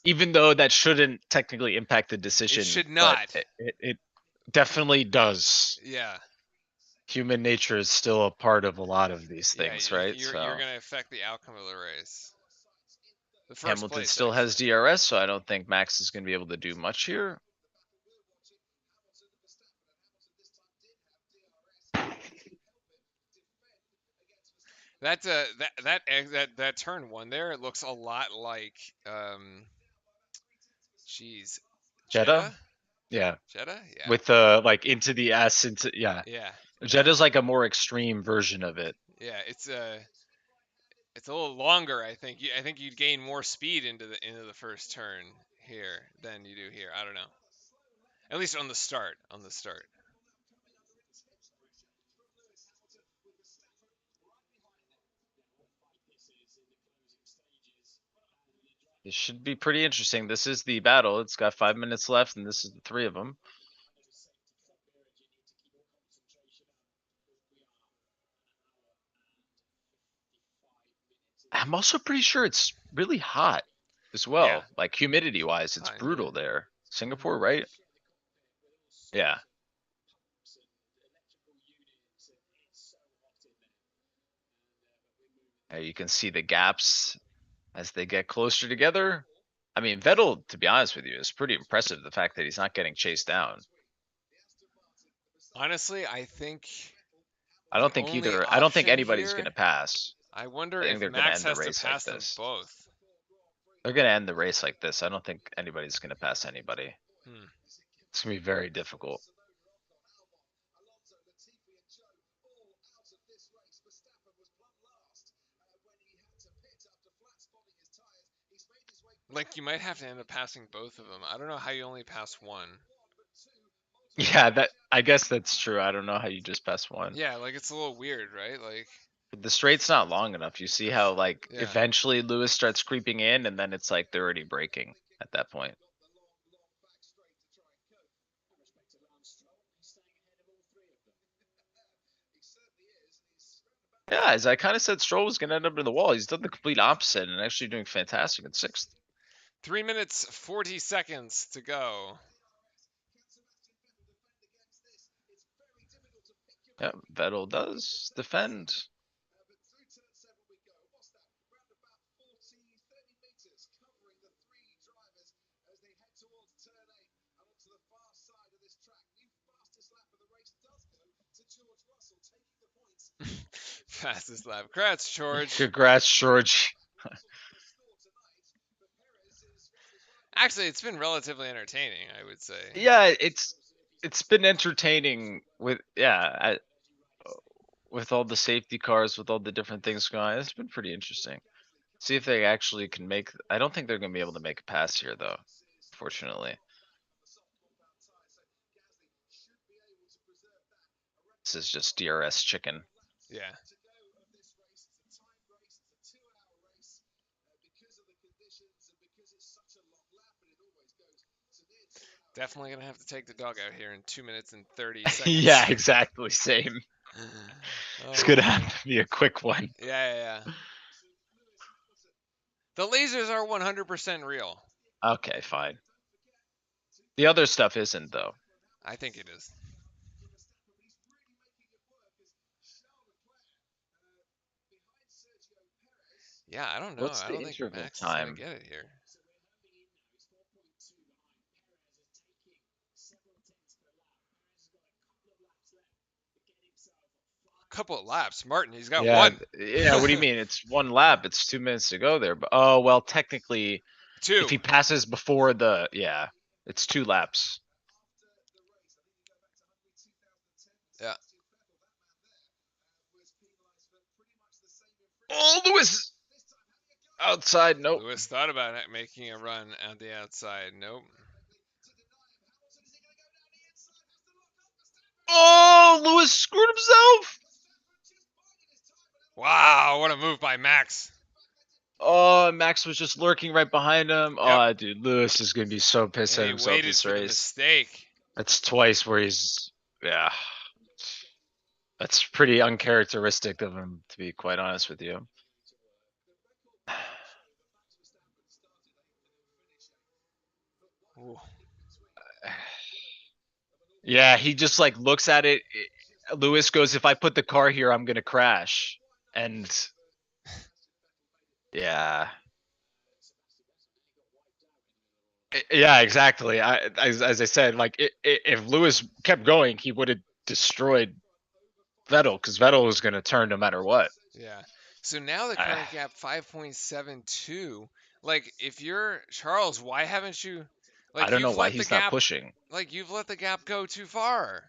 Even though that shouldn't technically impact the decision, It should but not. it definitely does. Yeah. Human nature is still a part of a lot of these Yeah, things, right? you're So going to affect the outcome of the race. The first Hamilton place, still has actually. DRS, so I don't think Max is going to be able to do much here. That turn one there, it looks a lot like geez, Jeddah? Jeddah? Yeah. Jeddah? Yeah. With like into the S into yeah. Yeah. Jeddah's like a more extreme version of it. Yeah, it's a little longer, I think. I think you'd gain more speed into the first turn here than you do here. I don't know. At least on the start. On the start. This should be pretty interesting. This is the battle. It's got 5 minutes left, and this is the three of them. I'm also pretty sure it's really hot as well. Yeah. Like humidity wise, it's Fine, brutal yeah. there. Singapore, right? Yeah. You can see the gaps as they get closer together. I mean, Vettel, to be honest with you, is pretty impressive. The fact that he's not getting chased down. Honestly, I think I the don't think only either. I don't think option anybody's going here, to pass. I wonder I think if they're going to Max end the has to race like pass them this. both. They're going to end the race like this. I don't think anybody's going to pass anybody. Hmm. It's going to be very difficult. Like you might have to end up passing both of them. I don't know how you only pass one. Yeah, that I guess that's true. I don't know how you just pass one. Yeah, like it's a little weird, right? Like The straight's not long enough. You see how like yeah. eventually Lewis starts creeping in, and then it's like they're already braking at that point. Yeah, as I kind of said, Stroll was going to end up in the wall. He's done the complete opposite and actually doing fantastic in 6th. 3 minutes 40 seconds to go. Yeah, Vettel does defend. Fastest lap. Congrats, George. Congrats, George. Actually, it's been relatively entertaining, I would say. Yeah, it's been entertaining with with all the safety cars, with all the different things going on. It's been pretty interesting. See if they actually can make. I don't think they're going to be able to make a pass here, though. Fortunately, this is just DRS chicken. Yeah. Definitely gonna have to take the dog out here in 2 minutes and 30 seconds. Yeah, exactly. Same. It's Oh, gonna man. have to be a quick one. Yeah. The lasers are 100% real. Okay, fine. The other stuff isn't, though. I think it is. Yeah, I don't know. What's I the don't think interval Max is gonna time? get it here. Couple of laps. Martin, he's got Yeah, one. yeah. What do you mean? It's one lap. It's 2 minutes to go there. But oh well, technically, if Two. he passes before it's 2 laps. Yeah. Oh, Lewis outside. Nope. Lewis thought about it, making a run on the outside. Nope. Oh, Lewis screwed himself. Wow, what a move by Max. Oh, Max was just lurking right behind him. Yep. Oh, dude, Lewis is gonna be so pissed And at he himself waited this for the race. mistake. That's twice where he's yeah. That's pretty uncharacteristic of him, to be quite honest with you. Ooh. Yeah, he just like looks at it. Lewis goes, "If I put the car here, I'm gonna crash." And yeah, yeah, exactly. As I said, like if Lewis kept going, he would have destroyed Vettel because Vettel was gonna turn no matter what. Yeah. So now the I, current gap 5.72. Like if you're Charles, why haven't you I like don't know you've why let the he's not gap pushing. go too far.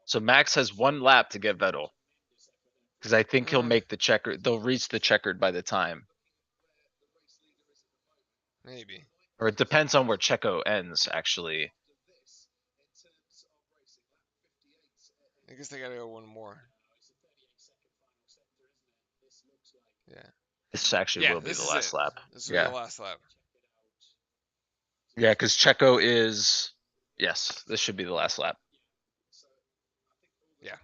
So Max has 1 lap to get Vettel because I think he'll Uh, make the checkered. They'll reach the checkered by the time, maybe. or it depends on where Checo ends. Actually, I guess they gotta go one more. Yeah. this actually Yeah, will be this the is it. last lap. This will be the Yeah, last lap. yeah, because Checo is. Yes, this should be the last lap. Yeah.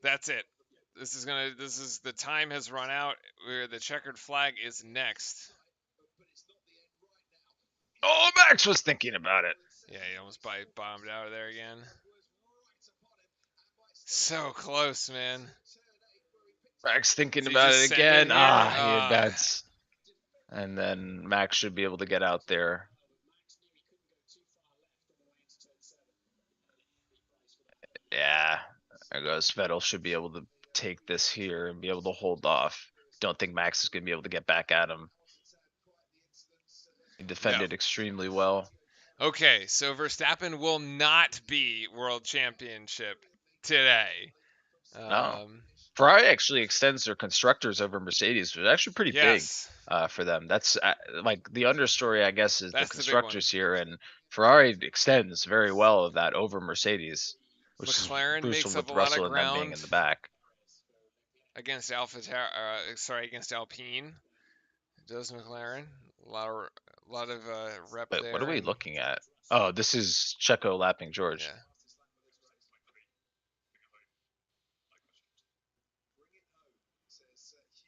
That's it. This is the time has run out where the checkered flag is next. Oh, Max was thinking about it. Yeah, he almost bombed out of there again. So close, man. Max thinking Did he about just it send it again. here? He advanced. And then Max should be able to get out there. Yeah. There goes. Vettel should be able to take this here and be able to hold off. Don't think Max is going to be able to get back at him. He No. defended extremely well. Okay, so Verstappen will not be world championship today. No. Um, Ferrari actually extends their constructors over Mercedes, which is actually pretty big yes, for them. That's like the understory, I guess, is the that's the big one. constructors here, and Ferrari extends very well of that over Mercedes, which is McLaren crucial makes up with a lot of Russell and them being ground in the back. against against Alpine. Does McLaren a lot of rep But what are there we and looking at? Oh, this is Checo lapping George. yeah.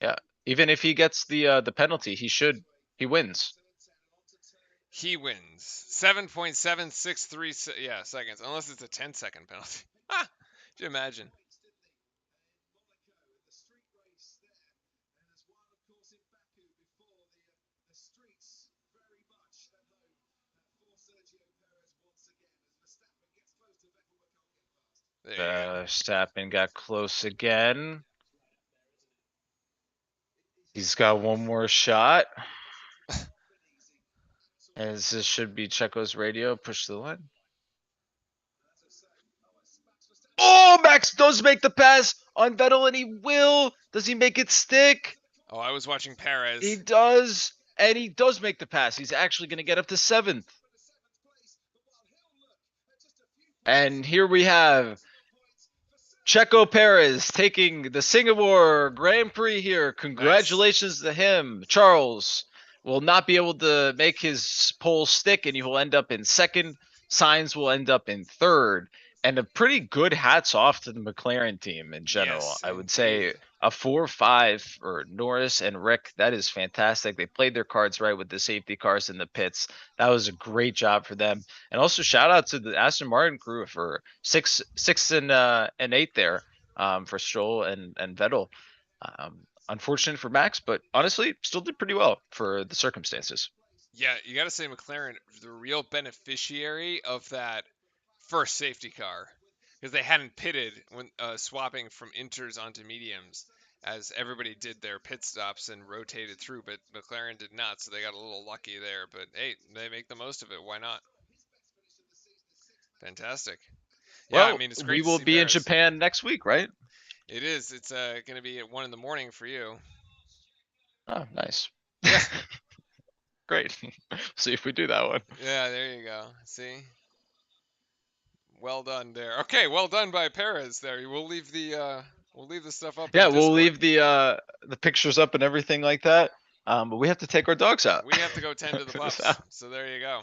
Yeah. Even if he gets the penalty, he wins. He wins 7.763 seconds, unless it's a 10-second penalty. Ha! Could you imagine? There you go. Verstappen got close again. He's got one more shot. As this should be Checo's radio. Push to the line. Oh, Max does make the pass on Vettel, and he will. Does he make it stick? Oh, I was watching He Perez. does, and he does make the pass. He's actually going to get up to 7th. And here we have Checo Perez taking the Singapore Grand Prix here. Nice. Congratulations to him. Charles will not be able to make his pole stick, and he will end up in 2nd. Sainz will end up in 3rd. And a pretty good hats off to the McLaren team in general. Yes, I would indeed. say a 4-5 for Norris and Rick. That is fantastic. They played their cards right with the safety cars in the pits. That was a great job for them. And also shout out to the Aston Martin crew for six and 8 there, for Stroll and Vettel. Unfortunate for Max, but honestly, still did pretty well for the circumstances. Yeah, you got to say McLaren, the real beneficiary of that first safety car, because they hadn't pitted when swapping from inters onto mediums, as everybody did their pit stops and rotated through, but McLaren did not, so they got a little lucky there. But hey, they make the most of it. Why not? Fantastic. Yeah, I Well, mean it's we great to will see be in Perez. Japan next week, right? It is. It's going to be at 1 in the morning for you. Oh, nice. Yeah. Great. See if we do that one. Yeah. There you go. See. Well done there. Okay, well done by Perez there. We'll leave the stuff up in Yeah, the we'll Discord. leave the pictures up and everything like that. But we have to take our dogs out We have to go tend to the for this pups. out. So there you go.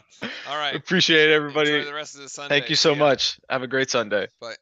All right. Appreciate it, Enjoy everybody. the rest of the Thank Sunday. you so See ya. much. Have a great Sunday. Bye.